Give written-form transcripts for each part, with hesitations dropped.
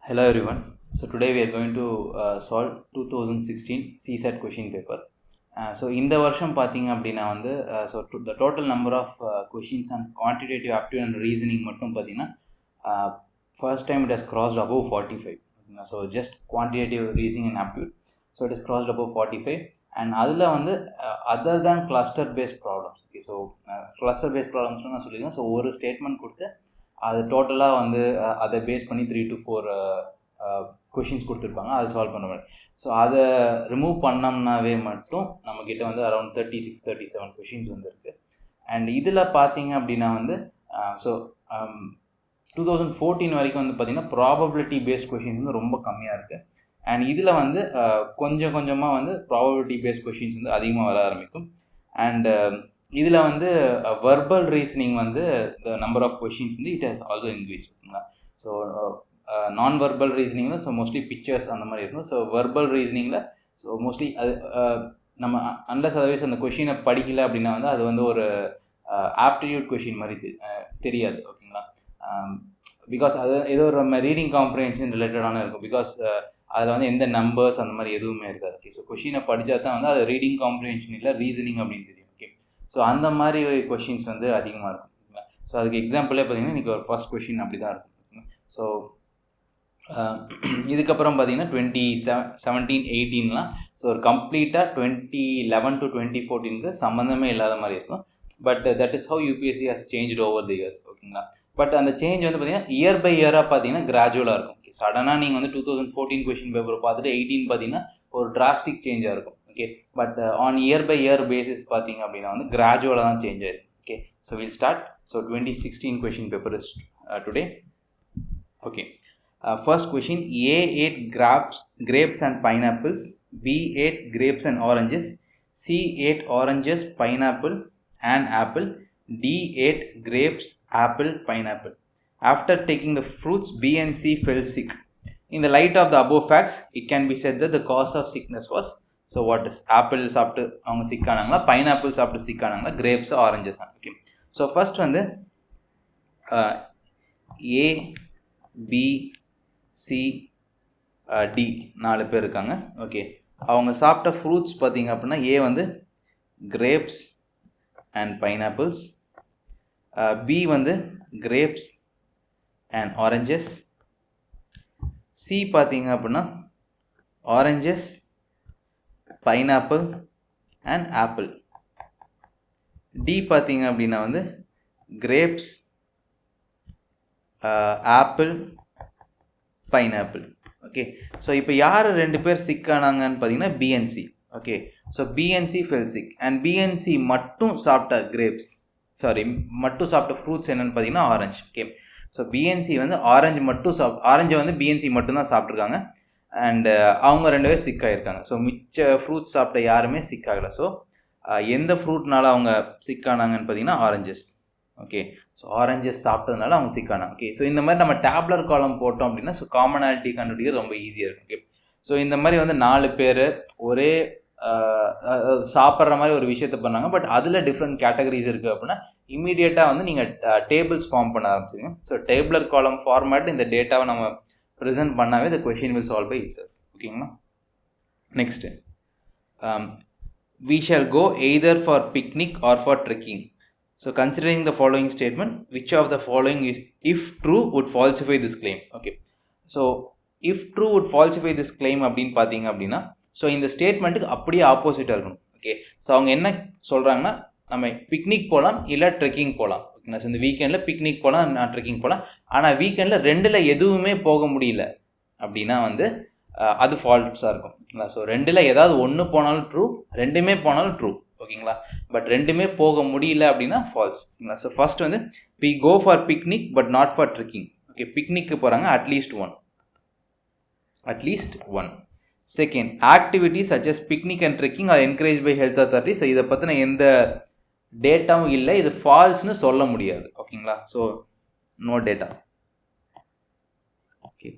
Hello everyone. So today we are going to solve 2016 CSAT question paper. So இந்த வருஷம் பார்த்தீங்க அப்படின்னா வந்து so the total number of questions on quantitative aptitude and reasoning மட்டும் பார்த்தீங்கன்னா first time it has crossed above 45. So just quantitative reasoning and aptitude. So it has crossed above 45 and அதில் வந்து other than cluster based problems. Okay, so cluster based problems நான் சொல்லியிருக்கேன். So ஒரு statement கொடுத்து அது டோட்டலாக வந்து அதை பேஸ் பண்ணி 3 to 4 கொஷின்ஸ் கொடுத்துருப்பாங்க, அதை சால்வ் பண்ண மாதிரி. ஸோ அதை ரிமூவ் பண்ணோம்னாவே மட்டும் நம்மக்கிட்ட வந்து அரௌண்ட் 36-37 கொஷின்ஸ் வந்துருக்கு. அண்ட் இதில் பார்த்தீங்க அப்படின்னா வந்து ஸோ 2014 வரைக்கும் வந்து பார்த்திங்கன்னா ப்ராபபிலிட்டி பேஸ்ட் கொஷின்ஸ் வந்து ரொம்ப கம்மியாக இருக்குது. அண்ட் இதில் வந்து கொஞ்சம் கொஞ்சமாக வந்து ப்ராபபிலிட்டி பேஸ்ட் கொஷின்ஸ் வந்து அதிகமாக வர ஆரம்பிக்கும். அண்ட் இதில் வந்து வெர்பல் ரீசனிங் வந்து த நம்பர் ஆஃப் கொஷின்ஸ் வந்து it has also increase. So நான் வெர்பல் ரீசனிங்கில் ஸோ மோஸ்ட்லி பிக்சர்ஸ் அந்த மாதிரி இருக்கும். ஸோ வெர்பல் ரீசனிங்கில் ஸோ மோஸ்ட்லி அது நம்ம அன்லஸ் அதர்வைஸ் அந்த கொஷினை படிக்கல அப்படின்னா வந்து அது வந்து ஒரு ஆப்டிடியூட் கொஷின் மாதிரி தெரியாது. ஓகேங்களா? பிகாஸ் அது ஏதோ ஒரு நம்ம ரீடிங் காம்ப்ரிஹென்ஷன் ரிலேட்டடான இருக்கும். பிகாஸ் அதில் வந்து எந்த நம்பர்ஸ் அந்த மாதிரி எதுவுமே இருக்காது. ஓகே, ஸோ கொஷினை படித்தா தான் வந்து அது ரீடிங் காம்ப்ரிஹென்ஷன் இல்லை ரீசனிங் அப்படின்னு தெரியும். ஓகே, ஸோ அந்த மாதிரி கொஷின்ஸ் வந்து அதிகமாக இருக்கும். ஸோ அதுக்கு எக்ஸாம்பிளே பார்த்தீங்கன்னா இன்றைக்கி ஒரு ஃபர்ஸ்ட் கொஷின் அப்படி தான் இருக்கும். ஸோ இதுக்கப்புறம் பார்த்தீங்கன்னா 2017-18லாம் ஸோ ஒரு கம்ப்ளீட்டாக 2011 to 2014க்கு சம்மந்தமே இல்லாத மாதிரி இருக்கும். But that is how UPSC has change over the years. ஓகேங்களா? பட் அந்த சேஞ்ச் வந்து பார்த்தீங்கன்னா இயர் பை இயராக பார்த்தீங்கன்னா கிராஜுவலாக இருக்கும். ஓகே, சடனாக நீங்கள் வந்து 2014 கொஷின் பேப்பர் பார்த்துட்டு 18 பார்த்தீங்கன்னா ஒரு டிராஸ்டிக் சேஞ்சாக இருக்கும். Okay, but on year by year basis பார்த்தீங்க அப்படின்னா வந்து கிராஜுவலாக தான் சேஞ்ச் ஆயிருக்கு. Okay, so will start. So 2016 question paper is today. Okay, first question: A ate grapes and pineapples, B ate grapes and oranges, C ate oranges, pineapple and apple, D ate grapes, apple, pineapple. After taking the fruits, B and C fell sick. In the light of the above facts, it can be said that the cause of sickness was, so what is apple சாப்பிட்டு அவங்க sick ஆனாங்களா, pineapple சாப்பிட்டு sick ஆனாங்களா, grapes oranges. Okay, so first வந்து A, B, C, D 4 பேர் இருக்காங்க. Okay, அவங்க சாப்பிட்ட ஃப்ரூட்ஸ் பார்த்தீங்க அப்படின்னா ஏ வந்து கிரேப்ஸ் அண்ட் பைனாப்பிள்ஸ், பி வந்து கிரேப்ஸ் அண்ட் ஆரஞ்சஸ், சி பார்த்தீங்க அப்படின்னா oranges, pineapple and apple, D பார்த்தீங்க அப்படின்னா வந்து grapes, apple, pineapple. Okay, so இப்போ யார் 2 பேர் சிக் ஆனாங்கன்னு பார்த்தீங்கன்னா B and C. Okay, so B and C fell sick and B and C மட்டும் சாப்பிட்ட கிரேப்ஸ் மட்டும் சாப்பிட்ட ஃப்ரூட்ஸ் என்னென்னு பார்த்தீங்கன்னா ஆரஞ்சு. ஓகே, ஸோ பிஎன்சி வந்து ஆரஞ்சை வந்து பிஎன்சி மட்டும்தான் சாப்பிட்ருக்காங்க அண்டு அவங்க 2 பேர் சிக் ஆகிருக்காங்க. ஸோ மிச்ச ஃப்ரூட்ஸ் சாப்பிட்ட யாருமே சிக் ஆகலை. ஸோ எந்த ஃப்ரூட்னால அவங்க சிக் ஆனாங்கன்னு பார்த்தீங்கன்னா ஆரஞ்சஸ். ஓகே, ஸோ ஆரஞ்சஸ் சாப்பிட்டதுனால அவங்க சிக்கானாங்க. ஓகே, ஸோ இந்த மாதிரி நம்ம டேப்லர் காலம் போட்டோம் அப்படின்னா ஸோ காமனாலிட்டி கண்டுபிடிக்க ரொம்ப ஈஸியாக இருக்கும். ஓகே, ஸோ இந்த மாதிரி வந்து 4 பேர் ஒரே சாப்பிட்ற மாதிரி ஒரு விஷயத்த பண்ணாங்க. பட் அதில் டிஃப்ரெண்ட் கேட்டகரிஸ் இருக்குது அப்படின்னா இமீடியட்டாக வந்து நீங்கள் டேபிள்ஸ் ஃபார்ம் பண்ண ஆரம்பிச்சிங்க. ஸோ டேப்லர் காலம் ஃபார்மேட் இந்த டேட்டாவை நம்ம ப்ரெசென்ட் பண்ணாவே the question will solve by itself. ஓகேங்களா? Next, we shall go either for picnic or for trekking. So considering the following statement, which of the following is, if true, would falsify this claim? Okay, so if true would falsify this claim அப்படின்னு பார்த்தீங்க அப்படின்னா so இந்த ஸ்டேட்மெண்ட்டுக்கு அப்படியே ஆப்போசிட்டாக இருக்கணும். Okay, so அவங்க என்ன சொல்கிறாங்கன்னா நம்ம பிக்னிக் போகலாம் இல்லை ட்ரெக்கிங் போகலாம். ஓகேங்களா? ஸோ இந்த வீக்கெண்டில் பிக்னிக் போகலாம், நான் ட்ரெக்கிங் போகலாம். ஆனால் வீக்கெண்டில் 2ல் எதுவுமே போக முடியல அப்படின்னா வந்து அது ஃபால்ஸாக இருக்கும். ஓகேங்களா? ஸோ 2ல் ஏதாவது ஒன்று போனாலும் ட்ரூ, 2மே போனாலும் ட்ரூ. ஓகேங்களா? பட் 2மே போக முடியல அப்படின்னா ஃபால்ஸ். ஓகேங்களா? ஸோ ஃபர்ஸ்ட் வந்து we go for picnic but not for trekking. Okay, பிக்னிக்கு போகிறாங்க at least one. Second, activity such as picnic and trekking are encouraged by health authorities. So இதை பற்றின எந்த டேட்டாவும் இல்லை, இது ஃபால்ஸ்னு சொல்ல முடியாது. ஓகேங்களா? So no data. Okay,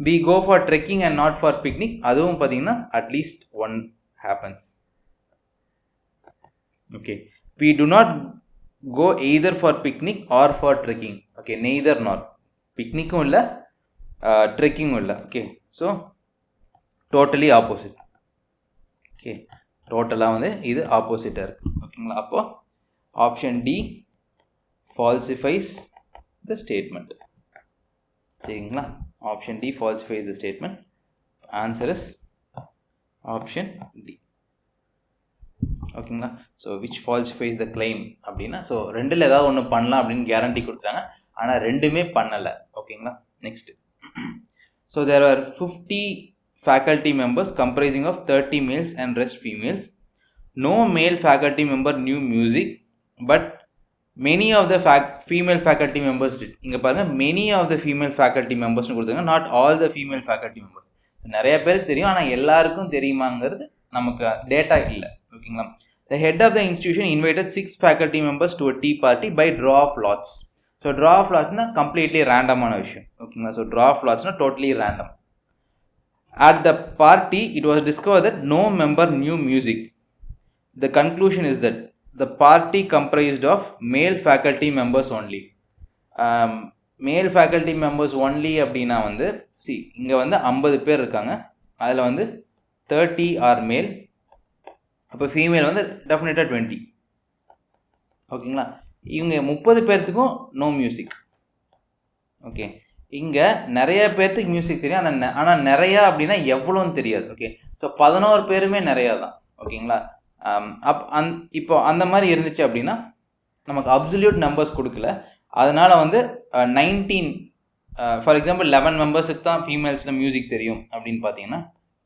we go for trekking and not for picnic, அதுவும் பார்த்தீங்கன்னா at least 1 happens. Okay, we do not go either for picnic or for trekking. Okay, neither nor. பிக்னிக்கும் இல்லை trekking இல்லை. Okay, so totally opposite. Okay, டோட்டலாக வந்து இது ஆப்போசிட்டாக இருக்குது. ஓகேங்களா, அப்போ option D falsifies the statement. சரிங்களா, option D falsifies the statement. Answer is option D. ஓகேங்களா, so which falsifies the claim அப்படின்னா, ஸோ ரெண்டில் ஏதாவது ஒன்று பண்ணலாம் அப்படின்னு கேரண்டி கொடுத்தாங்க, ஆனால் ரெண்டுமே பண்ணலை. ஓகேங்களா, next. So there are 50 faculty members comprising of 30 males and rest females. No male faculty member knew music, but many of the female faculty members did. இங்கே பாருங்கள், many of the female faculty members கொடுத்தாங்க, not all the female faculty members. நிறைய பேருக்கு தெரியும், ஆனால் எல்லாருக்கும் தெரியுமாங்கிறது நமக்கு data இல்லை. ஓகேங்களா, the head of the institution invited 6 faculty members to a tea party by draw of lots. So draw of lotsனா கம்ப்ளீட்லி ரேண்டமான விஷயம். ஓகேங்களா, ஸோ draw of lotsனா totally random. At the party, it was discovered that no member knew music. The conclusion is that the party comprised of male faculty members only. Male faculty members only அப்படின்னா வந்து இங்கே வந்து 50 பேர் இருக்காங்க, அதில் வந்து 30 R மேல், அப்போ ஃபீமேல் வந்து டெஃபினட்டாக 20. ஓகேங்களா, இவங்க 30 பேர்த்துக்கும் நோ மியூசிக். ஓகே, இங்கே நிறைய பேர்த்துக்கு மியூசிக் தெரியும், ஆனால் நிறையா அப்படின்னா எவ்வளோன்னு தெரியாது. ஓகே, ஸோ 11 பேருமே நிறையா தான். ஓகேங்களா, இப்போ அந்த மாதிரி இருந்துச்சு அப்படின்னா நமக்கு அப்சல்யூட் நம்பர்ஸ் கொடுக்கல, அதனால் வந்து 19 ஃபார் எக்ஸாம்பிள் 11 மெம்பர்ஸுக்கு தான் ஃபீமேல்ஸில் மியூசிக் தெரியும் அப்படின்னு பார்த்தீங்கன்னா,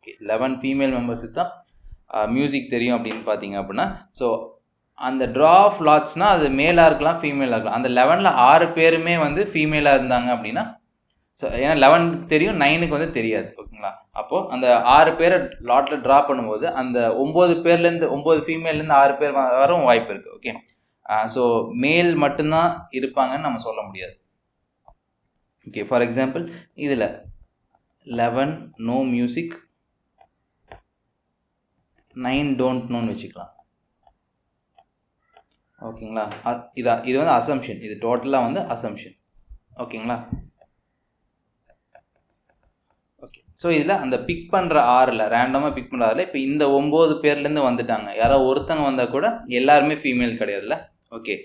11 ஃபீமேல் மெம்பர்ஸுக்கு தான் மியூசிக் தெரியும் அப்படின்னு பார்த்தீங்க அப்படின்னா, ஸோ அந்த ட்ரா ஆஃப் லாட்ஸ்னால் அது மேலாக இருக்கலாம், ஃபீமேலாக இருக்கலாம். அந்த 11ல் 6 பேருமே வந்து ஃபீமேலாக இருந்தாங்க அப்படின்னா, ஸோ ஏன்னா 11 தெரியும், 9க்கு வந்து தெரியாது. ஓகேங்களா, அப்போது அந்த 6 பேரை லாட்டில் ட்ரா பண்ணும்போது அந்த 9 பேர்லேருந்து 9 ஃபீமேல்லேருந்து 6 பேர் வரவும் வாய்ப்பு இருக்குது. ஓகே, ஸோ மேல் மட்டும்தான் இருப்பாங்கன்னு நம்ம சொல்ல முடியாது. ஓகே, ஃபார் எக்ஸாம்பிள் இதில் 11 நோ மியூசிக், 9 டோன்ட் நோன்னு வச்சுக்கலாம். ஓகேங்களா, இது வந்து அசம்ஷன், இது டோட்டலாக வந்து அசம்ஷன். ஓகேங்களா, ஓகே, ஸோ இதில் அந்த பிக் பண்ணுற 6ல் ரேண்டமாக பிக் பண்ணுற 6ல் இப்போ இந்த 9 பேர்லேருந்து வந்துட்டாங்க, யாராவது ஒருத்தங்க வந்தால் கூட எல்லாருமே ஃபீமேல் கிடையாதுல்ல. ஓகே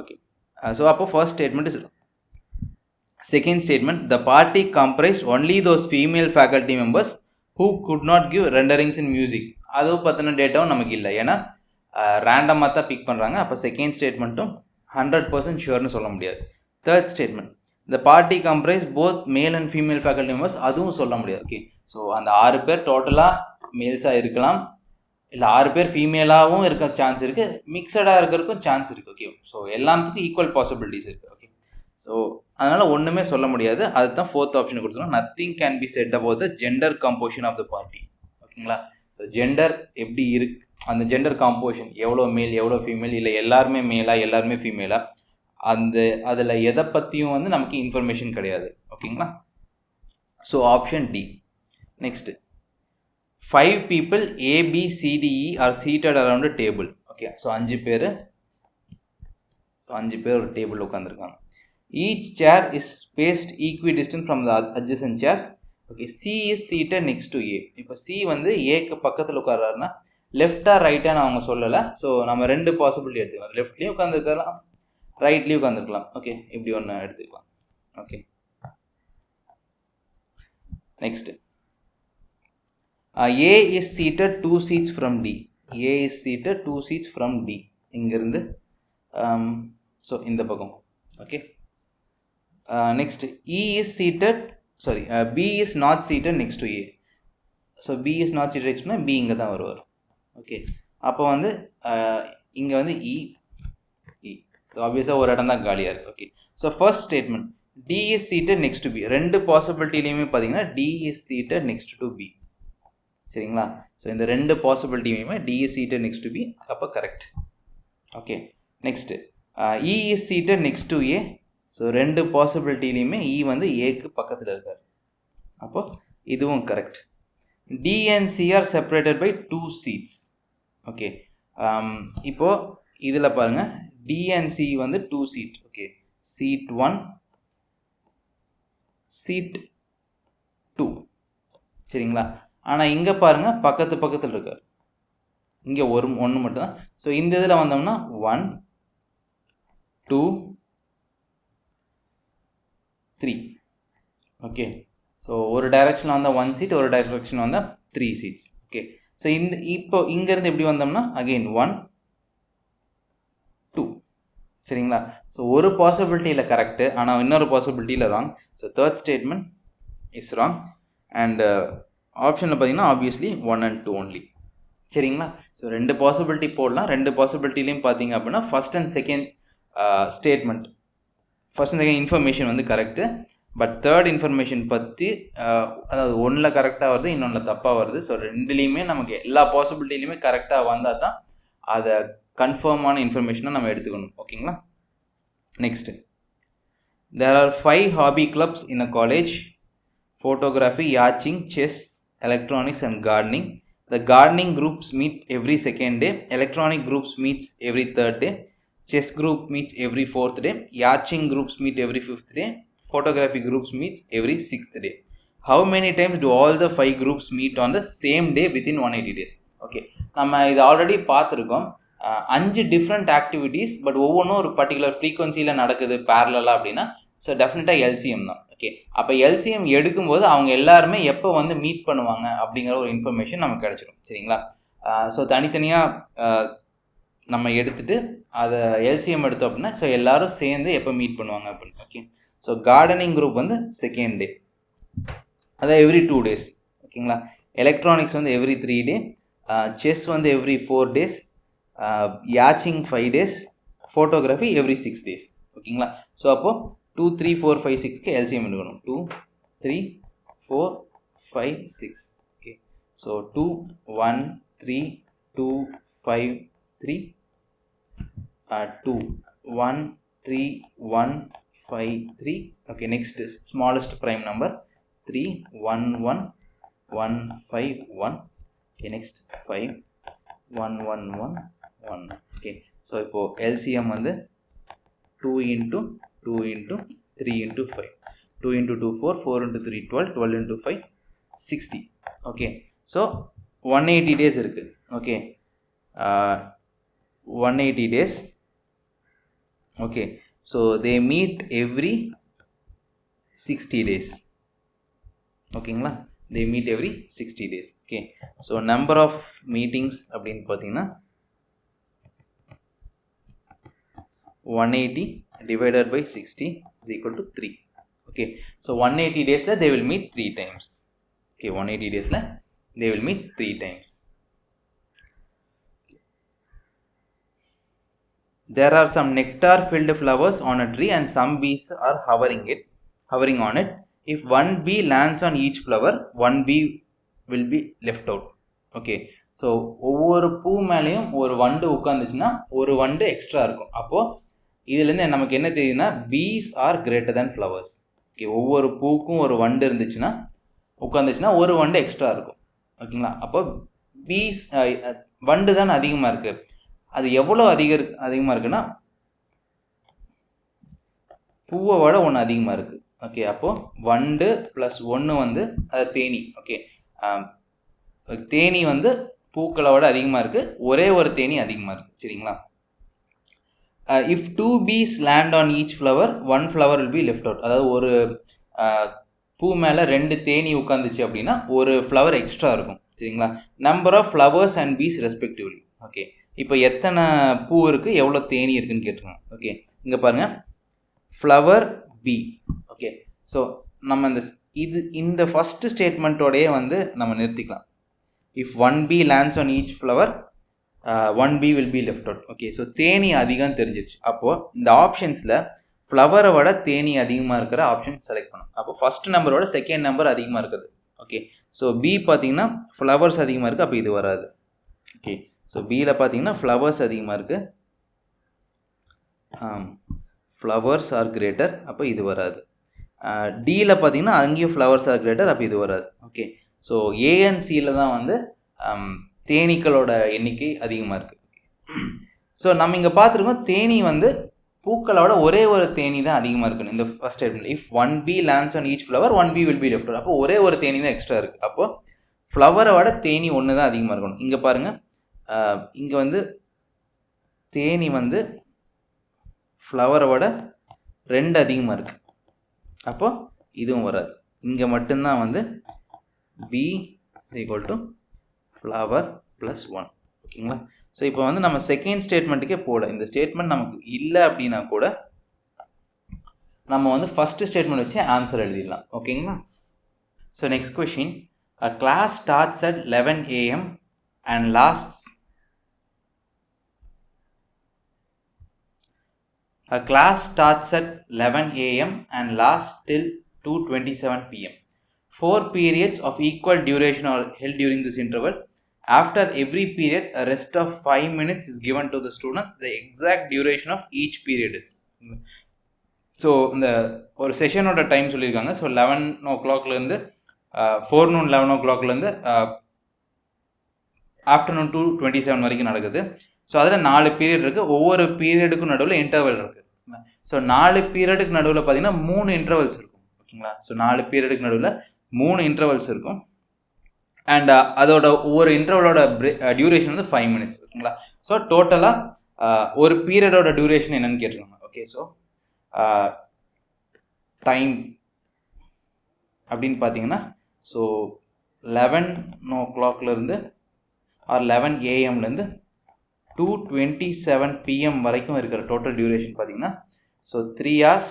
ஓகே, ஸோ அப்போ first statement is. Second statement, the party comprise only those female faculty members who could not give renderings in music. அதுவும் பற்றின டேட்டாவும் நமக்கு இல்லை, ஏன்னா ரேண்டமாக தான் பிக் பண்ணுறாங்க. அப்போ செகண்ட் ஸ்டேட்மெண்ட்டும் 100% ஷுவர்னு சொல்ல முடியாது. Third statement, the party comprise both male and female faculty members, அதுவும் சொல்ல முடியாது. ஓகே, ஸோ அந்த 6 பேர் டோட்டலாக மேல்ஸாக இருக்கலாம், இல்லை 6 பேர் ஃபீமேலாகவும் இருக்க சான்ஸ் இருக்குது, மிக்சடாக இருக்கிறதுக்கும் சான்ஸ் இருக்குது. ஓகே, ஸோ எல்லாத்துக்கும் ஈக்குவல் பாசிபிலிட்டிஸ் இருக்குது. ஓகே, ஸோ அதனால் ஒன்றுமே சொல்ல முடியாது. அதுதான் ஃபோர்த் ஆப்ஷன் கொடுத்துருவோம், nothing can be said about the gender composition of the party. ஓகேங்களா, ஸோ ஜெண்டர் எப்படி இருக்கு, அந்த ஜெண்டர் காம்போசிஷன் எவ்வளோ மேல் எவ்வளோ ஃபீமேல், இல்லை எல்லாருமே மேலா எல்லாருமே ஃபீமேலா, அதில் எதை பற்றியும் வந்து நமக்கு இன்ஃபர்மேஷன் கிடையாது. ஓகேங்களா, so option D. Next, 5 people A, B, C, D, E are seated around a table. Okay, so 5 பேர் ஒரு டேபிள் உட்காந்துருக்காங்க. Each chair is spaced equidistant from the adjacent chairs. Okay, C is seated next to A. இப்போ C வந்து ஏக்கு பக்கத்தில் உட்கார்றாருன்னா லெஃப்டா ரைட்டான்னு அவங்க சொல்லலை. So நம்ம 2 பாசிபிலிட்டி எடுத்துக்கலாம், லெஃப்ட்லேயும் உட்காந்துருக்கலாம், ரைட்லேயும் உட்காந்துருக்கலாம். ஓகே, இப்படி ஒன்று எடுத்துக்கலாம். Okay, next, A is seated 2 seats from D. A is seated 2 seats from D. இங்கிருந்து ஸோ இந்த பக்கம். Okay, next, E is seated, B is not seated next to A. So B is not seated next to B, இங்கே தான் வருவார். Okay, அப்போ வந்து இங்கே வந்து E. ஸோ ஆப்வியஸாக ஒரு இடம் தான் காலியாக இருக்குது. Okay, so first statement, D is seated next to B. 2 பாசிபிலிட்டிலையுமே பார்த்தீங்கன்னா D is seated next to B. சரிங்களா, ஸோ இந்த 2 பாசிபிலிட்டியுமே D is seated next to B, அப்போ correct. Okay, next, E is seated next to A. So 2 பாசிபிலிட்டிலையுமே E வந்து ஏக்கு பக்கத்தில் இருக்கார், அப்போ இதுவும் correct. D and C are separated by 2 seats. Okay, இப்போது இதில் பாருங்கள், D and C வந்து 2 seat. ஓகே, seat 1, seat சரிங்களா. ஆனால் இங்கே பாருங்கள் பக்கத்தில் இருக்கார், இங்கே ஒன்று மட்டும்தான். ஸோ இந்த இதில் வந்தோம்னா 1 2 3. ஓகே, ஸோ ஒரு டைரக்ஷனில் வந்தால் 1 சீட், ஒரு டைரக்ஷன் வந்தால் 3 சீட்ஸ். ஓகே, ஸோ இப்போ இங்கேருந்து எப்படி வந்தோம்னா அகெயின் 1 2. சரிங்களா. ஸோ ஒரு பாசிபிலிட்டியில் கரெக்டு, ஆனால் இன்னொரு பாசிபிலிட்டியில் wrong. So third statement is wrong. And ஆப்ஷனில் பார்த்தீங்கன்னா ஆப்வியஸ்லி 1 and 2 ஒன்லி. சரிங்களா. ஸோ 2 பாசிபிலிட்டி போடலாம். 2 பாசிபிலிட்டிலையும் பார்த்தீங்க அப்படின்னா first and second statement, first and second information வந்து கரெக்டு. பட் தேர்ட் இன்ஃபர்மேஷன் பற்றி அதாவது ஒன்றில் கரெக்டாக வருது, இன்னொன்றில் தப்பாக வருது. ஸோ ரெண்டுலேயுமே நமக்கு எல்லா பாசிபிலிட்டிலையுமே கரெக்டாக வந்தால் தான் அதை கன்ஃபார்மான இன்ஃபர்மேஷனை நம்ம எடுத்துக்கணும். ஓகேங்களா. Next, there are 5 hobby clubs in a college: photography, yachting, chess, electronics and gardening. The gardening groups meet every second day, electronic groups meets every third day, chess group meets every fourth day, yachting groups meet every fifth day, photography groups meets every sixth day. How many times do all the 5 groups meet on the same day within 180 days? Okay, நம்ம இது already பார்த்துருக்கோம். 5 different activities, but ஒவ்வொன்றும் ஒரு particular ஃப்ரீக்வன்சியில் நடக்குது பேரலாக அப்படின்னா so டெஃபினட்டாக LCM தான். ஓகே, அப்போ எல்சிஎம் எடுக்கும்போது அவங்க எல்லாருமே எப்போ வந்து மீட் பண்ணுவாங்க அப்படிங்கிற ஒரு இன்ஃபர்மேஷன் நமக்கு கிடச்சிடும். சரிங்களா. ஸோ தனித்தனியாக நம்ம எடுத்துகிட்டு அதை எல்சிஎம் எடுத்தோம் அப்படின்னா ஸோ எல்லோரும் சேர்ந்து எப்போ மீட் பண்ணுவாங்க அப்படின்னு. ஓகே, ஸோ கார்டனிங் குரூப் வந்து செகண்ட் டே, அதாவது எவ்ரி 2 days. ஓகேங்களா. எலக்ட்ரானிக்ஸ் வந்து எவ்ரி 3 day, செஸ் வந்து every 4 days, யாச்சிங் 5 days, photography every 6 days. ஓகேங்களா. ஸோ அப்போது 2 3 4 5 6க்கு எல்சிஎம் எடுக்கணும். 2 3 4 5 6. Okay, so 2 1 3 2 5 3, 2 1 3 1 5 3. Okay, next smallest prime number 3 1 1 1 5 1. Okay, next 5 1 1 1 1. Okay, so இப்போது LCM வந்து 2 into 2 into 3 into 5, 2 into 2 4, 4 into 3 12, 12 into 5 60. Okay, so 180 days இருக்குது. Okay, 180 days. Okay, so they meet every 60 days. ஓகேங்களா, they meet every 60 days. Okay, so number of meetings அப்படின்னு பார்த்தீங்கன்னா 180 divided by 60 is equal to 3. Okay, so 180 days la they will meet 3 times. Okay, 180 days la they will meet 3 times. There are some nectar filled flowers on a tree and some bees are hovering on it. If one bee lands on each flower, one bee will be left out. Okay, so ஒவ்வொரு பூ மேலேயும் ஒரு வண்டு உட்காந்துச்சுன்னா ஒரு வண்டு extra இருக்கும். அப்போது இதுலேருந்து நமக்கு என்ன தெரியுதுன்னா bees are greater than flowers. Okay, ஒவ்வொரு பூக்கும் ஒரு வண்டு இருந்துச்சுன்னா உட்காந்துச்சுன்னா ஒரு வண்டு எக்ஸ்ட்ரா இருக்கும். ஓகேங்களா. அப்போ பீஸ் வண்டு தான் அதிகமாக இருக்குது. அது எவ்வளோ அதிகமாக இருக்குன்னா பூவை விட ஒன்று அதிகமாக இருக்குது. ஓகே, அப்போது வண்டு ப்ளஸ் 1 வந்து அது தேனி. ஓகே, தேனி வந்து பூக்களை விட அதிகமாக இருக்குது, ஒரே ஒரு தேனி அதிகமாக இருக்குது. சரிங்களா. If 2 bees land on each flower, 1 flower will be left out. அதாவது ஒரு பூ மேலே 2 தேனி உட்காந்துச்சு அப்படின்னா ஒரு ஃப்ளவர் எக்ஸ்ட்ரா இருக்கும். சரிங்களா. Number of flowers and bees respectively. Okay, இப்போ எத்தனை பூ இருக்குது எவ்வளோ தேனி இருக்குதுன்னு கேட்டுருங்க. ஓகே, இங்கே பாருங்கள் ஃப்ளவர் பி. ஓகே, ஸோ நம்ம இந்த ஃபஸ்ட்டு ஸ்டேட்மெண்ட்டோடையே வந்து நம்ம நிறுத்திக்கலாம். If 1 bee lands on each flower, 1 bee will be left out. Okay, so Theni அதிகம் தெரிஞ்சிச்சு. அப்போது இந்த ஆப்ஷன்ஸில் ஃப்ளவரை விட தேனி அதிகமாக இருக்கிற ஆப்ஷன் செலக்ட் பண்ணும். அப்போ ஃபஸ்ட் நம்பரோட செகண்ட் நம்பர் அதிகமாக இருக்குது. ஓகே, ஸோ பி பார்த்தீங்கன்னா ஃப்ளவர்ஸ் அதிகமாக இருக்குது, அப்போ இது வராது. ஓகே, ஸோ பியில் பார்த்தீங்கன்னா ஃப்ளவர்ஸ் அதிகமாக இருக்குது, ஃப்ளவர்ஸ் ஆர் கிரேட்டர், அப்போ இது வராது. டியில் பார்த்தீங்கன்னா அங்கேயும் ஃப்ளவர்ஸ் ஆர் கிரேட்டர், அப்போ இது வராது. ஓகே, ஸோ ஏஎன்சியில் தான் வந்து தேனீக்களோட எண்ணிக்கை அதிகமாக இருக்குது. ஸோ நம்ம இங்கே பார்த்துருக்கோம் தேனி வந்து பூக்களோட ஒரே ஒரு தேனி தான் அதிகமாக இருக்கணும் இந்த first statement. If 1 bee lands on each flower 1 bee will be left over. அப்போ ஒரே ஒரு தேனி தான் எக்ஸ்ட்ரா இருக்குது. அப்போது ஃப்ளவரோட தேனி ஒன்று தான் அதிகமாக இருக்கணும். இங்கே பாருங்கள், இங்கே வந்து தேனி வந்து ஃப்ளவரோட 2 அதிகமாக இருக்குது. அப்போது இதுவும் வராது. இங்கே மட்டும்தான் வந்து B equal to flower plus 1. ஓகேங்களா? ஸோ இப்போ வந்து நம்ம செகண்ட் ஸ்டேட்மெண்ட்டுக்கே போட, இந்த ஸ்டேட்மெண்ட் நமக்கு இல்லை அப்படின்னா கூட நம்ம வந்து ஃபஸ்ட்டு ஸ்டேட்மெண்ட் வச்சு ஆன்சர் எழுதிடலாம். ஓகேங்களா? So next question, a class starts at 11 a.m. and lasts A class starts at 11 a.m. and lasts till 2:27 p.m. 4 periods of equal duration are held during this interval. After every period, a rest of 5 minutes is given to the students. The exact duration of each period is. So, இந்த ஒரு செஷனோட time சொல்லியிருக்காங்க. So 11 o'clockலேருந்து forenoon 11 o'clockலேருந்து afternoon 2:27 வரைக்கும் நடக்குது. So அதில் 4 period இருக்குது. ஒவ்வொரு பீரியடுக்கும் நடுவில் interval இருக்குது. ஸோ 4 பீரியடுக்கு நடுவில் பார்த்தீங்கன்னா 3 இன்டர்வல்ஸ் இருக்கும். ஓகேங்களா? ஸோ 4 பீரியடுக்கு நடுவில் 3 இன்டர்வல்ஸ் இருக்கும். அண்ட் அதோட ஒவ்வொரு இன்டர்வலோட டியூரேஷன் வந்து 5 minutes. ஓகேங்களா? ஸோ டோட்டலாக ஒரு பீரியடோட டியூரேஷன் என்னன்னு கேட்டிருக்காங்க. ஓகே, ஸோ டைம் அப்படின்னு பார்த்தீங்கன்னா, ஸோ 11 o'clockலேருந்து ஆர் 11 a.m.லேருந்து 2:27 p.m. வரைக்கும் இருக்கிற டோட்டல் டியூரேஷன் பார்த்தீங்கன்னா, ஸோ 3 hours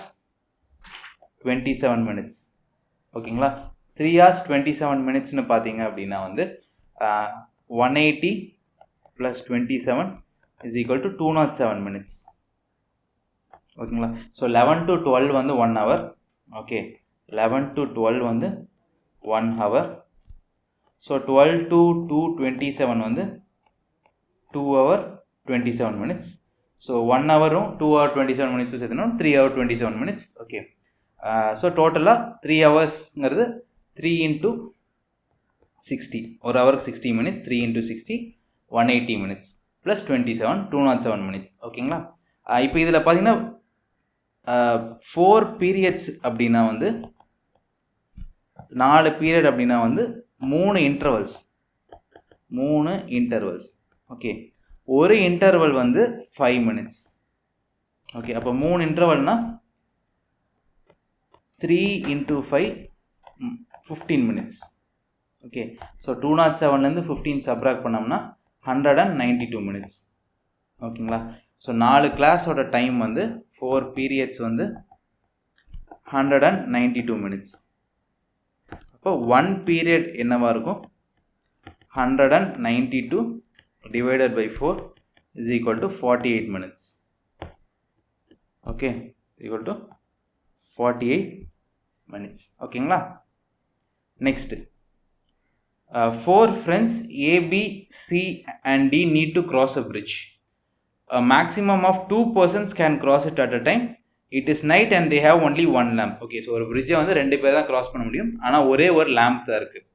27 minutes. ஓகேங்களா? 3 hours 27 minutesனு பார்த்தீங்க அப்படின்னா வந்து 180 + 27 is equal to 207 minutes. ஓகேங்களா? ஸோ 11 to 12 வந்து 1 hour. ஓகே, 11 to 12 வந்து 1 hour. ஸோ 12 to 2:27 வந்து 2 hour 27 minutes. So 1 ஹவரும் 2 hour 27 minutes சேர்த்துனா 3 hour 27 minutes. Okay, so டோட்டலாக 3 ஹவர்ஸ்ங்கிறது 3 into 60, ஒரு ஹவருக்கு 60 minutes, 3 into 60 180 minutes plus 27 207 minutes. ஓகேங்களா? இப்போ இதில் பார்த்தீங்கன்னா 4 periods அப்படின்னா வந்து 4 பீரியட் அப்படின்னா வந்து 3 இன்டர்வல்ஸ். ஓகே, ஒரு இன்டர்வல் வந்து 5 minutes. ஓகே, அப்போ 3 இன்டர்வல்னா 3 into 5 15 minutes. ஓகே, ஸோ 207லேருந்து 15 சப்ராக்ட் பண்ணோம்னா 192 minutes. ஓகேங்களா? ஸோ 4 கிளாஸோட டைம் வந்து 4 periods வந்து 192 minutes. அப்போ 1 பீரியட் என்னவா இருக்கும்? 192 divided by 4 is equal to 48 minutes. Okay, equal to 48 minutes. ஓகேங்களா? Next, 4 friends A, B, C and D need to cross a bridge. A maximum of 2 persons can cross it at a time. It is night and they have only one lamp. Okay, so ஒரு bridge வந்து 2 பேர் தான் cross பண்ண முடியும். ஆனால் ஒரே ஒரு lamp தான் இருக்குது.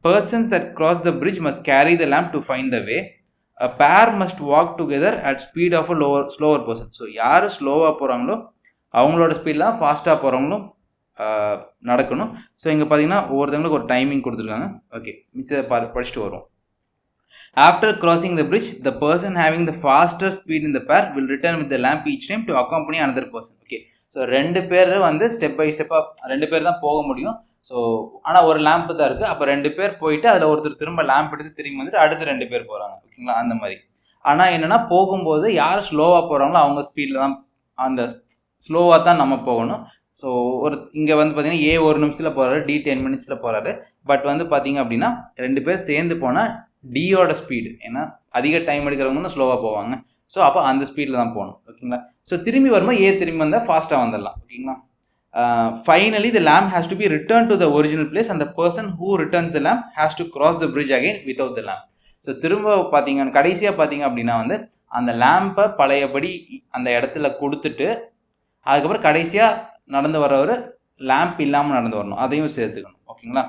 Persons that cross the bridge must carry the lamp to find the way. A pair must walk together at speed of a slower person. So யார் ஸ்லோவாக போகிறாங்களோ அவங்களோட ஸ்பீட்லாம் ஃபாஸ்ட்டாக போகிறவங்களும் நடக்கணும். ஸோ இங்கே பார்த்தீங்கன்னா ஒவ்வொருத்தவங்களுக்கு ஒரு டைமிங் கொடுத்துருக்காங்க. ஓகே, மிச்சத்தை படிச்சுட்டு வருவோம். After crossing the bridge, the person having the faster speed in the pair will return with the lamp each time to accompany another person. Okay, so 2 பேர் வந்து ஸ்டெப் பை ஸ்டெப்பாக 2 பேர் தான் போக முடியும். ஸோ ஆனால் ஒரு லேம்ப் தான் இருக்குது. அப்போ 2 பேர் போயிட்டு அதில் ஒருத்தர் திரும்ப லேம்ப் எடுத்து திரும்பி வந்துட்டு அடுத்து 2 பேர் போகிறாங்க. ஓகேங்களா? அந்த மாதிரி. ஆனால் என்னென்னா போகும்போது யார் ஸ்லோவாக போகிறாங்களோ அவங்க ஸ்பீடில் தான், அந்த ஸ்லோவாக தான் நம்ம போகணும். ஸோ ஒரு இங்கே வந்து பார்த்தீங்கன்னா ஏ 1 நிமிஷத்தில் போகிறாரு, டி 10 minutesல போகிறாரு. பட் வந்து பார்த்தீங்க அப்படின்னா 2 பேர் சேர்ந்து போனால் டியோட ஸ்பீடு, ஏன்னா அதிக டைம் எடுக்கிறவங்க தான் ஸ்லோவாக போவாங்க. ஸோ அப்போ அந்த ஸ்பீடில் தான் போகணும். ஓகேங்களா? ஸோ திரும்பி வரும்போது ஏ திரும்பி வந்தால் ஃபாஸ்ட்டாக வந்துடலாம். ஓகேங்களா? Finally, the lamp has to be returned to the original place and the person who returns the lamp has to cross the bridge again without the lamp. So திரும்ப பார்த்தீங்க, கடைசியாக பார்த்தீங்க அப்படின்னா வந்து அந்த லேம்பை பழையபடி அந்த இடத்துல கொடுத்துட்டு அதுக்கப்புறம் கடைசியாக நடந்து வரவர் லேம்ப் இல்லாமல் நடந்து வரணும், அதையும் சேர்த்துக்கணும். ஓகேங்களா?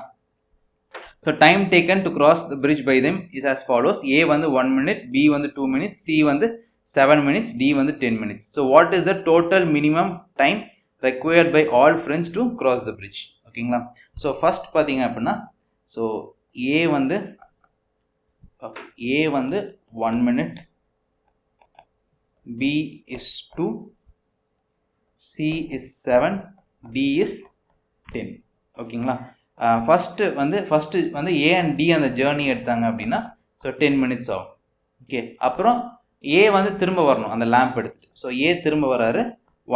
So time taken to cross the bridge by them is as follows. A வந்து 1 minute, பி வந்து 2 minutes, சி வந்து 7 minutes, D வந்து 10 minutes. So what is the total minimum time required by all friends to cross the bridge? ஓகேங்களா? So first பார்த்தீங்க அப்படின்னா so A வந்து 1 minute, B is 2, C is 7, D is 10. ஓகேங்களா? First வந்து A and D அந்த journey எடுத்தாங்க அப்படின்னா so 10 minutes ஆகும். ஓகே, அப்புறம் A வந்து திரும்ப வரணும் அந்த லேம்ப் எடுத்துட்டு. ஸோ A திரும்ப வராரு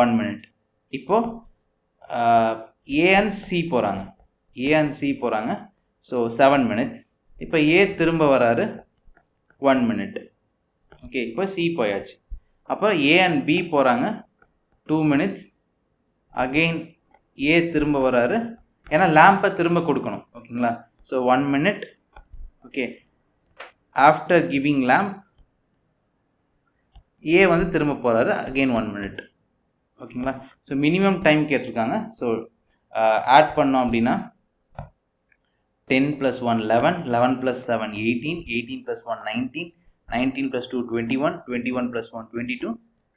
1 minute. இப்போ A and C போகிறாங்க ஸோ 7 minutes. இப்போ A திரும்ப வராரு 1 minute. ஓகே, இப்போ C போயாச்சு. அப்புறம் A and B போகிறாங்க 2 minutes. அகெயின் A திரும்ப வராரு, ஏன்னா லேம்பை திரும்ப கொடுக்கணும். ஓகேங்களா? So 1 minute. Okay, after giving lamp A வந்து திரும்ப போகிறாரு, அகெயின் 1 minute. ஓகேங்களா? ஸோ மினிமம் டைம் கேட்டிருக்காங்க. ஸோ ஆட் பண்ணோம் அப்படின்னா 10 + 1 11, 11 + 7 18, 18 + 1 19, 19 + 2 21, 21 + 1 22,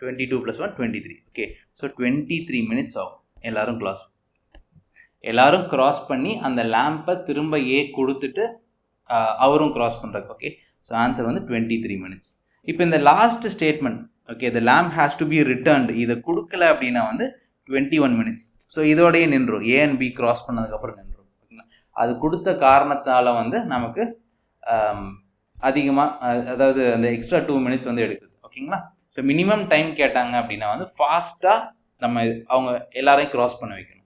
22 + 1 23. ஓகே, ஸோ 23 minutes ஆகும் எல்லாரும் கிராஸ் பண்ணி அந்த லேம்பை திரும்ப A கொடுத்துட்டு அவரும் கிராஸ் பண்ணுறாரு. ஓகே, ஸோ ஆன்சர் வந்து 23 minutes. இப்போ இந்த last statement, okay, the lamp has to be returned, இதை கொடுக்கல அப்படின்னா வந்து 21 minutes. ஸோ இதோடையே நின்றும், A and B கிராஸ் பண்ணதுக்கப்புறம் நின்றும். ஓகேங்களா? அது கொடுத்த காரணத்தால் வந்து நமக்கு அதிகமாக, அதாவது அந்த எக்ஸ்ட்ரா 2 minutes வந்து எடுக்குது. ஓகேங்களா? ஸோ மினிமம் டைம் கேட்டாங்க அப்படின்னா வந்து ஃபாஸ்ட்டாக நம்ம அவங்க எல்லாரையும் கிராஸ் பண்ண வைக்கணும்.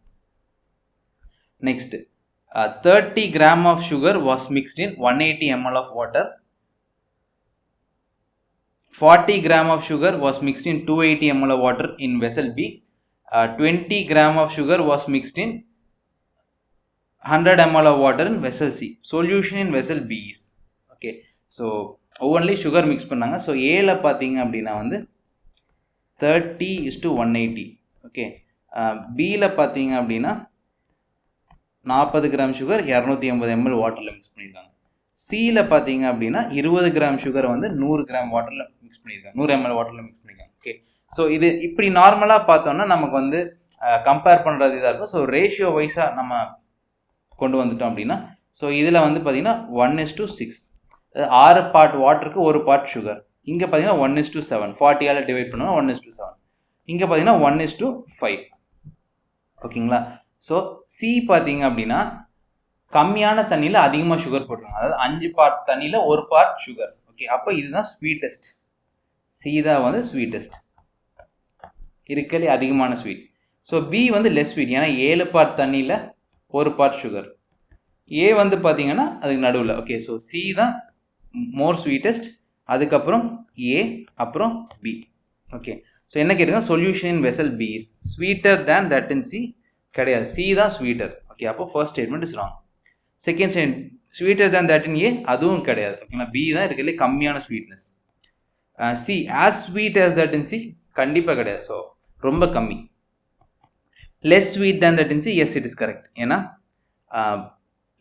Next 30 grams of sugar was mixed in 180 ml of water. 40 grams of sugar was mixed in 280 ml of water in vessel B. 20 grams of sugar was mixed in 100 ml of water in vessel C. Solution in vessel B is, okay, so only sugar mix பண்ணாங்க. So ஏல பார்த்தீங்க அப்படின்னா வந்து 30:180. Okay, பியில் பார்த்தீங்க அப்படின்னா 40 grams sugar 250 ml வாட்டரில் mix பண்ணியிருக்காங்க. சியில் பார்த்தீங்க அப்படின்னா 20 grams சுகர் வந்து 100 gram வாட்டரில் மிக்ஸ் பண்ணியிருக்காங்க, 100 ml வாட்டரில் மிக்ஸ் பண்ணியிருக்காங்க. ஓகே, ஸோ இது இப்படி நார்மலாக பார்த்தோன்னா நமக்கு வந்து கம்பேர் பண்ணுறது இதாக இருக்கும். ஸோ ரேஷியோ வைஸாக நம்ம கொண்டு வந்துட்டோம் அப்படின்னா ஸோ இதில் வந்து பார்த்தீங்கன்னா 1:6, 6 பார்ட் வாட்டருக்கு 1 பார்ட் சுகர். இங்கே பார்த்தீங்கன்னா 1:7, 40ஆல் டிவைட் பண்ணுவோம் 1:7. இங்கே பார்த்தீங்கன்னா 1:5. ஓகேங்களா? ஸோ சி பார்த்தீங்க அப்படின்னா கம்மியான தண்ணியில் அதிகமாக சுகர் போட்டுருங்க, அதாவது 5 பார்ட் தண்ணியில் 1 பார்ட் சுகர். ஓகே, அப்போ இதுதான் ஸ்வீட்டஸ்ட். சி தான் வந்து ஸ்வீட்டஸ்ட், இருக்கலே அதிகமான ஸ்வீட். ஸோ பி வந்து லெஸ் ஸ்வீட், ஏன்னா 7 பார்ட் தண்ணியில் 1 பார்ட் சுகர். ஏ வந்து பார்த்தீங்கன்னா அதுக்கு நடுவில். ஓகே, ஸோ சி தான் மோர் ஸ்வீட்டஸ்ட், அதுக்கப்புறம் ஏ, அப்புறம் பி. ஓகே, ஸோ என்ன கேட்டுங்க, solution in vessel B is sweeter than that in C. கிடையாது, சி தான் ஸ்வீட்டர். ஓகே, அப்போ first statement is wrong. Second statement sweeter than that in A, அதுவும் கிடையாது. ஓகேங்களா? பி தான் இருக்கிறதுலே கம்மியான sweetness. C as sweet as that in C, கண்டிப்பாக கிடையாது. ஸோ ரொம்ப கம்மி. Less sweet than that in C, yes it is correct. ஏன்னா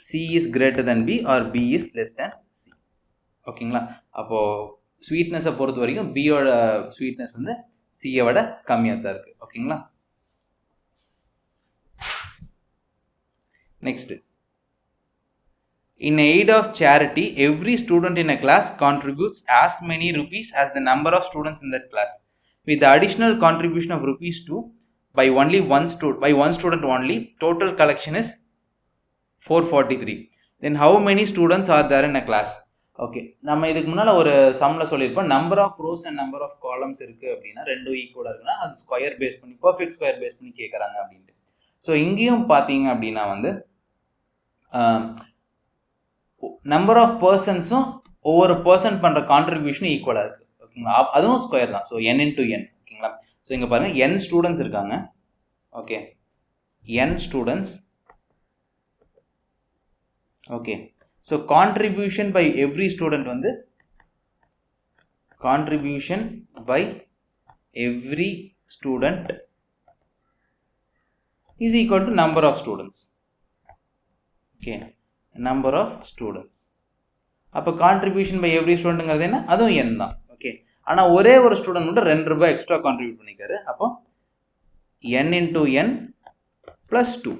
C is greater than B or B is less than C. ஓகேங்களா? அப்போது ஸ்வீட்னஸை பொறுத்த வரைக்கும் பியோட ஸ்வீட்னஸ் வந்து சியை விட கம்மியாக தான் இருக்குது. ஓகேங்களா? Next, in aid of charity, every student in a class contributes as many rupees as the number of students in that class. With the additional contribution of rupees 2 by one student only, total collection is 443. Then how many students are there in a class? Okay, நம்ம இதுக்கு முன்னால் ஒரு சம்மில் சொல்லியிருப்போம், number of rows and number of columns இருக்குது அப்படின்னா ரெண்டும் ஈக்குவலாக இருக்குன்னா அது ஸ்கொயர் பேஸ் பண்ணி, பர்ஃபெக்ட் ஸ்கொயர் பேஸ் பண்ணி கேட்குறாங்க அப்படின்ட்டு. ஸோ இங்கேயும் பார்த்தீங்க அப்படின்னா வந்து நம்பர் ஆஃப் பர்சன்ஸும் ஒவ்வொரு பர்சன் பண்ணுற கான்ட்ரிபியூஷனும் ஈக்குவலாக இருக்குது. ஓகேங்களா? அதுவும் ஸ்கொயர் தான். So n into n. ஓகேங்களா? ஸோ இங்கே பாருங்கள், n ஸ்டூடெண்ட்ஸ் இருக்காங்க. Okay, n students. Okay, so contribution by every student வந்து contribution by every student is equal to number of students. Okay, number of students. அப்போ contribution by every ஸ்டூடெண்ட்டுங்கிறது என்ன, அதுவும் n தான். ஓகே, ஆனால் ஒரே ஒரு ஸ்டூடெண்ட் மட்டும் 2 ரூபாய் எக்ஸ்ட்ரா கான்ட்ரிபியூட் பண்ணிக்காரு. அப்போ n into n plus 2.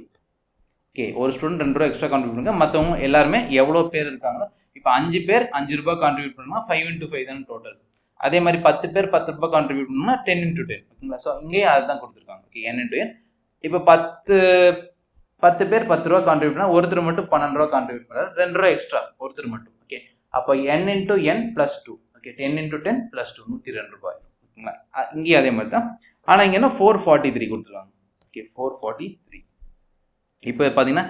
Okay, ஒரு ஸ்டூடெண்ட் 2 ரூபாய் எக்ஸ்ட்ரா கான்ட்ரிபியூட் பண்ணுங்க. மற்றவங்க எல்லாருமே எவ்வளோ பேர் இருக்காங்களோ, இப்போ 5 பேர் 5 ரூபாய் கான்ட்ரிபியூட் பண்ணால் 5 into 5 தான் டோட்டல். அதே மாதிரி 10 பேர் 10 ரூபாய் கான்ட்ரிபியூட் பண்ணால் 10 into 10. ஓகேங்களா? ஸோ இங்கேயும் அதுதான் கொடுத்துருக்காங்க. Okay, n into n. இப்போ 10 பேர் 10 ரூபா கான்ட்ரிபியூட் பண்ணால் ஒருத்தர் மட்டும் 12 ரூபா கான்ட்ரிபியூட் பண்ணுறாரு, 2 ரூபா எக்ஸ்ட்ரா ஒருத்தர் மட்டும். ஓகே, அப்போ n into n plus 2. Okay, 10 into 10 plus 2, 102 ரூபாய். ஓகேங்களா? இங்கேயும் அதே மாதிரி தான். ஆனால் இங்கே என்ன 443 கொடுத்துருக்காங்க. ஓகே, 443. இப்போ பார்த்தீங்கன்னா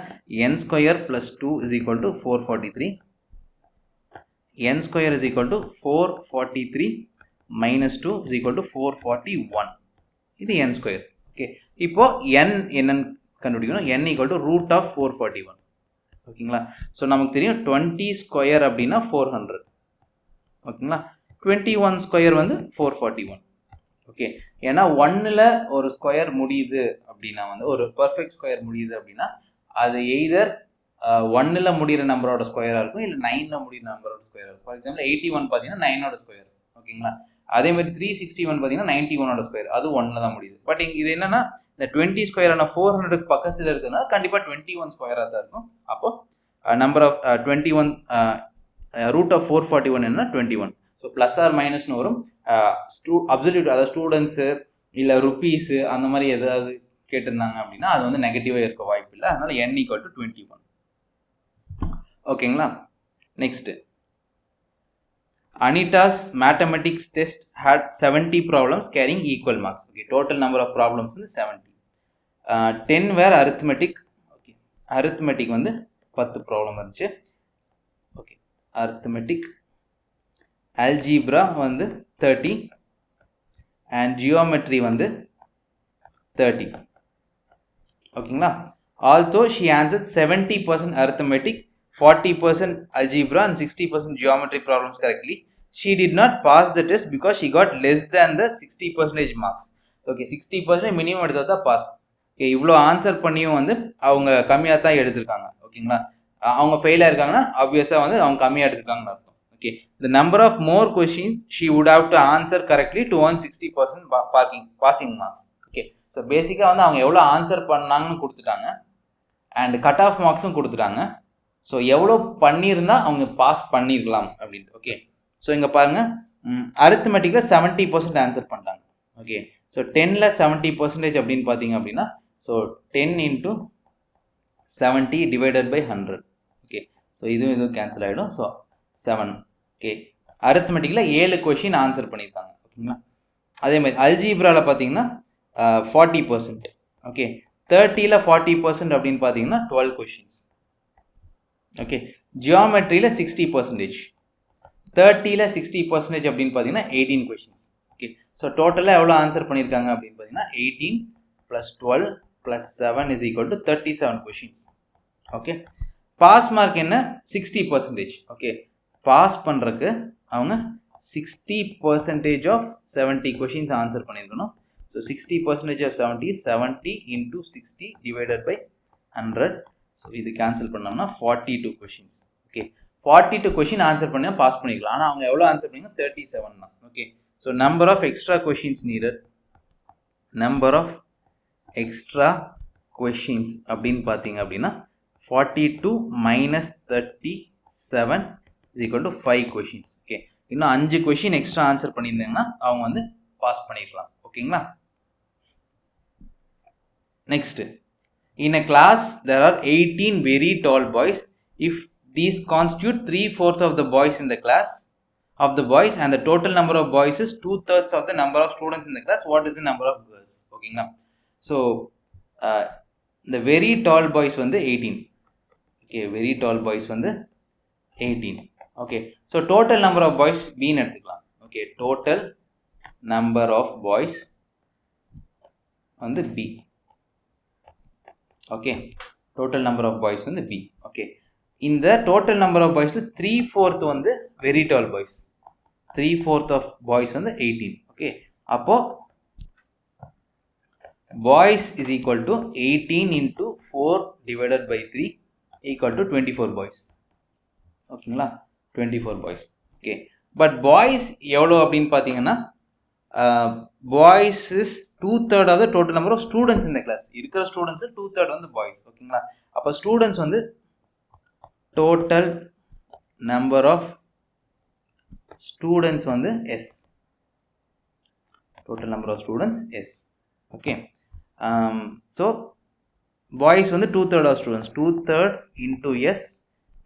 n square plus 2 is equal to 443. n square is equal to 443 minus 2 is equal to 441. இது n square. ஓகே, இப்போ n என்னன்னு கண்டுபிடிக்கணும். n equal to root of 441. ஓகேங்களா? ஸோ நமக்கு தெரியும் 20 ஸ்கொயர் அப்படின்னா 400. ஓகேங்களா? 21 ஸ்கொயர் வந்து 441. ஓகே, ஏன்னா 1ல் ஒரு ஸ்கொயர் முடியுது அப்படின்னா வந்து ஒரு பர்ஃபெக்ட் ஸ்கொயர் முடியுது அப்படின்னா அது எய்தர் 1ல் முடிகிற நம்பரோட ஸ்கொயராக இருக்கும், இல்லை 9ல் முடிகிற நம்பரோட ஸ்கொயராக இருக்கும். ஃபார் எக்ஸாம்பிள் 81 பார்த்தீங்கன்னா 9ஓட ஸ்கொயர். ஓகேங்களா? அதே மாதிரி 361 பார்த்தீங்கன்னா 91ஓட ஸ்கொயர், அது 1ல் தான் முடியுது. பட் இது என்னன்னா இந்த 20 ஸ்கொயரான 400க்கு பக்கத்தில் இருக்கிறதுனால கண்டிப்பாக 21 ஸ்கொயராக தான் இருக்கும். அப்போ நம்பர் ஆஃப் 21 ரூட் ஆஃப் 441 என்ன 21. ஸோ ப்ளஸ் ஆர் மைனஸ்னு வரும். அப்சல்யூட், அதாவது ஸ்டூடெண்ட்ஸு இல்லை ருப்பீஸு அந்த மாதிரி எதாவது கேட்டிருந்தாங்க அப்படின்னா அது வந்து நெகட்டிவாக இருக்க வாய்ப்பு இல்லை. அதனால n equal to 21. ஓகேங்களா? Next, Anita's mathematics test had 70 problems carrying equal marks. Okay, total number of problems வந்து 70. 10 were arithmetic. Okay, arithmetic வந்து 10 ப்ராப்ளம் இருந்துச்சு. ஓகே, arithmetic, algebra வந்து 30 and geometry வந்து 30. ஓகேங்களா? Although she answered 70% arithmetic, 40% algebra and 60% geometry problems correctly, she did not pass the test because she got less than the 60% marks. Okay, 60% minimum எடுத்தா தான் pass. Okay, இவ்வளோ answer பண்ணியும் வந்து அவங்க கம்மியாக தான் எடுத்திருக்காங்க. ஓகேங்களா? அவங்க ஃபெயிலாக இருக்காங்கன்னா ஆப்வியஸாக வந்து அவங்க கம்மியாக எடுத்திருக்காங்கன்னு அர்த்தம். Okay, the number of more questions she would have to answer correctly to earn 60% passing marks. Okay, so பேசிக்காக வந்து அவங்க எவ்வளோ ஆன்சர் பண்ணாங்கன்னு கொடுத்துட்டாங்க அண்ட் கட் ஆஃப் மார்க்ஸும் கொடுத்துட்டாங்க. ஸோ எவ்வளோ பண்ணியிருந்தால் அவங்க பாஸ் பண்ணியிருக்கலாம் அப்படின்ட்டு. ஓகே, ஸோ இங்கே பாருங்கள், அரித்மெட்டிக்கில் 70% ஆன்சர் பண்ணிட்டாங்க. ஓகே, ஸோ 10ல் 70% அப்படின்னு பார்த்தீங்க அப்படின்னா so 10 into 70 divided by 100. Okay, so இதுவும் கேன்சல் ஆகிடும். ஸோ 7. ஓகே, அரித்மெட்டிக்கில் 7 கொஷின் ஆன்சர் பண்ணியிருக்காங்க. ஓகேங்களா? அதே மாதிரி அல்ஜீப்ராவில் பார்த்தீங்கன்னா 40%. ஓகே, 30ல் 40% அப்படின்னு பார்த்தீங்கன்னா 12 கொஷின்ஸ். ஓகே, ஜியோமெட்ரியில் 60%, 30ல் 60% அப்படின்னு பார்த்தீங்கன்னா 18 கொஷின்ஸ். ஓகே, ஸோ டோட்டலாக எவ்வளோ ஆன்சர் பண்ணியிருக்காங்க அப்படின்னு பார்த்தீங்கன்னா 18 + 12 + 7 is equal to 37 questions. Okay, pass mark என்ன 60%. ஓகே, பாஸ் பண்ணுறதுக்கு அவங்க 60% ஆஃப் 70 கொஷின்ஸ் ஆன்சர் பண்ணியிருக்கணும். So 60% of 70 70 into 60 divided by 100. So இது கேன்சல் பண்ணோம்னா 42 கொஷின்ஸ். ஓகே, 42 கொஷின் ஆன்சர் பண்ணால் பாஸ் பண்ணிக்கலாம். ஆனால் அவங்க எவ்வளோ ஆன்சர் பண்ணிங்க 37 தான். Okay, so number of extra questions needed, number of extra questions அப்படின்னு பார்த்தீங்க அப்படின்னா 42 minus 37 is equal to 5 questions. Okay, இன்னும் 5 கொஷின் எக்ஸ்ட்ரா ஆன்சர் பண்ணியிருந்தாங்கன்னா அவங்க வந்து பாஸ் பண்ணிக்கலாம். ஓகேங்களா? Next, in a class there are 18 very tall boys. If these constitute 3/4 of the boys in the class and the total number of boys is 2/3 of the number of students in the class, what is the number of girls? ஓகேங்களா? So the very tall boys வந்து 18. Okay, very tall boys வந்து 18. Okay, so total number of boys b ன்னு எடுத்துக்கலாம். Okay, total number of boys வந்து b. Okay, total number of boys வந்து B. Okay, இந்த total number of பாய்ஸில் 3/4 வந்து very tall boys, 3/4 of boys வந்து 18. Okay, அப்போ boys is equal to 18 into 4 divided by 3 equal to 24 boys. ஓகேங்களா? 24 boys. Okay, but boys எவ்வளோ அப்படின்னு பார்த்தீங்கன்னா boys is 2/3 of the total number of students இந்த class. இருக்கிற ஸ்டூடெண்ட்ஸில் 2/3 வந்து பாய்ஸ். ஓகேங்களா? அப்போ ஸ்டூடெண்ட்ஸ் வந்து டோட்டல் நம்பர் ஆஃப் ஸ்டூடெண்ட்ஸ் வந்து S. total number of students S. Okay. So boys வந்து 2/3 of students. 2/3 into S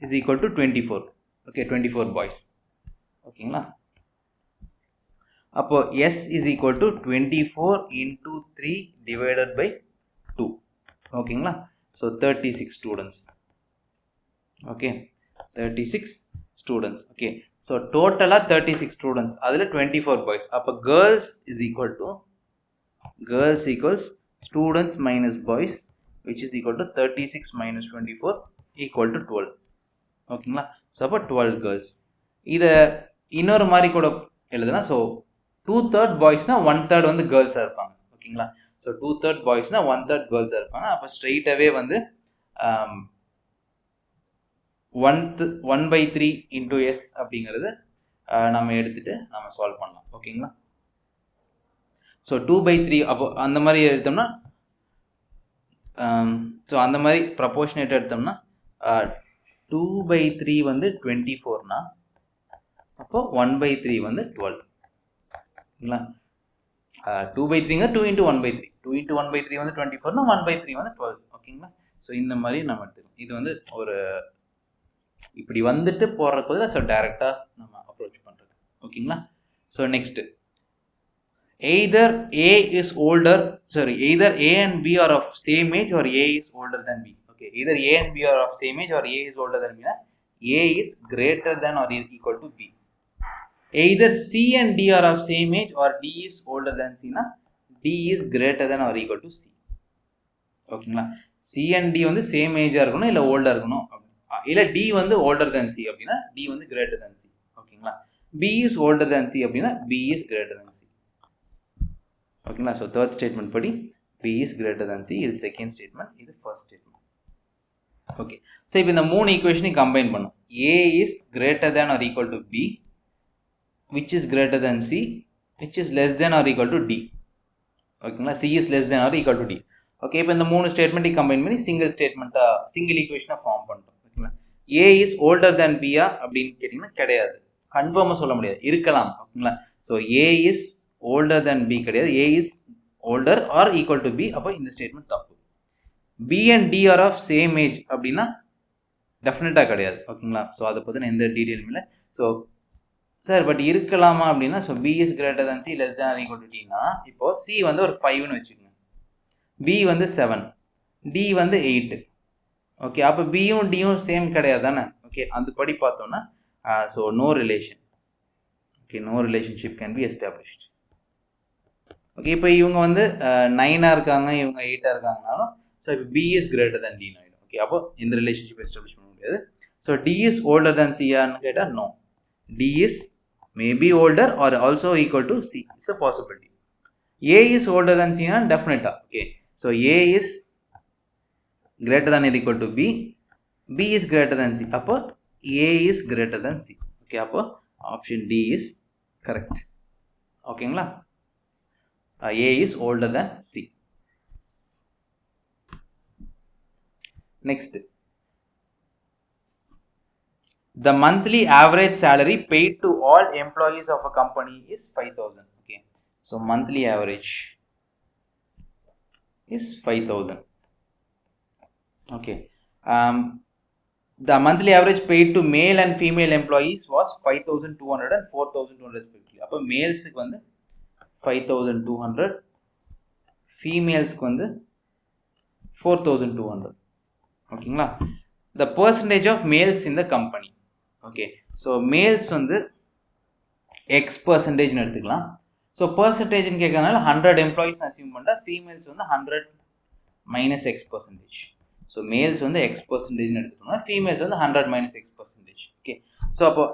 is equal to 24. Okay, 24 boys. ஓகேங்களா? அப்போ S is equal to 24 into 3 divided by 2. ஓகேங்களா? So 36 students. Okay, 36 students. Okay, so total 36 students. அதில் 24 boys. அப்போ girls is equal to girls equals students minus boys, which is equal to 36 minus 24 equal to 12. ஓகேங்களா? So அப்போ 12 girls. இதை இன்னொரு மாதிரி கூட எழுதுனா, ஸோ 2/3 பாய்ஸ்னா 1/3 வந்து கேர்ள்ஸாக இருப்பாங்க. ஓகேங்களா? ஸோ 2/3 பாய்ஸ்னா 1/3 கேர்ள்ஸாக இருப்பாங்க. அப்போ ஸ்ட்ரெயிட்டாகவே வந்து 1/3 into S அப்படிங்கிறது நம்ம எடுத்துகிட்டு நம்ம சால்வ் பண்ணலாம். ஓகேங்களா? ஸோ 2/3 அப்போ அந்த மாதிரி எடுத்தோம்னா, ஸோ அந்த மாதிரி ப்ரப்போர்ஷனேட் எடுத்தோம்னா 2/3 வந்து 24னா அப்போ 1/3 வந்து 12. ஓகேங்களா? 2/3ங்க 2 into 1/3. 2 into 1/3 வந்து 24னா 1/3 வந்து 12. ஓகேங்களா? ஸோ இந்த மாதிரி நம்ம எடுத்துக்கணும். இது வந்து ஒரு இப்படி வந்துட்டு போடுறதுக்கு பதிலாக ஸோ டைரெக்டாக நம்ம அப்ரோச் பண்ணுறது. ஓகேங்களா? So next, either A is older, sorry, either A and B are of same age or A is older than B. Okay, either A and B are of same age or A is older than B. A is greater than or equal to B. Either C and D are of same age or D is older than C. Na D is greater than or equal to C. ஓகேங்களா? C and D வந்து same ஏஜாக இருக்கணும், இல்லை ஓல்டாக இருக்கணும், இல்லை D வந்து older than C அப்படின்னா D வந்து greater than C. ஓகேங்களா? B is older than C அப்படின்னா B is greater than C. ஓகேங்களா? ஸோ தேர்ட் ஸ்டேட்மெண்ட் படி B is greater than C. இது செகண்ட் ஸ்டேட்மெண்ட், இது ஃபர்ஸ்ட் ஸ்டேட்மெண்ட். ஓகே, ஸோ இப்போ இந்த மூணு ஈக்குவேஷனையும் கம்பைன் பண்ணும். A is greater than or equal to B, which is greater than C, which is less than or equal to D. ஓகேங்களா? C is less than or equal to D. Okay, இப்போ இந்த மூணு ஸ்டேட்மெண்ட்டையும் combine பண்ணி single ஈக்குவேஷனாக form பண்ணிட்டோம். ஓகேங்களா? A is older than B அப்படின்னு கேட்டிங்கன்னா கிடையாது, கன்ஃபார்மாக சொல்ல முடியாது, இருக்கலாம். ஓகேங்களா? So A is older than B கிடையாது, A is older or equal to B. அப்போ இந்த ஸ்டேட்மெண்ட் தப்பு. B and D are of same age அப்படின்னா டெஃபினட்டாக கிடையாது. ஓகேங்களா? ஸோ அதை பற்றின எந்த டீட்டெயிலும் இல்லை. ஸோ சார் பட் இருக்கலாமா அப்படின்னா, so B is greater than C less than or equal to Dனா, இப்போ C வந்து ஒரு 5ன்னு வச்சுக்கோங்க, B வந்து 7, D வந்து 8. ஓகே, அப்போ பியும் டியும் சேம் கிடையாது தானே? ஓகே, அந்த படி பார்த்தோம்னா so no relation. Okay, no relationship can be established. Okay, இப்போ இவங்க வந்து 9ஆக இருக்காங்க, இவங்க 8ஆக இருக்காங்கனாலும் ஸோ இப்போ B இஸ் கிரேட்டர் தேன் Dன்னு ஆகிடும். ஓகே, அப்போ இந்த ரிலேஷன்ஷிப் எஸ்டாப்ளிஷ் பண்ண முடியாது. So D is older than Cன்னு கேட்டால் no, D is maybe older or also equal to C. It's a possibility. A is older than Cனா டெஃபினட்டா. Okay, so A is greater than or equal to B, B is greater than C. அப்போ A is greater than C. Okay, அப்போ option D is correct. ஓகேங்களா? A is older than C. Next, the monthly average salary paid to all employees of a company is 5,000. Okay, so monthly average is 5,000. Okay, the monthly average paid to male and female employees was 5,200 and 4,200 respectively. அப்போ மேல்ஸுக்கு வந்து 5,200, ஃபீமேல்ஸ்க்கு வந்து 4,200. ஓகேங்களா? the percentage of males in the company. Okay, so males வந்து X% எடுத்துக்கலாம். ஸோ பர்சன்டேஜ்னு கேட்கறதுனால 100 employees assume பண்ணா, ஃபீமேல்ஸ் வந்து 100 minus X%. ஸோ மேல்ஸ் வந்து X% எடுத்துக்கோங்க, ஃபீமேல்ஸ் வந்து 100 minus X%. ஓகே, ஸோ அப்போ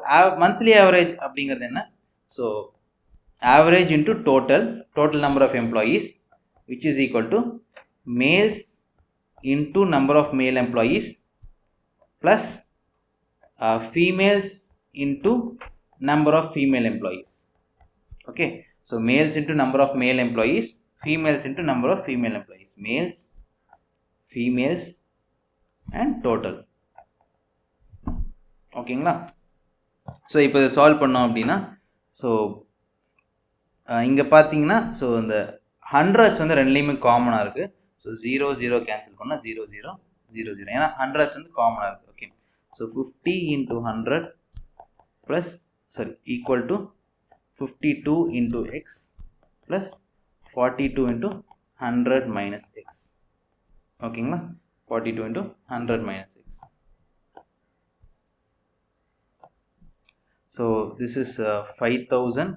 மந்த்லி ஆவரேஜ் அப்படிங்கிறது என்ன? So average into total number of employees, which is equal to males into number of male employees plus females into number of female employees. Okay, so males into number of male employees, females into number of female employees, males, females and total. ஓகேங்களா? So இப்போ இதை solve பண்ணோம் அப்படின்னா, so இங்கே பார்த்தீங்கன்னா, so இந்த hundreds வந்து ரெண்டுலேயுமே காமனாக இருக்குது. ஸோ 0 0 கேன்சல் பண்ணால் 0 0 0 0, ஏன்னா ஹண்ட்ரட்ஸ் வந்து காமனாக இருக்குது. Okay, so 50 into 100 plus equal to 52 into x plus 42 into 100 minus x. ஓகேங்களா? 42 into 100 minus x. So this is 5000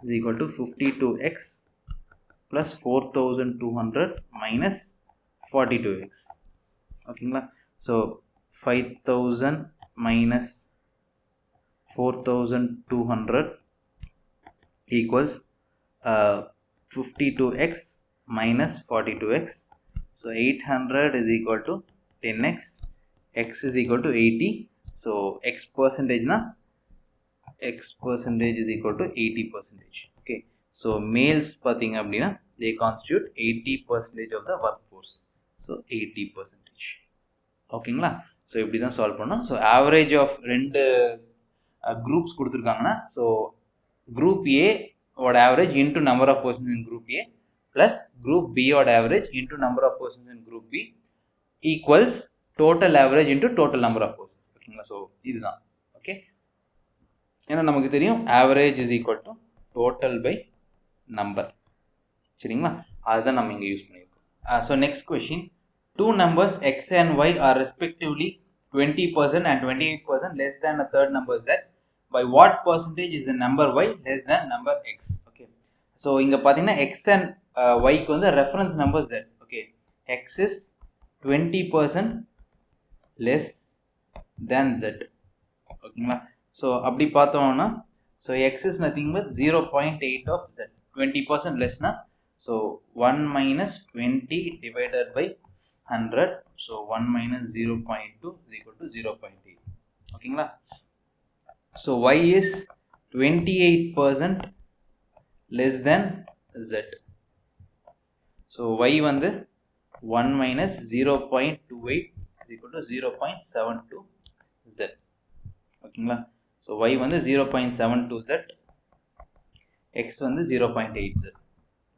is equal to 52x plus 4200 minus 42x. ஓகேங்களா? So 5000 minus 4200 equals 52x minus 42x. So 800 is equal to 10x, x is equal to 80. So x percentage na, x percentage is equal to 80%. Okay, so males pathinga appadina they constitute 80% of the workforce. So 80%. ஓகேங்களா? So இப்படி தான் solve பண்ணோம். So average of ரெண்டு groups கொடுத்துருக்காங்கன்னா, so group A odd average into number of persons in group A plus group B odd average into number of persons in group B equals total average into total number of persons. ஓகேங்களா? ஸோ இதுதான். Okay, ஏன்னா நமக்கு தெரியும் average is equal to total by number. சரிங்களா? அதுதான் நம்ம இங்கே யூஸ் பண்ணியிருக்கோம். So next question, two numbers x and y are respectively 20% and 28% less than a third number z. By what percentage is the number y less than number x? Okay, so இங்க பாத்தீங்கன்னா x and y க்கு வந்து reference number z. Okay, x is 20% less than z. ஓகேங்களா? so அப்படி பார்த்தோம்னா, so x is nothing but 0.8 of z. 20% less na, so 1 minus 20 divided by 100, so 1 minus 0.2 is equal to 0.8. ஓகேங்களா? So y is 28% less than z. So y வந்து 1 minus 0.28 is equal to 0.72 z. ஓகேங்களா? So y வந்து 0.72 z, x வந்து 0.8 z.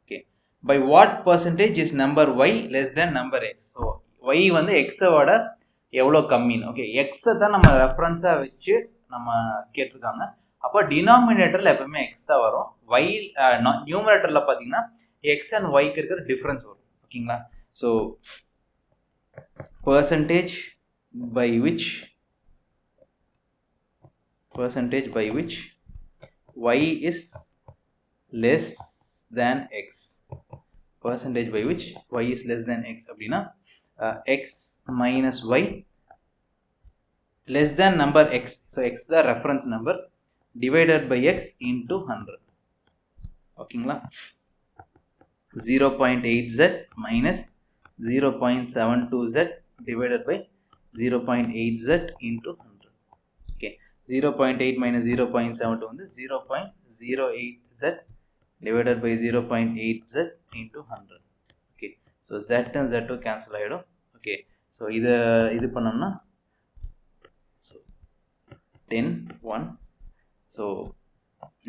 Okay, by what percentage is number y less than number x? So y வந்து x ஓட எவ்வளோ கம்மின்னு. Okay, x தான் நம்ம ரெஃபரன்ஸாக வச்சு நம்ம கேட்டிருக்காங்க. அப்போ டினாமினேட்டரில் எப்பவுமே எக்ஸ் தான் வரும். y நியூமரேட்டரில் பார்த்தீங்கன்னா எக்ஸ் அண்ட் ஒய்க்கு இருக்கிற டிஃப்ரென்ஸ் வரும். ஓகேங்களா? So percentage by which y is less than x. Percentage by which y is less than x அப்படின்னா x minus y less than number x. So x the reference number divided by x into 100. ஓகேங்களா? 0.8z minus 0.72z divided by 0.8z into 100. Okay, 0.8 minus 0.72 வந்து 0.08z divided by 0.8z into 100. Okay, so z and z2 cancel ஆயிடும். Okay, so இது பண்ணோம்னா so 10 1. so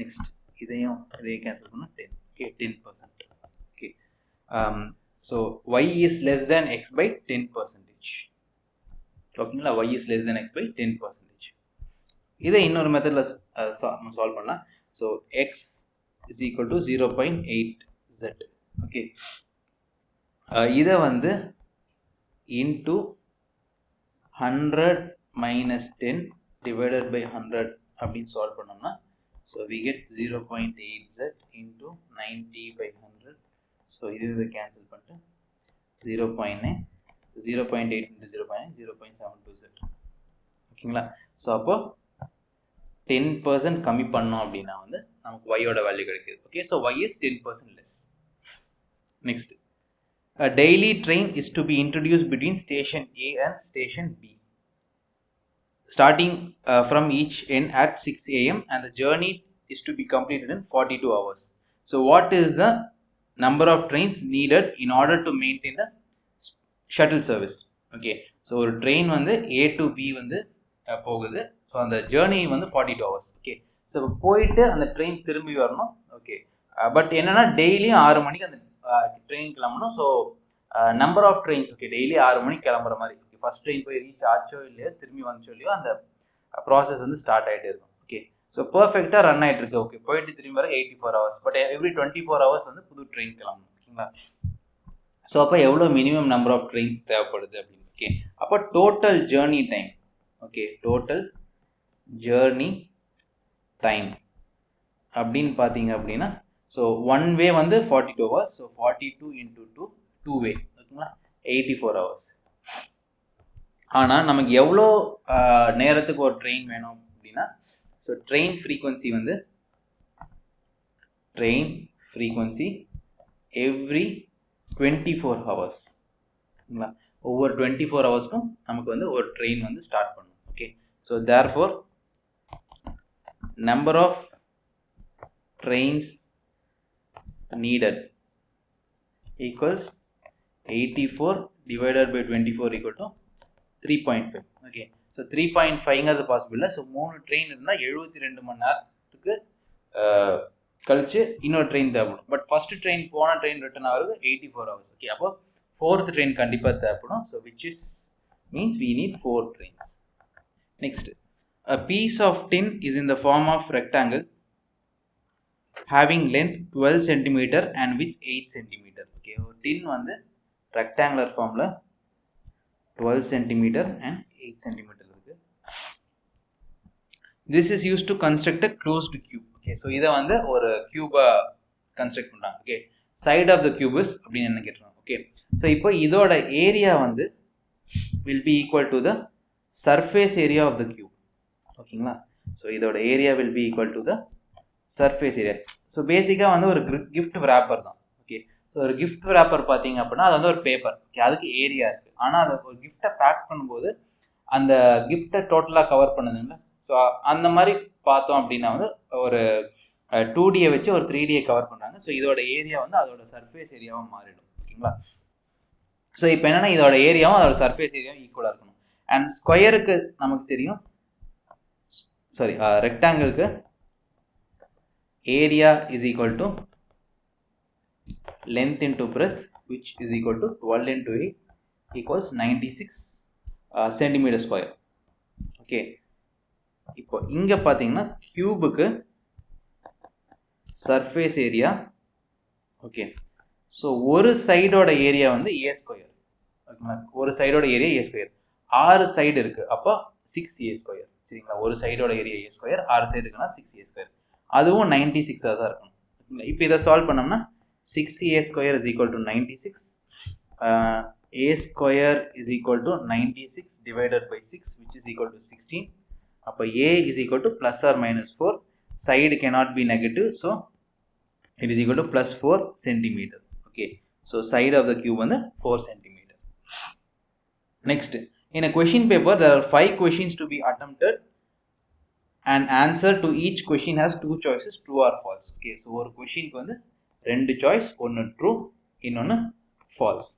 next இதையும் cancel பண்ணா 10. Okay, 10%. Okay, so y is less than x by 10%. ஓகேங்களா? y is less than x by 10%. இதை இன்னொரு மெத்தட்ல solve பண்ணலாம். so x is equal to 0.8z. okay, இதை வந்து into 100 minus 10 divided by 100 அப்படின்னு சால்வ் பண்ணோம்னா, so we get 0.8z into 90 by 100. so இது கேன்சல் பண்ணிட்டு 0.9, 0.8 into 0.9 0.72z. ஓகேங்களா? ஸோ அப்போ 10% கம்மி பண்ணோம் அப்படின்னா வந்து நமக்கு y ஓட வேல்யூ கிடைக்குது. Okay, so y is 10% less. next, a daily train is to be introduced between station A and station B. starting from each end at 6 a.m. and the journey is to be completed in 42 hours. So what is the number of trains needed in order to maintain the shuttle service? Okay, so ஒரு train வந்து A to B வந்து போகுது. So அந்த journey வந்து 42 hours. Okay, so போயிட்டு அந்த train திரும்பி வரணும். ஓகே, பட் என்னன்னா டெய்லியும் 6 மணிக்கு அந்த ட்ரெயின் கிளம்பணும். So number of trains, okay, daily 6 மணிக்கு கிளம்புற மாதிரி. ஓகே, ஃபர்ஸ்ட் ட்ரெயின் போய் ரீச் ஆச்சோ இல்லையோ, திரும்பி வந்துச்சோ இல்லையோ, அந்த ப்ராசஸ் வந்து ஸ்டார்ட் ஆகிட்டே இருக்கும். ஓகே, ஸோ பர்ஃபெக்டாக ரன் ஆகிட்டு இருக்கு. ஓகே, போயிட்டு திரும்பி வர 84 hours. பட் எவ்ரி 24 hours வந்து புது ட்ரெயின் கிளம்பணும். ஓகேங்களா? ஸோ அப்போ எவ்வளோ மினிமம் நம்பர் ஆஃப் ட்ரெயின்ஸ் தேவைப்படுது அப்படின்னு. ஓகே, அப்போ total journey time, okay, total journey time அப்படின்னு பார்த்தீங்க அப்படின்னா, ஸோ ஒன் வே வந்து 42 hours. ஸோ 42 into 2, 2 way, ஓகேங்களா, 84 hours. ஆனால் நமக்கு எவ்வளோ நேரத்துக்கு ஒரு ட்ரெயின் வேணும் அப்படின்னா, ஸோ ட்ரெயின் ஃப்ரீக்வன்சி வந்து எவ்ரி 24 hours, ஓகேங்களா, ஒவ்வொரு 24 ஹவர்ஸ்க்கும் நமக்கு வந்து ஒரு ட்ரெயின் வந்து ஸ்டார்ட் பண்ணும். Okay, so therefore number of trains needed equals 84 divided by 24 equal to 3.5. okay, so 3.5ங்கிறது possible இல்லை. ஸோ 3 ட்ரெயின் இருந்தால் 72 மணி நேரத்துக்கு கழிச்சு இன்னொரு ட்ரெயின் தேவைப்படும். பட் ஃபர்ஸ்ட் ட்ரெயின் போன ட்ரெயின் ரிட்டர்ன் ஆகுது 84 hours. ஓகே, அப்போ 4th ட்ரெயின் கண்டிப்பாக தேவைப்படும். So which is means we need 4 trains. Next, a piece of tin is in the form of rectangle having length 12 cm and width 8 cm. Okay, ஒரு tin வந்து rectangular formல 12 cm and 8 cm இருக்கு. This is used to construct a closed cube. Okay, so இதை வந்து ஒரு கியூபா construct பண்ணுறாங்க. Okay, side of the cube is அப்படின்னு என்ன கேட்டுருவாங்க. ஓகே, ஸோ இப்போ இதோட ஏரியா வந்து will be equal to the surface area of the cube. ஓகேங்களா, ஸோ இதோட area will be equal to the surface area. So பேசிக்காக வந்து ஒரு கிஃப்ட் ரேப்பர் தான். ஓகே, ஸோ ஒரு கிஃப்ட் ரேப்பர் பார்த்தீங்க அப்படின்னா அது வந்து ஒரு பேப்பர். ஓகே, அதுக்கு ஏரியா இருக்குது. ஆனால் அது ஒரு கிஃப்டை பேக் பண்ணும்போது அந்த கிஃப்டை டோட்டலாக கவர் பண்ணுதுங்களா. ஸோ அந்த மாதிரி பார்த்தோம் அப்படின்னா வந்து ஒரு 2Dயை வச்சு ஒரு 3Dயை கவர் பண்ணுறாங்க. ஸோ இதோட ஏரியா வந்து அதோட சர்ஃபேஸ் ஏரியாவும் மாறிடும். ஓகேங்களா, ஸோ இப்போ என்னென்னா இதோட ஏரியாவும் அதோட சர்ஃபேஸ் ஏரியாவும் ஈக்குவலாக இருக்கணும். அண்ட் ஸ்கொயருக்கு நமக்கு தெரியும், sorry, ரெக்டாங்கிளுக்கு area is equal to length into breadth, which is equal to 12 into 8 equals 96 centimeter square. Okay, இப்போ இங்கே பார்த்தீங்கன்னா கியூபுக்கு சர்ஃபேஸ் ஏரியா, ஓகே, ஸோ ஒரு சைடோட ஏரியா வந்து A ஸ்கொயர். ஓகேங்களா, ஒரு சைடோட ஏரியா A ஸ்கொயர். 6 சைடு இருக்குது, அப்போ 6A ஸ்கொயர். சரிங்களா, ஒரு சைடோட ஏரியா A ஸ்கொயர், 6 சைடு இருக்குன்னா 6A ஸ்கொயர். அதுவும் 96 தான் இருக்கணும். இப்போ இதை சால்வ் பண்ணோம்னா 6A square is equal to 96, A square is equal to 96 divided by 6 which is equal to 16. அப்போ A is equal to plus or minus 4, side cannot be negative, so it is equal to plus 4 centimetre. Okay, so side of the cube வந்து 4 centimetre. Next, in a question paper there are 5 questions to be attempted and answer to each question has 2 choices, true or false. Okay, so ஒரு கொஷினுக்கு வந்து 2 choice, ஒன்று true இன்னொன்று false.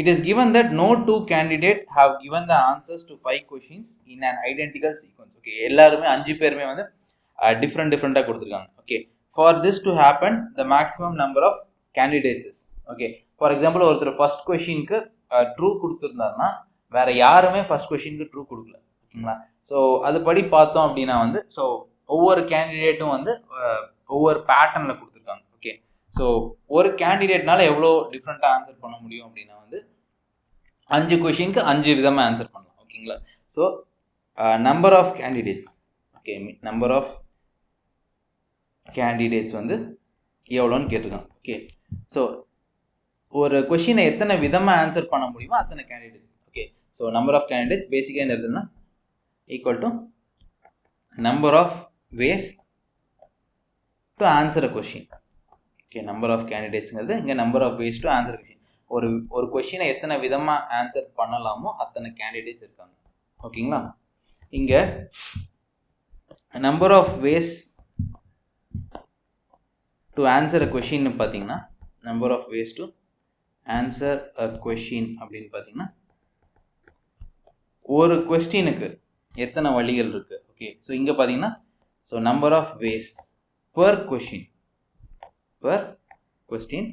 It is given that no 2 candidates have given the answers to 5 questions in an identical sequence. Okay, எல்லாருமே 5 பேருமே வந்து டிஃப்ரெண்ட்டாக கொடுத்துருக்காங்க. Okay, for this to happen the maximum number of candidates is, okay, for example ஒருத்தர் first கொஷினுக்கு true கொடுத்துருந்தாருன்னா வேற யாருமே first கொஷினுக்கு ட்ரூ கொடுக்கல. ஓகேங்களா, ஸோ அதுபடி பார்த்தோம் அப்படின்னா வந்து ஸோ ஒவ்வொரு கேண்டிடேட்டும் வந்து ஒவ்வொரு பேட்டர்னில் கொடுத்துருக்காங்க. ஓகே, ஸோ ஒரு கேண்டிடேட்னால எவ்வளோ டிஃப்ரெண்ட்டாக ஆன்சர் பண்ண முடியும் அப்படின்னா வந்து 5 கொஷினுக்கு 5 விதமாக ஆன்சர் பண்ணலாம். ஓகேங்களா, so number of candidates, okay, number of candidates வந்து எவ்வளோன்னு கேட்டிருக்காங்க. ஓகே, ஸோ ஒரு கொஷினை எத்தனை விதமாக ஆன்சர் பண்ண முடியுமோ அத்தனை candidate. Okay, so number of candidates பேசிக்காக என்ன எழுதுனா equal to number of ways to answer a question. Okay, number of candidates ங்கிறது இங்கே number of ways to answer a question. ஒரு கொஷினை எத்தனை விதமாக ஆன்சர் பண்ணலாமோ அத்தனை கேண்டிடேட்ஸ் இருக்காங்க. ஓகேங்களா, இங்க number of ways to answer a question னு பாத்தீங்கன்னா number of ways to answer a question அப்படின்னு பாத்தீங்கன்னா ஒரு क्वेश्चनக்கு எத்தனை வழிகள் இருக்கு. ஓகே, ஸோ இங்க பாத்தீங்கன்னா so number of ways per question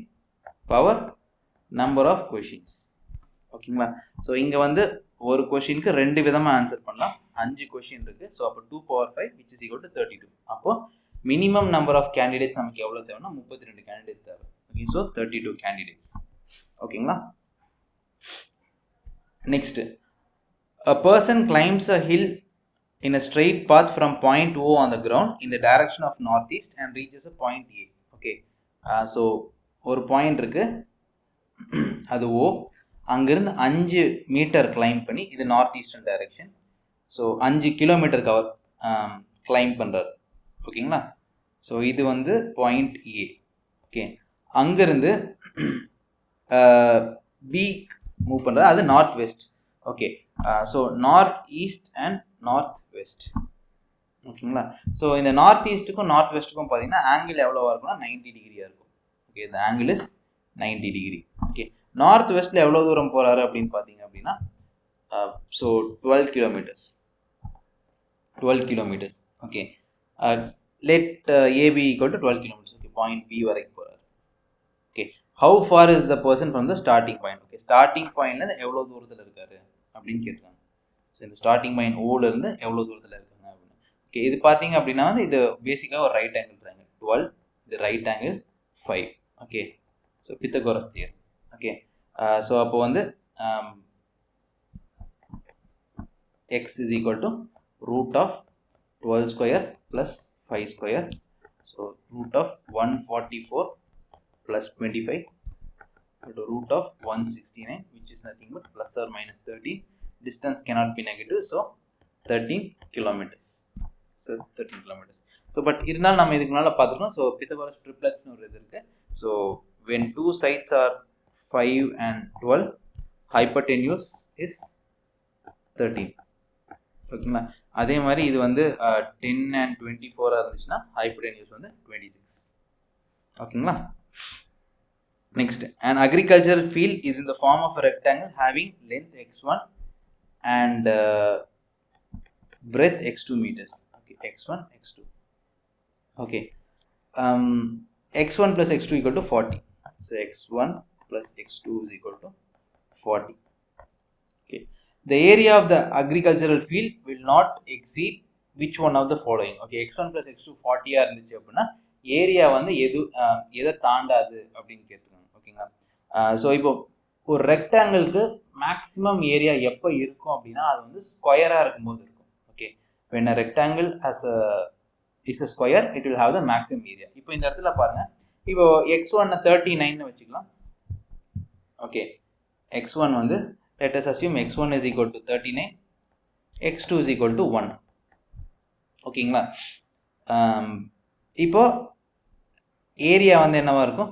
power number of questions. ஓகேங்களா, ஸோ இங்க வந்து ஒரு கொஸ்டினுக்கு ரெண்டு விதமா ஆன்சர் பண்ணலாம். 5 கொஸ்டின் இருக்கு. ஸோ அப்போ 2 power 5 which is equal to 32. அப்போ மினிமம் நம்பர் ஆஃப் கேண்டிடேட்ஸ் நமக்கு எவ்வளவு தேவைன்னா 32 கேண்டிடேட் தேவை. Okay, so 32 candidates. ஓகேங்களா, next a person climbs a hill in a straight path from point O on the ground in the direction of northeast and reaches a point A. Okay, so ஒரு point இருக்கு, அது O. அங்கிருந்து 5 metre climb பண்ணி, இது north eastern direction. So 5 kilometre cover climb பண்ணுறாரு. ஓகேங்களா, so இது வந்து பாயிண்ட் ஏ. ஓகே, அங்கிருந்து பி மூவ் பண்ணுறாரு, அது north west. Okay, so north east and north west. ஓகேங்களா, ஸோ இந்த நார்த் ஈஸ்ட்டுக்கும் நார்த் வெஸ்ட்டுக்கும் பார்த்தீங்கன்னா ஆங்கிள் எவ்வளோவா இருக்கும்னா 90 டிகிரியாக இருக்கும். ஓகே, இந்த angle is 90 degree. Okay, north வெஸ்ட்டில் எவ்வளோ தூரம் போகிறாரு அப்படின்னு பார்த்தீங்க அப்படின்னா so 12 kilometres. Okay, let AB equal to 12 kilometres. Okay, point B வரைக்கும் போகிறாரு. Okay, how far is the person from the starting point. Okay, starting பாயிண்ட்லேருந்து எவ்வளோ தூரத்தில் இருக்காரு அப்படின்னு கேட்குறாங்க. ஸோ இந்த ஸ்டார்டிங் பாயிண்ட் ஓலேருந்து எவ்வளோ தூரத்தில் இருக்காங்க அப்படின்னு. ஓகே, இது பார்த்தீங்க அப்படின்னா வந்து இது பேசிக்காக ஒரு ரைட் ஆங்கிள் ட்ரையாங்கிள் 12, இது right angle 5. Okay, so Pythagoras theorem. Okay, so அப்போ வந்து X is equal to root of 12 square plus 5 square. So root of 144 plus 25 to root of 169, which is nothing but plus or minus 13. Distance cannot be negative, so 13 kilometers. So 13 kilometers. So but இருந்தாலும் நம்ம இதுக்கு முன்னால பார்த்துருக்கோம். So Pythagoras ட்ரிப்ளெட்ஸ்னு ஒரு இது இருக்கு. So when two sides are 5 and 12, hypotenuse is 13. ஓகேங்களா, அதே மாதிரி இது வந்து 10 and 24 இருந்துச்சுன்னா hypotenuse வந்து 26. ஓகேங்களா, next, an agricultural field is in the form of a rectangle having length x1 and breadth x2 meters. Okay, x1 x2. Okay, x1 plus x2 equal to 40. So x1 plus x2 is equal to 40. Okay, the area of the agricultural field will not exceed which one of the following. Okay, x1 plus x2 40 இருந்துச்சு அப்படின்னா area வந்து எதை தாண்டாது அப்படின்னு கேட்டுருக்காங்க. ஓகேங்களா, so இப்போ ஒரு ரெக்டாங்கிளுக்கு maximum area எப்போ இருக்கும் அப்படின்னா அது வந்து ஸ்கொயராக இருக்கும்போது இருக்கும். Okay, when a rectangle is a square, it will have the maximum area. இப்போ இந்த இடத்துல பாருங்க, இப்போ x1 39 வச்சுக்கலாம். ஓகே, x1 வந்து let us assume x1 is equal to 39, x2 is equal to 1. ஓகேங்களா, இப்போ ஏரியா வந்து என்னவா இருக்கும்,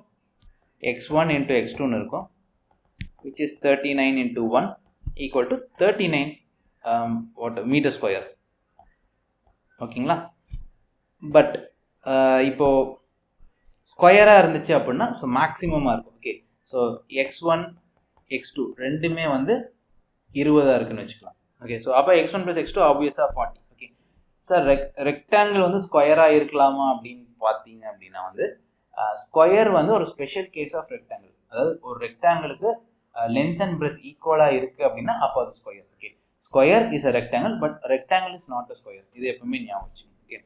x1 into x2 இருக்கும், which is 39 into 1 equal to 39 meter square. ஓகேங்களா, பட் இப்போ ஸ்கொயராக இருந்துச்சு அப்படின்னா ஸோ மேக்ஸிமமாக இருக்கும். ஓகே, ஸோ x1 x2 ரெண்டுமே வந்து 20 இருக்குன்னு வச்சுக்கலாம். ஓகே, ஸோ அப்போ x1 plus x2 ஆப்வியஸாக 40. ஓகே சார், ரெக்டாங்கிள் வந்து ஸ்கொயராக இருக்கலாமா அப்படின்னு பார்த்தீங்க அப்படின்னா வந்து ஸ்கொயர் வந்து ஒரு ஸ்பெஷல் கேஸ் ஆஃப் ரெக்டாங்கிள். அதாவது ஒரு ரெக்டாங்கிளுக்கு லென்த் அண்ட் பிரெத் ஈக்குவலாக இருக்குது அப்படின்னா அப்போ அது square. Okay, square is a rectangle but rectangle is not a square. இது எப்பவுமே ஞாபகம் வச்சுக்கோங்க. ஓகே,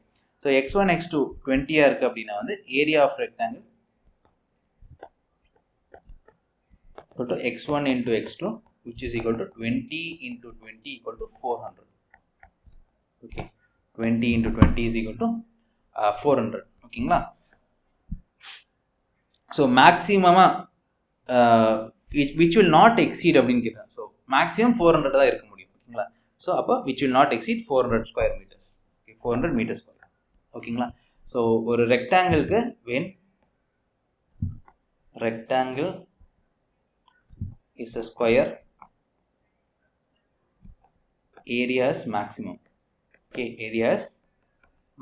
ஸோ x1 x2 20 இருக்குது அப்படின்னா வந்து area of rectangle x1 into x2 which is equal to 20 into 20 equal to 400. Okay, 20 into 20 is equal to 400. ஓகேங்களா, so மேக்ஸிமமாக which will not exceed அப்படின்னு கேட்குறேன். ஸோ மேக்ஸிமம் 400 தான் இருக்க முடியும். ஓகேங்களா, ஸோ அப்போ which will not exceed 400 square meters. Okay, 400 meters square. ஓகேங்களா, so ஒரு ரெக்டாங்கிளுக்கு when rectangle is a square, area is maximum. Okay, area is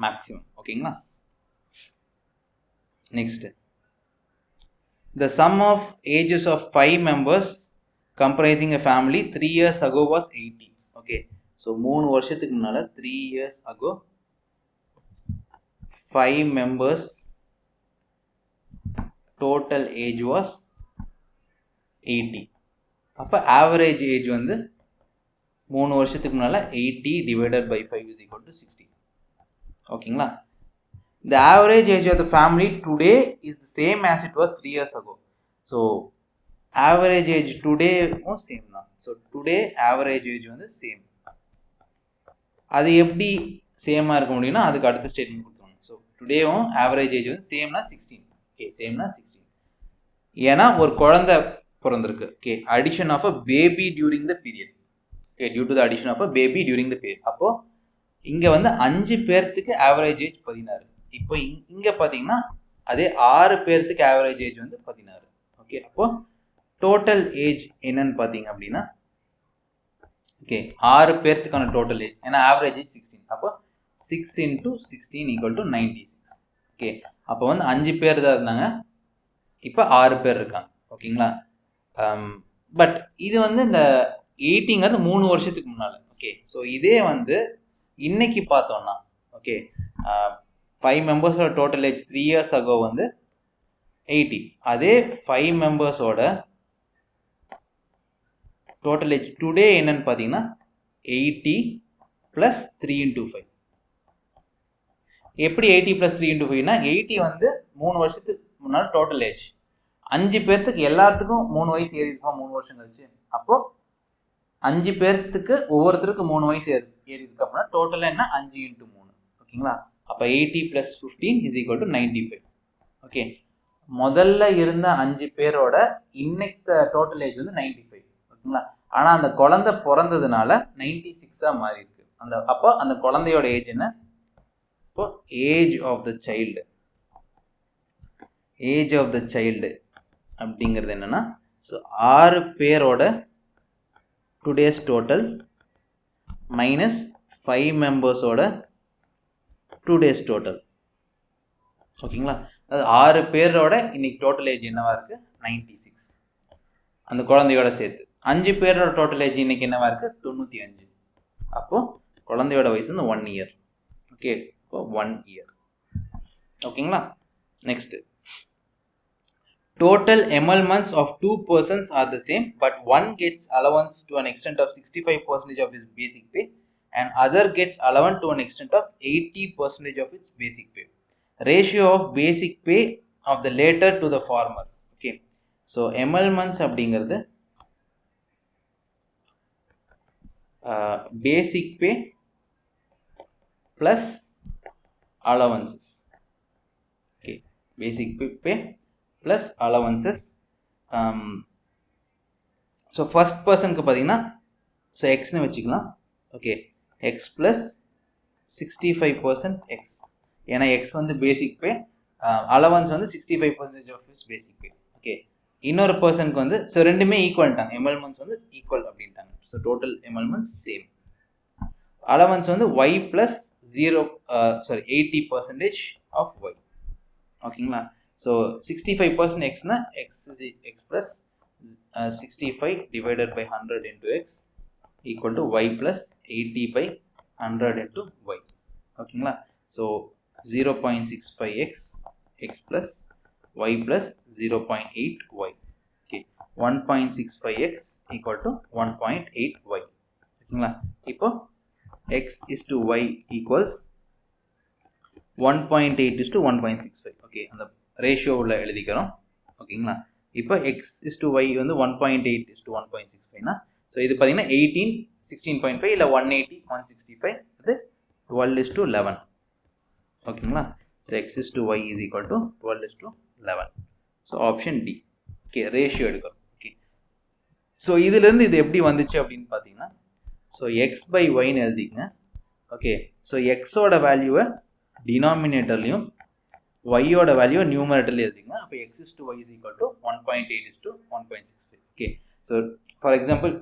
maximum. ஓகேங்களா? Next, the sum of ages of 5 members comprising a family 3 years ago was 80. Okay, so 3 வருஷத்துக்கு முன்னால 3 years ago 5 members total age was 80. அப்ப average age வந்து 3 வருஷத்துக்கு முன்னால 80 divided by 5 is equal to 60. ஓகேங்களா? The average age of the family today is the same as it was 3 years ago. So average age today same தான். So today average age வந்து same. அது எப்படி சேமா இருக்க முடியும்னா அதுக்கு அடுத்த ஸ்டேட்மெண்ட் கொடுத்துருவாங்க. ஸோ டுடேவும் ஆவரேஜ் ஏஜ் வந்து சேம்னா 16. ஓகே, சேம்னா 16. ஏன்னா ஒரு குழந்தை பிறந்திருக்கு. Okay, addition of a baby during the period. Okay, due to the addition of a baby during the period. அப்போ இங்கே வந்து 5 பேர்த்துக்கு ஆவரேஜ் ஏஜ் 16. இப்போ இங்கே பார்த்தீங்கன்னா அதே 6 பேர்த்துக்கு ஆவரேஜ் ஏஜ் வந்து 16. ஓகே, அப்போ டோட்டல் ஏஜ் என்னன்னு பார்த்தீங்க அப்படின்னா, ஓகே 6 பேர்த்துக்கான டோட்டல் ஏஜ், ஏன்னா ஆவரேஜ் ஏஜ் 16. அப்போ 6 into 16 ஈக்குவல் டு 96. ஓகே, அப்போ வந்து 5 பேர் தான் இருந்தாங்க, இப்போ 6 பேர் இருக்காங்க. ஓகேங்களா? பட் இது வந்து இந்த 80ங்கிறது 3 வருஷத்துக்கு முன்னால். ஓகே, ஸோ இதே வந்து இன்னைக்கு பார்த்தோம்னா, ஓகே 5 மெம்பர்ஸோட டோட்டல் ஏஜ் 3 years ago வந்து 80. அதே 5 மெம்பர்ஸோட டோட்டல் ஏஜ் டுடே என்னன்னு பார்த்தீங்கன்னா 80 + 3 × 5. எப்படி 80 + 3 × 5னா 80 வந்து 3 வருஷத்துக்கு முன்னால் டோட்டல் ஏஜ். 5 பேர்த்துக்கு எல்லாத்துக்கும் 3 வயசு ஏறி இருக்கும் 3 வருஷம் கழிச்சு. அப்போ 5 பேர்த்துக்கு ஒவ்வொருத்தருக்கு 3 வயசு ஏறி இருக்கு அப்படின்னா டோட்டலாக என்ன 5 × 3. ஓகேங்களா? அப்போ 80 + 15 is equal to 95. ஓகே, முதல்ல இருந்த 5 பேரோட இன்னைக்கு டோட்டல் ஏஜ் வந்து 95. ஓகேங்களா? ஆனால் அந்த குழந்தை பிறந்ததுனால 96 மாறி இருக்கு. அப்போ அந்த குழந்தையோட ஏஜ் என்ன? இப்போ age of the child, age of the child அப்படிங்கிறது என்னன்னா, ஸோ 6 பேரோட டுடேஸ் டோட்டல் மைனஸ் 5 மெம்பர்ஸோட 2 days டோட்டல். ஓகேங்களா? அதாவது 6 பேரோட இன்னைக்கு டோட்டல் ஏஜ் என்னவா இருக்கு? 96. அந்த குழந்தையோட சேர்த்து 5 பேரோட டோட்டல் ஏஜ் இன்னைக்கு என்னவா இருக்கு? 95. அப்போ குழந்தையோட வயசு வந்து 1 year. ஓகே, இப்போ 1 year. ஓகேங்களா? Next, total emoluments of 2 persons are the same, but one gets allowance to an extent of 65% of his basic pay and other gets allowance to an extent of 80% of its basic pay. Ratio of basic pay of the later to the former. Okay, so emoluments அப்படிங்கிறது basic pay plus allowances. Okay, basic pay plus allowances. So first personக்கு பார்த்தீங்கன்னா, so எக்ஸ்னு வச்சுக்கலாம். Okay, X plus 65% X, ஏன்னா X வந்து basic pay, allowance வந்து 65% of is basic pay. Okay, இன்னொரு பர்சனுக்கு வந்து ஸோ ரெண்டுமே ஈக்குவல்ட்டாங்க, எமல்மெண்ட்ஸ் வந்து ஈக்குவல் அப்படின்ட்டாங்க. So total emoluments same. Allowance வந்து ஒய் ப்ளஸ் 80% ஆஃப் ஒய். ஓகேங்களா? ஸோ 65% எக்ஸ்னா X plus 65 divided by 100 into x equal to y plus 80 by 100 into y. ஓகேங்களா? So 0.65x x plus y plus 0.8y. Okay, 1.65x equal to 1.8y. ஓகேங்களா? இப்போ x is to y equals 1.8 is to 1.65. Okay, அந்த ரேஷியோவில் எழுதிக்கிறோம். ஓகேங்களா? இப்போ X is to Y வந்து 1.8 is to 1.65னா, so இது பார்த்தீங்கன்னா 18 16.5 இல்லை 180 165, இது 12 is to 11. ஓகேங்களா? So X is to Y is equal to 12 is to 11. So option D. Okay, ratio எடுக்கிறோம். ஓகே, ஸோ இதுலேருந்து இது எப்படி வந்துச்சு அப்படின்னு பார்த்தீங்கன்னா, ஸோ எக்ஸ் பை ஒய்ன்னு எழுதிங்க. ஓகே, ஸோ எக்ஸோட வேல்யூவை டினாமினேட்டர்லையும் ஒய்யோட வேல்யூ நியூமரேட்டர்ல எழுதிங்க. அப்போ X is to Y is equal to 1.8 is to 1.65. Okay, so for example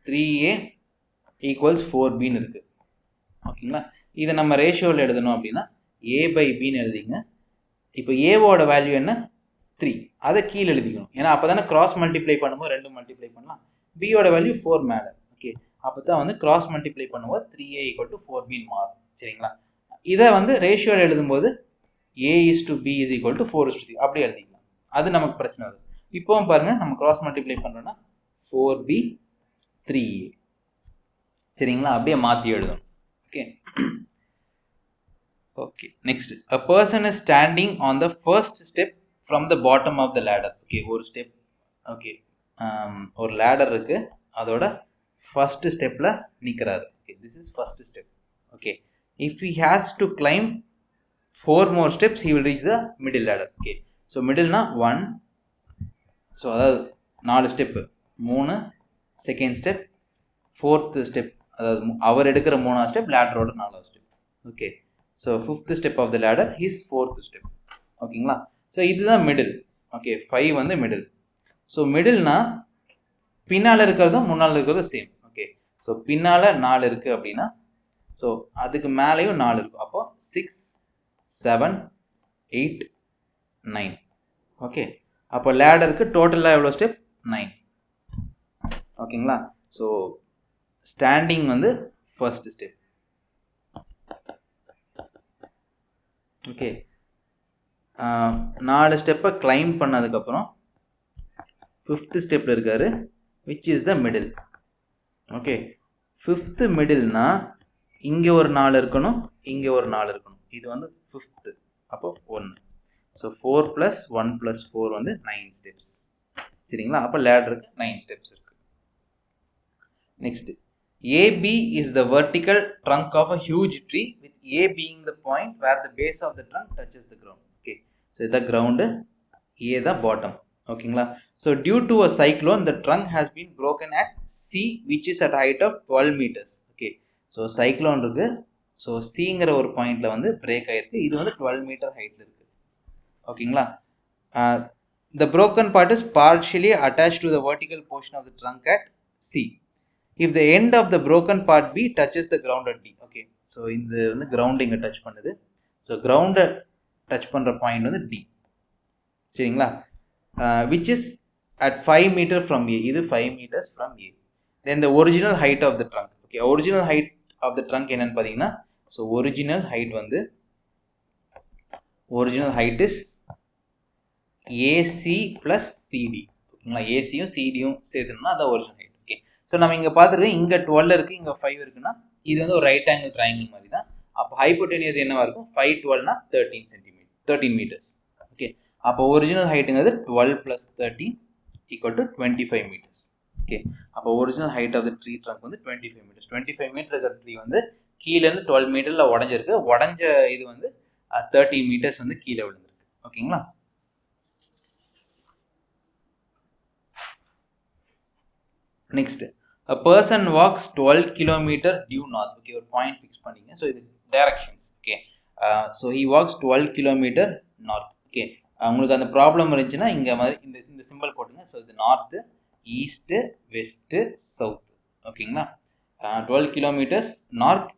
3a equals 4bன்னு இருக்கு. ஓகேங்களா? இதை நம்ம ரேஷியோவில் எழுதணும் அப்படின்னா a/bன்னு எழுதிங்க. இப்போ ஏவோட வேல்யூ என்ன 3, அதை கீழே எழுதிக்கணும். ஏன்னா அப்போ தானே கிராஸ் மல்டிப்ளை பண்ணும்போது 2 மல்டிப்ளை பண்ணலாம். பியோட வேல்யூ 4 மேலே. ஓகே, அப்போ தான் வந்து கிராஸ் மல்டிப்ளை பண்ணும்போது 3a = 4b மாறும். சரிங்களா? இதை வந்து ரேஷியோவில் எழுதும்போது a/b = 4:3 அப்படி எழுதிக்கலாம். அது நமக்கு பிரச்சனை வருது. இப்போவும் பாருங்க, நம்ம கிராஸ் மல்டிப்ளை பண்ணுறோன்னா 4b 3a. சரிங்களா? அப்படியே மாற்றி எழுதணும். Okay okay next, a person is standing on the first step from the bottom of the ladder. Okay, ஒரு ஸ்டெப், ஓகே, ஒரு லேடர் இருக்கு, அதோட ஃபர்ஸ்ட் ஸ்டெப்ல நிற்கிறாரு. Okay, this is first step. Okay, if he has to climb 4 more steps he will reach the middle ladder. Okay, so மிடில்னா 1, so அதாவது 4 step, 3 second step, 4th step, அதாவது அவர் எடுக்கிற 3ஆவது ஸ்டெப், லேடரோட 4வது step. Okay, so 5th step of the ladder his 4th step. ஓகேங்களா? ஸோ இதுதான் மிடில். ஓகே, 5 வந்து மிடில். ஸோ மிடில்னா பின்னால் இருக்கிறதும் முன்னால் இருக்கிறதும் சேம். ஓகே, ஸோ பின்னால் 4 இருக்குது அப்படின்னா ஸோ அதுக்கு மேலேயும் 4 இருக்கும். அப்போ 6 7 8 9. ஓகே, அப்போ லேடருக்கு டோட்டலாக எவ்வளோ ஸ்டெப்? 9. ஓகேங்களா? ஸோ ஸ்டாண்டிங் வந்து ஃபர்ஸ்ட் ஸ்டெப். ஓகே, 4 ஸ்டெப்பை கிளைம் பண்ணதுக்கப்புறம் 5th ஸ்டெப்பில் இருக்காரு, which is the middle. Okay, 5th மிடில்னா இங்கே ஒரு 4 இருக்கணும், இங்கே ஒரு 4 இருக்கணும். இது வந்து 5th, அப்போ 1. ஸோ 4 + 1 + 4 வந்து 9 ஸ்டெப்ஸ். சரிங்களா? அப்போ லேடருக்கு 9 ஸ்டெப்ஸ் இருக்கு. Next, AB is the vertical trunk of a huge tree with A being the point where the base of the trunk touches the ground. Okay, so the ground, A the bottom. ஓகேங்களா? So due to a cyclone the trunk has been broken at C which is at height of 12 meters. Okay, so cyclone இருக்கு, so சிங்கிற ஒரு பாயிண்ட்ல வந்து break ஆயிருக்கு. இது வந்து 12 metre ஹைட்ல இருக்கு. ஓகேங்களா? The broken part is partially attached to the vertical portion of the trunk at C. If the end of the broken part B touches the ground at D. Okay, so இந்த வந்து ground இங்கே touch பண்ணுது. So கிரவுண்டை touch பண்ணுற point வந்து D. சரிங்களா? which is at 5 meters from A. இது 5 meters from A. Then the original height of the trunk. Okay, original height of the trunk என்னன்னு பார்த்தீங்கன்னா, ஸோ ஒரிஜினல் ஹைட் வந்து original height is AC + CD. ஓகேங்களா? ஏசியும் சிடியும் சேர்த்துனா அதான் original height. Okay, so நம்ம இங்கே பார்த்துருக்கோம், இங்கே 12 இருக்குது, இங்கே 5 இருக்குன்னா இது வந்து ஒரு ரைட் ஆங்கிள் ட்ரையாங்கிள் மாதிரி தான். அப்போ ஹைப்போடெனியஸ் என்னவா இருக்கும்? 5 12னா 13 சென்டிமீட்டர், 13 மீட்டர்ஸ். ஓகே, அப்போ ஒரிஜினல் ஹைட்டுங்கிறது 12 + 13 = 25 மீட்டர்ஸ். ஓகே, அப்போ original height of the tree trunk வந்து 25 மீட்டர்ஸ். 25 மீட்டர் இருக்கிற ட்ரீ வந்து கீழேருந்து 12 மீட்டரில் உடஞ்சிருக்கு. உடஞ்ச இது வந்து 13 மீட்டர்ஸ் வந்து கீழே விழுந்திருக்கு. ஓகேங்களா? Next, a person walks 12 km due north. Okay, ஒரு பாயிண்ட் ஃபிக்ஸ் பண்ணிங்க. ஸோ இது directions. Okay, so he walks 12 km north. Okay, உங்களுக்கு அந்த ப்ராப்ளம் இருந்துச்சுன்னா இங்கே மாதிரி இந்த சிம்பிள் போட்டுங்க. ஸோ இது நார்த்து, ஈஸ்ட்டு, வெஸ்ட்டு, சவுத். ஓகேங்களா? 12 km நார்த்,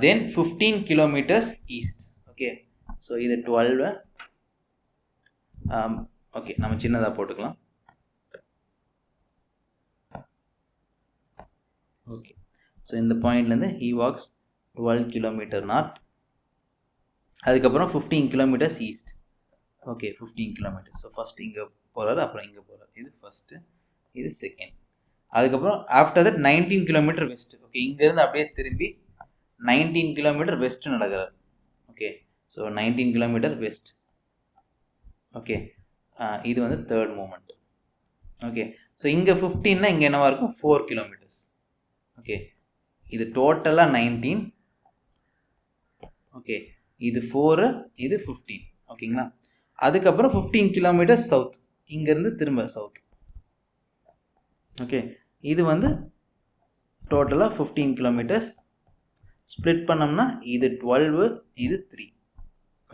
தென் 15 km ஈஸ்ட். ஓகே, ஸோ இது 12. ஓகே, நம்ம சின்னதாக போட்டுக்கலாம். ஓகே, ஸோ இந்த பாயிண்ட்லேருந்து he walks 12 km நார்த், அதுக்கப்புறம் 15 km east. Okay, 15 km. So first இங்கே போகிறாரு, அப்புறம் இங்கே போகிறாரு. இது ஃபஸ்ட்டு, இது செகண்ட். அதுக்கப்புறம் after that 19 km west. Okay, இங்கேருந்து அப்படியே திரும்பி 19 km வெஸ்ட் நடக்கிறார். Okay, so 19 km west. Okay, இது வந்து தேர்ட் மூமெண்ட். ஓகே, ஸோ இங்கே 15னா இங்கே என்னவா இருக்கும்? 4 km. ஓகே, இது டோட்டலாக 19. ஓகே, இது 4, இது 15. ஓகேங்களா? அதுக்கப்புறம் 15 km சவுத், இங்கேருந்து திரும்ப சவுத். ஓகே, இது வந்து டோட்டலாக 15 km. ஸ்ப்ளிட் பண்ணோம்னா இது 12, இது 3.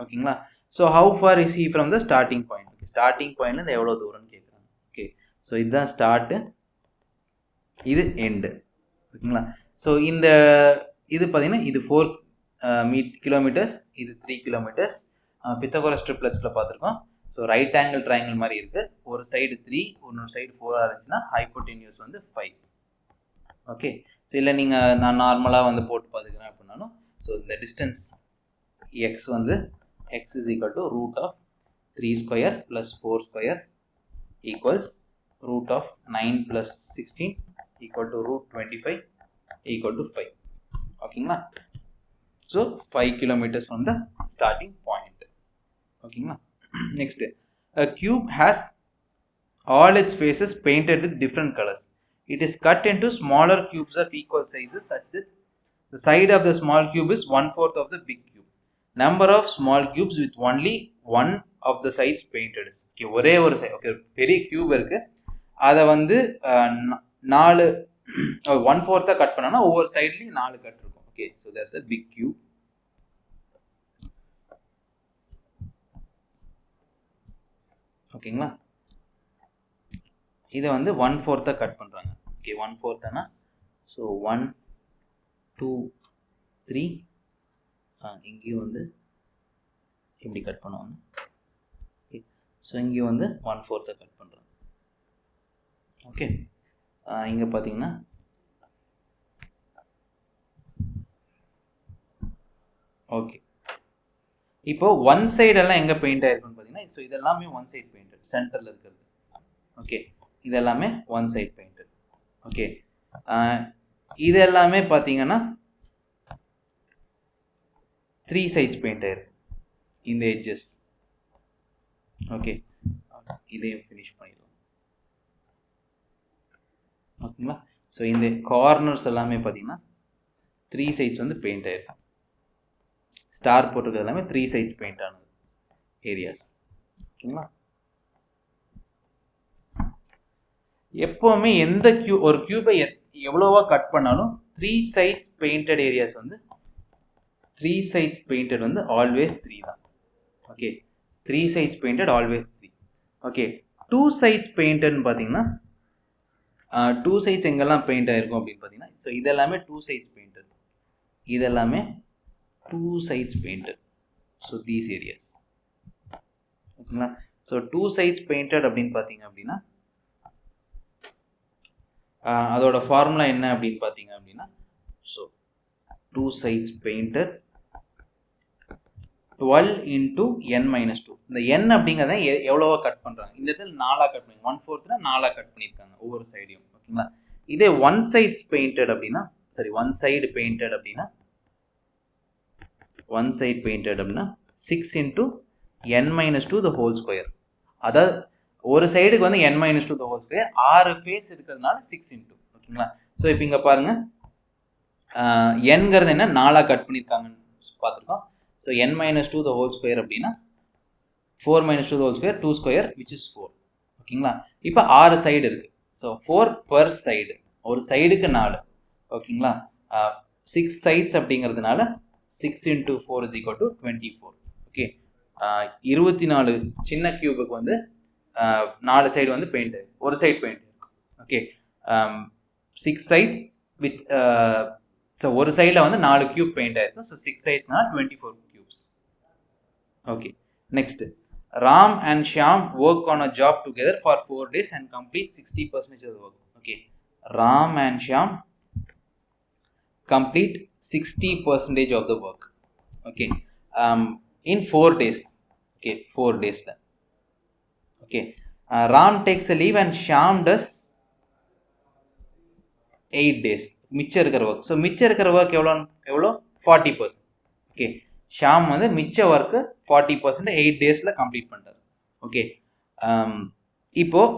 ஓகேங்களா? So how far is he from the starting point? Okay, starting பாயிண்ட்லேருந்து எவ்வளோ தூரம்னு கேட்குறாங்க. ஓகே, ஸோ இதுதான் ஸ்டார்ட்டு, இது எண்டு. ஓகேங்களா? ஸோ இந்த இது பார்த்தீங்கன்னா இது கிலோமீட்டர்ஸ், இது 3 கிலோமீட்டர்ஸ். பித்தகோரஸ் ட்ரிப்ளெட்ஸில் பார்த்துருக்கோம். ஸோ ரைட் ஆங்கிள் ட்ரையாங்கிள் மாதிரி இருக்குது. ஒரு சைடு 3, இன்னொரு சைடு 4 இருந்துச்சுன்னா ஹைப்போடென்யூஸ் வந்து 5. ஓகே, ஸோ இல்லை நீங்கள் நான் நார்மலாக வந்து போட்டு பார்த்துக்கிறேன் அப்படின்னாலும், ஸோ இந்த டிஸ்டன்ஸ் எக்ஸ் வந்து X is equal to root of 3 square plus 4 square equals root of 9 plus 16 equal to root 25 equal to 5. ஓகேங்களா? So 5 kilometers from the starting point. ஓகேங்களா? Next, a cube has all its faces painted with different colors. It is cut into smaller cubes of equal sizes such that the side of the small cube is 1/4 of the big cube. Number of small cubes with only one of the sides painted. Okay, ஒரே ஒரு side. Okay, பெரிய cube இருக்கு, அதை வந்து 4 1/4 cut பண்ணோம்னா ஒவ்வொரு சைட்லையும் 4 cut இருக்கும். Okay, so there's a big cube. ஓகேங்களா? இதை வந்து 1/4 கட் பண்ணுறாங்க. ஓகே, 1/4னா ஸோ 1 2 3 இங்கேயும் வந்து எப்படி கட் பண்ணுவாங்க. ஓகே, ஸோ இங்கேயும் வந்து 1/4 கட் பண்ணுறாங்க. ஓகே, இங்கே பார்த்தீங்கன்னா ஓகே, இப்போ ஒன் சைடெல்லாம் எங்கே பெயிண்ட் ஆயிருக்குன்னு பார்த்தீங்கன்னா, ஸோ இதெல்லாமே ஒன் சைட் பெயிண்டட், சென்டரில் இருக்கிறது. ஓகே, இதெல்லாமே ஒன் சைட் பெயிண்டட். ஓகே, இது எல்லாமே பார்த்தீங்கன்னா 3 சைட்ஸ் பெயிண்ட் ஆயிருக்கு இந்த எட்ஜஸ். ஓகே, இதையும் ஃபினிஷ் பண்ணிடலாம். ஓகேங்களா? ஸோ இந்த கார்னர்ஸ் எல்லாமே பார்த்தீங்கன்னா 3 சைட்ஸ் வந்து பெயிண்ட் ஆயிருக்கு. ஸ்டார் போட்டிருக்கிறது எல்லாமே 3 சைட்ஸ் பெயிண்ட் ஆனது ஏரியாஸ். ஓகேங்களா? எப்போவுமே எந்த ஒரு கியூபை எவ்வளோவா கட் பண்ணாலும் 3 சைட்ஸ் பெயிண்டட் ஏரியாஸ் வந்து 3 சைட்ஸ் பெயிண்டட் வந்து ஆல்வேஸ் 3 தான். Okay, 3 sides painted always 3. Okay, 2 sides பெயிண்டட்னு பார்த்தீங்கன்னா 2 சைட்ஸ் எங்கெல்லாம் பெயிண்ட் ஆயிருக்கும் அப்படின்னு பார்த்தீங்கன்னா, ஸோ இதெல்லாமே 2 சைட்ஸ் பெயிண்டட், இதெல்லாமே 2 sides painted. So these areas. ஓகேங்களா? ஸோ 2 சைட்ஸ் பெயிண்டட் அப்படின்னு பார்த்தீங்க அப்படின்னா அதோட ஃபார்முலா என்ன அப்படின்னு பார்த்தீங்க அப்படின்னா, so 2 sides painted 12 into n-2. இந்த n அப்படிங்கிறத எவ்வளோவா கட் பண்ணுறாங்க, இந்த இடத்துல 4 கட் பண்ணி 1/4 4 கட் பண்ணியிருக்காங்க ஒவ்வொரு சைடையும். ஓகேங்களா? இதே ஒன் சைட்ஸ் பெயிண்டட் அப்படின்னா, சரி ஒன் சைடு பெயிண்டட் அப்படின்னா 6 into n-2 the whole square. அதாவது ஒரு சைடுக்கு வந்து n-2 the whole square, 6 face இருக்கிறதுனால 6 into. ஓகேங்களா? ஸோ இப்போ இங்கே பாருங்கள், nங்கிறது என்ன 4 கட் பண்ணியிருக்காங்கன்னு பார்த்துருக்கோம். So n-2 the whole square அப்படின்னா 4 - 2 the whole square, 2 square which is 4. ஓகேங்களா? இப்போ 6 சைடு இருக்குது. ஸோ 4 per சைடு, ஒரு சைடுக்கு 4. ஓகேங்களா? 6 சைட்ஸ் அப்படிங்கிறதுனால 6 into 4 is equal to 24. Okay, 24 சின்ன கியூபுக்கு வந்து 4 சைடு வந்து பெயிண்ட், ஒரு side paint. Okay, 6 sides with so ஒரு சைடில் வந்து 4 கியூப் பெயிண்ட் ஆயிருக்கும். ஸோ 6 சைட்ஸ்னா 24 cubes. Okay, next, Ram and Shyam work on a job together for 4 days and complete 60% of the work. Okay, Ram and Shyam complete 60% of the work. Okay, in 4 days. Okay, 4 days. Okay, Ram takes a leave and Shyam does 8 days. மிச்சம் இருக்கிற work. So மிச்சம் இருக்கிற work எவ்வளோ 40%. Okay, Sham வந்து மிச்ச work 40% 8 டேஸில் complete பண்ணுறாரு. Okay, இப்போது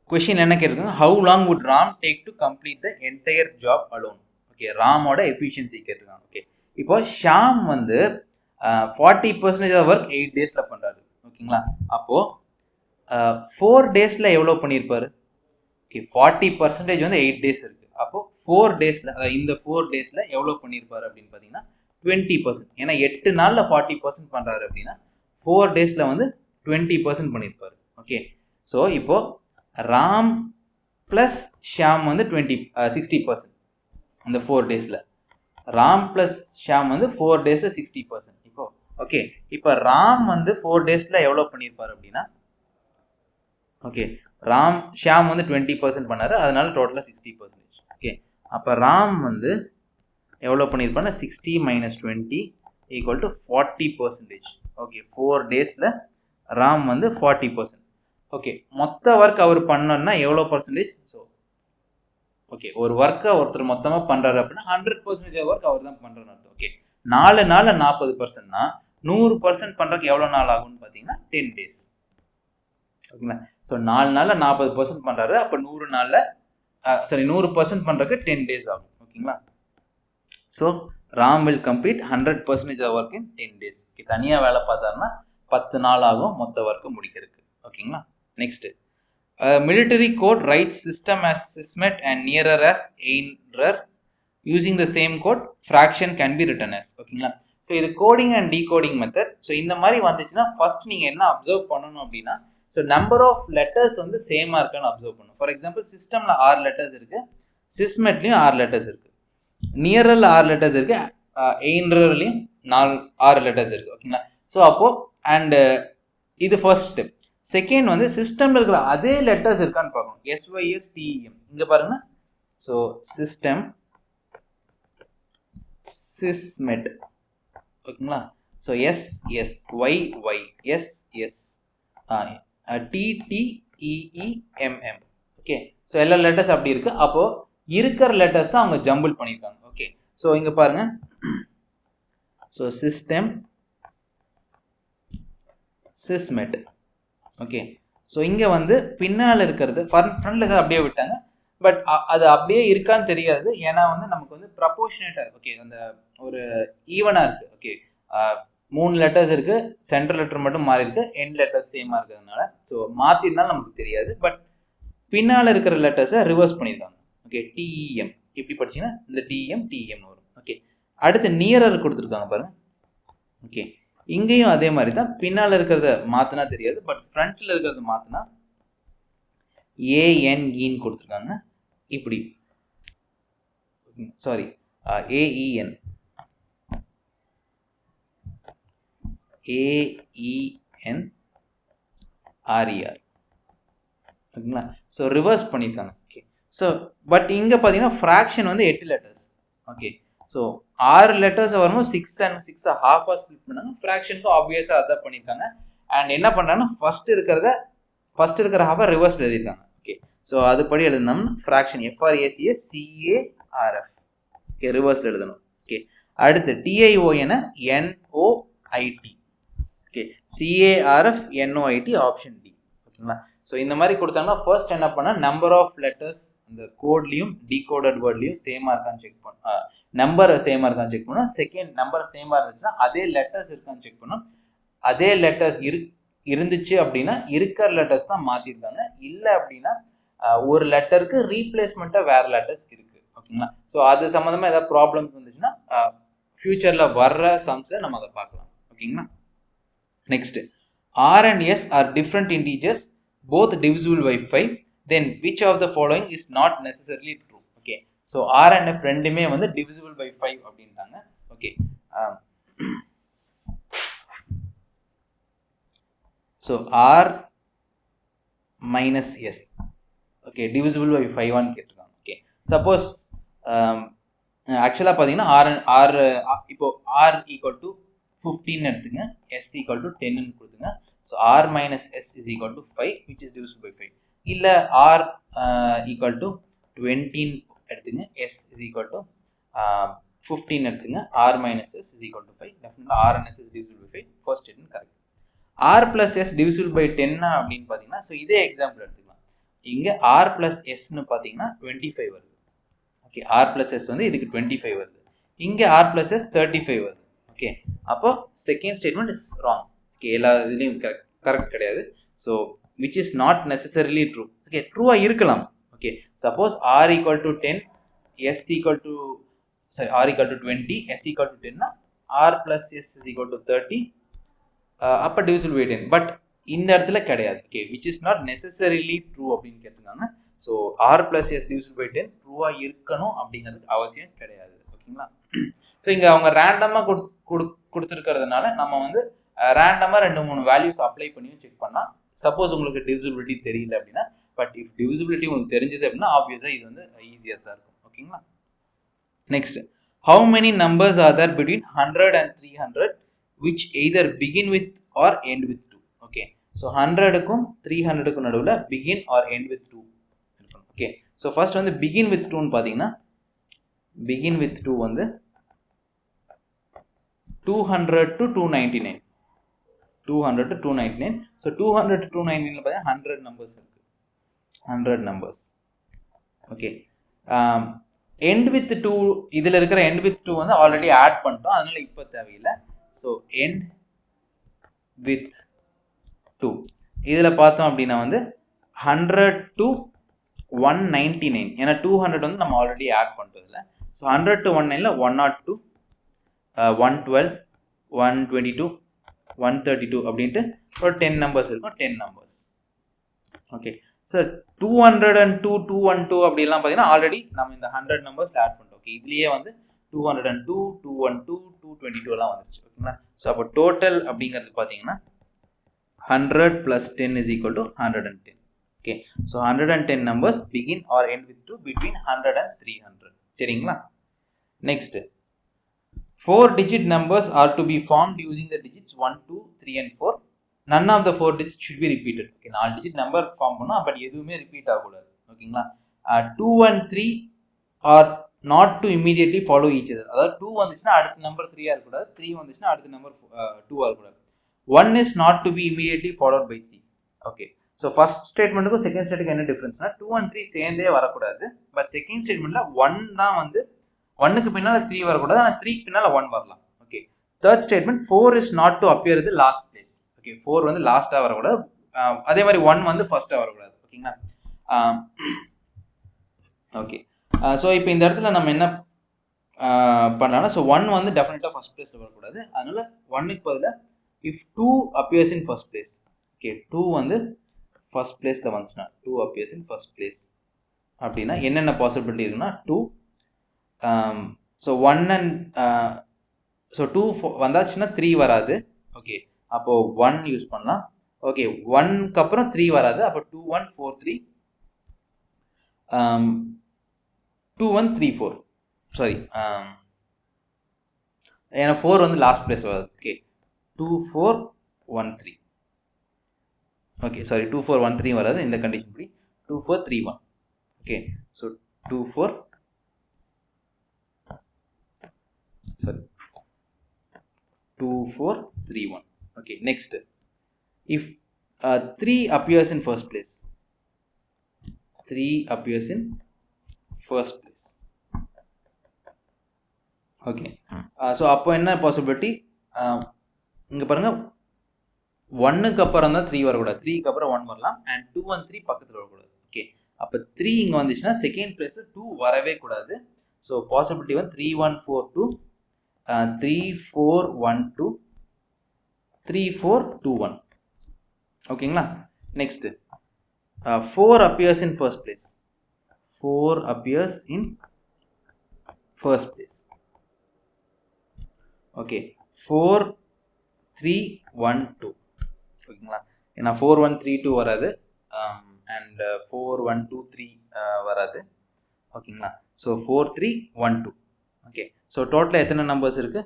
கொஷின் என்ன கேட்டிருக்காங்க, how long would Ram take to complete the entire job alone. Okay, ராமோட எஃபிஷியன்சி கேட்டிருக்காங்க. ஓகே, இப்போ ஷாம் வந்து 40% ஆஃப் ஒர்க் 8 டேஸில் பண்ணுறாரு. ஓகேங்களா? அப்போது 4 டேஸில் எவ்வளோ பண்ணியிருப்பார்? ஓகே, 40% வந்து 8 டேஸ் இருக்குது. அப்போது 4 டேஸில், இந்த 4 டேஸில் எவ்வளோ பண்ணியிருப்பார் அப்படின்னு பார்த்தீங்கன்னா 20%. ஏன்னா 8 நாளில் 40% பண்ணுறாரு அப்படின்னா 4 டேஸில் வந்து 20% பண்ணியிருப்பார். ஓகே, ஸோ இப்போது ராம் ப்ளஸ் ஷியாம் வந்து 60%. இந்த 4 டேஸில் ராம் ப்ளஸ் ஷாம் வந்து 4 டேஸில் 60%. இப்போ ஓகே, இப்போ ராம் வந்து 4 டேஸில் எவ்வளோ பண்ணியிருப்பார் அப்படின்னா, ஓகே ஷாம் வந்து 20% பண்ணார், அதனால டோட்டலாக 60%. ஓகே, அப்போ ராம் வந்து எவ்வளோ பண்ணியிருப்பாருன்னா 60 - 20 = 40%. ஓகே, 4 டேஸில் ராம் வந்து 40%. ஓகே, மொத்த ஒர்க் அவர் பண்ணோன்னா எவ்வளோ பர்சன்டேஜ்? ஸோ ஓகே, ஒரு ஒர்க்கை ஒருத்தர் மொத்தமாக பண்ணுறாரு அப்படின்னா 100% ஒர்க் அவர் தான் பண்ணுறாரு. ஓகே, 4 நாளில் 40%னா 100% பண்ணுறதுக்கு எவ்வளோ நாள் ஆகும்னு பார்த்தீங்கன்னா 10 டேஸ். ஓகேங்களா? ஸோ 4 நாளில் 40% பண்ணுறாரு, அப்போ 100% பண்ணுறதுக்கு 10 டேஸ் ஆகும். ஓகேங்களா? So Ram will complete 100% work in 10 days. தனியாக வேலை பார்த்தாருன்னா 10 நாள் ஆகும் மொத்த ஒர்க்கு முடிக்கிறதுக்கு. ஓகேங்களா? Next, military code writes system as sysmet and nearer as airer. Using the same code, fraction can be written as. ஓகேங்களா? ஸோ இது coding and decoding method. So இந்த மாதிரி வந்துச்சுன்னா ஃபர்ஸ்ட் நீங்கள் என்ன அப்சர்வ் பண்ணணும் அப்படின்னா, ஸோ நம்பர் ஆஃப் லெட்டர்ஸ் வந்து சேமாக இருக்கான்னு அப்சர்வ் பண்ணணும். ஃபார் எக்ஸாம்பிள் சிஸ்டமில் 6 லெட்டர்ஸ் இருக்குது, சிஸ்மெட்லேயும் 6 லெட்டர்ஸ் இருக்குது, நியரில் 6 லெட்டர்ஸ் இருக்குது, எயின்ரர்லையும் 6 லெட்டர்ஸ் இருக்குது. ஓகேங்களா? ஸோ அப்போது அண்டு இது ஃபர்ஸ்ட் ஸ்டெப். செகண்ட் வந்து சிஸ்டமில் இருக்கிற அதே லெட்டர்ஸ் இருக்கான்னு பார்க்கணும். SYSTEM இங்கே பாருங்க. ஸோ சிஸ்டம் சிஸ்மெட். ஓகேங்களா? So SSYY SS TTEEMM. Okay, so எல்லா லெட்டர்ஸ் அப்படி இருக்கு. அப்போ இருக்கிற லெட்டர்ஸ் தான் அவங்க ஜம்பிள் பண்ணியிருக்காங்க. ஓகே, ஸோ இங்கே பாருங்க. ஸோ சிஸ்டம் சிஸ்மெட். ஓகே, ஸோ இங்கே வந்து பின்னால் இருக்கிறது ஃப்ரண்ட்ல இருக்கிறது அப்படியே விட்டாங்க, பட் அது அப்படியே இருக்கான்னு தெரியாது. ஏன்னா வந்து நமக்கு வந்து ப்ரப்போர்ஷனேட்டாக. ஓகே, அந்த ஒரு ஈவனாக இருக்குது. ஓகே, 3 லெட்டர்ஸ் இருக்குது, சென்ட்ரல் லெட்டர் மட்டும் மாறி இருக்கு, எண்ட் லெட்டர்ஸ் சேமாக இருக்கிறதுனால ஸோ மாற்றிருந்தாலும் நமக்கு தெரியாது. பட் பின்னால் இருக்கிற லெட்டர்ஸை ரிவர்ஸ் பண்ணியிருக்காங்க. ஓகே, TEM இப்படி படிச்சிங்கன்னா இந்த TEM வரும். ஓகே, அடுத்து நியரர் கொடுத்துருக்காங்க பாருங்க. ஓகே, இங்கேயும் அதே மாதிரி தான். பின்னால் இருக்கிறத மாற்றினா தெரியாது, பட் ஃப்ரண்ட்டில் இருக்கிறத மாற்றினா ANEன்னு கொடுத்துருக்காங்க. இப்படி சாரி AEN RER. ஓகேங்களா? ஸோ ரிவர்ஸ் பண்ணியிருக்காங்க. ஓகே, ஸோ பட் இங்கே பார்த்தீங்கன்னா ஃப்ராக்ஷன் வந்து 8 லெட்டர்ஸ். ஓகே, ஸோ 6 லெட்டர்ஸ் வரும்போது 6 and 6 ஹாஃபாக ஸ்பிளிட் பண்ணாங்க. ஃப்ராக்ஷனுக்கும் ஆப்வியஸாக அதான் பண்ணியிருக்காங்க. அண்ட் என்ன பண்ணுறாங்கன்னா ஃபர்ஸ்ட் இருக்கிற ஹாஃபாக ரிவர்ஸ் எழுதியிருக்காங்க. ஓகே, ஸோ அதுபடி எழுதினோம்னா ஃப்ராக்ஷன் FRACS CARF. ஓகே, ரிவர்ஸில் எழுதணும். ஓகே, அடுத்து TION NOIT. Okay, CARF NOIT option D. ஓகேங்களா? ஸோ இந்த மாதிரி கொடுத்தாங்கன்னா ஃபர்ஸ்ட் என்ன பண்ணால் நம்பர் ஆஃப் லெட்டர்ஸ் இந்த கோட்லையும் டீகோடட் வேர்ட்லையும் சேமாக இருக்கான்னு செக் பண்ண, நம்பர் சேமாக இருக்கான்னு செக் பண்ணோம். செகண்ட் நம்பர் சேமாக இருந்துச்சுன்னா அதே லெட்டர்ஸ் இருக்கான்னு செக் பண்ணோம். அதே லெட்டர்ஸ் இருந்துச்சு அப்படின்னா இருக்கிற லெட்டர்ஸ் தான் மாற்றிருக்காங்க. இல்லை அப்படின்னா ஒரு லெட்டருக்கு ரீப்ளேஸ்மெண்ட்டாக வேறு லெட்டர்ஸ் இருக்குது. ஓகேங்களா? ஸோ அது சம்மந்தமாக ஏதாவது ப்ராப்ளம்ஸ் வந்துச்சுன்னா ஃபியூச்சரில் வர்ற சம்ஸில் நம்ம அதை பார்க்கலாம். ஓகேங்களா? Next, R and S are different integers, both divisible by 5. Then which of the following is not necessarily true? Okay, so R and F ரெண்டுமே வந்து divisible by 5 அப்படின்றாங்க. Okay, so R minus S, okay, divisible by 5 ஆன்னு கேட்டிருக்காங்க. Okay, suppose ஆக்சுவலாக பார்த்தீங்கன்னா R இப்போ R equal to 15 எடுத்துங்க, S equal to 10 கொடுத்துங்க. So R minus S is equal to 5 which is divisible by 5. இல்லை R equal to 20 எடுத்துங்க, S is equal to 15 எடுத்துங்க, R minus S is equal to 5. Definitely R and S is divisible by 5. First statement correct. R plus S divisible by 10 அப்படின்னு பார்த்தீங்கன்னா, so இதே example எடுத்துக்கலாம். இங்கே R plus Sன்னு பார்த்தீங்கன்னா 25 வருது. Okay, R plus S வந்து இதுக்கு 25 வருது. இங்கே R plus S 35 வருது. ஓகே, அப்போ second statement is wrong. Okay, எல்லா இதுலேயும் கரெக்ட் கிடையாது. So which is not necessarily true. Okay, ட்ரூவாக இருக்கலாம். Okay, suppose R equal to 10, S equal to R equal to 20, S equal to 10 R plus S is equal to 30, அப்போ divisible by 10. But இந்த இடத்துல கிடையாது. Okay, which is not necessarily true அப்படின்னு கேட்டிருக்காங்க. So R plus S divisible by 10 ட்ரூவாக இருக்கணும் அப்படிங்கிறதுக்கு அவசியம் கிடையாது. ஓகேங்களா? ஸோ இங்கே அவங்க ரேண்டமாக கொடுத்துருக்கிறதுனால நம்ம வந்து ரேண்டமாக 2-3 வேல்யூஸ் அப்ளை பண்ணியும் செக் பண்ணால் சப்போஸ் உங்களுக்கு டிவிசிபிலிட்டி தெரியல அப்படின்னா, பட் இஃப் டிவிசிபிலிட்டி உங்களுக்கு தெரிஞ்சது அப்படின்னா ஆப்வியஸாக இது வந்து ஈஸியாக தான் இருக்கும். ஓகேங்களா? Next, how many numbers are there between 100 and 300 which either begin with or end with 2? Okay, so 100க்கும் 300க்கும் நடுவில் begin or end with 2 இருக்கணும். ஓகே, ஸோ ஃபர்ஸ்ட் வந்து begin with 2ன்னு பார்த்தீங்கன்னா begin with 2 வந்து 200 to 299. 200 to 299. ஸோ 200 to 299 பார்த்தீங்கன்னா 100 numbers இருக்கு. 100 numbers. Okay, end with 2 இதில் இருக்கிற end with 2 வந்து ஆல்ரெடி ஆட் பண்ணிட்டோம், அதனால இப்போ தேவையில்லை. ஸோ end with 2 இதில் பார்த்தோம் அப்படின்னா வந்து 100 to 199, ஏன்னா 200 வந்து நம்ம ஆல்ரெடி ஆட் பண்ணுறதில்ல. ஸோ 100 to 199ல 102, 112, 122, 132 அப்படின்ட்டு ஒரு 10 numbers இருக்கும். 10 numbers. ஓகே, சார் 200 and 212 அப்படிலாம் பார்த்தீங்கன்னா ஆல்ரெடி நம்ம இந்த 100 நம்பர்ஸில் ஆட் பண்ணிட்டோம். ஓகே, இதுலேயே வந்து 202, 212, 222 எல்லாம் வந்துருச்சு. ஓகேங்களா? ஸோ அப்போ டோட்டல் அப்படிங்கிறது பார்த்தீங்கன்னா 100 plus 10 is equal to 110. Okay, so 110 numbers begin or end with 2 between 100 and 300. சரிங்களா? Next, 4 digit numbers are to be formed using the digits 1, 2, 3 and 4. None of the 4 digits should be repeated. Okay, 4 digit number form பண்ணோம், but எதுவுமே repeat ஆகக்கூடாது. ஓகேங்களா? 2 and 3 are not to immediately follow each other. அதாவது 2 வந்துச்சுன்னா அடுத்த number 3 இருக்கக்கூடாது, 3 வந்துச்சுன்னா அடுத்த நம்பர் 2 இருக்கக்கூடாது. 1 is not to be immediately followed by 3. Okay, so first ஸ்டேட்மெண்ட்டுக்கும் செகண்ட் ஸ்டேட்டுக்கு என்ன டிஃப்ரென்ஸ்னா 2 and 3 சேர்ந்தே வரக்கூடாது, பட் செகண்ட் ஸ்டேட்மெண்ட்ல 1 தான் வந்து 1க்கு பின்னால் 3 வரக்கூடாது, ஆனால் 3க்கு பின்னால் 1 வரலாம். Okay, third statement 4 is not to appear the last place. Okay, 4 வந்து லாஸ்ட்டாக வரக்கூடாது, அதே மாதிரி 1 வந்து ஃபர்ஸ்ட்டாக வரக்கூடாது. ஓகேங்களா? ஓகே, ஸோ இப்போ இந்த இடத்துல நம்ம என்ன பண்ணலாம்னா, ஸோ 1 வந்து டெஃபினட்டாக ஃபர்ஸ்ட் பிளேஸில் வரக்கூடாது, அதனால 1க்கு பதிலாக if 2 appears in first place. Okay, 2 வந்து ஃபர்ஸ்ட் பிளேஸில் வந்துச்சுன்னா 2 appears in first place அப்படின்னா என்னென்ன பாசிபிலிட்டி இருக்குன்னா 2, ஸோ 1 and ஸோ 2 வந்தாச்சுன்னா 3 வராது. ஓகே, அப்போது 1 யூஸ் பண்ணலாம். ஓகே, 1க்கு அப்புறம் 3 வராது, அப்போ 2, 1, 4, 3, 2, 1, 3, 4, சாரி, ஏன்னா 4 வந்து லாஸ்ட் பிளேஸ் வராது. ஓகே, 2, 4, 1, 3. ஓகே, சாரி, 2, 4, 1, 3 வராது இந்த கண்டிஷன் படி. 2, 4, 3, 1. Okay, so 2, 4, sorry, 2, 4, 3, 1. Okay, next, if 3 appears in first place, 3 appears in first place. Okay, so அப்போ என்ன பாசிபிலிட்டி, இங்கே பாருங்க 1க்கு அப்புறம் தான் 3 வரக்கூடாது, 3க்கு அப்புறம் 1 வரலாம், அண்ட் 2 and 3 பக்கத்தில் வரக்கூடாது. ஓகே, அப்போ 3 இங்கே வந்துச்சுன்னா செகண்ட் பிளேஸில் 2 வரவே கூடாது. ஸோ பாசிபிலிட்டி வந்து 3, 1, 4, 2, 3, 4, 1, 2, 3, 4, 2, 1. ஓகேங்களா? Next, 4 appears in first place. 4 appears in first place. Okay, 4, 3, 1, 2. ஓகேங்களா? ஏன்னா 4, 1, 3, 2 வராது, அண்ட் 4, 1, 2, 3 வராது. ஓகேங்களா? ஸோ 4, 3, 1, 2. ஓகே, ஸோ டோட்டலாக எத்தனை நம்பர்ஸ் இருக்கு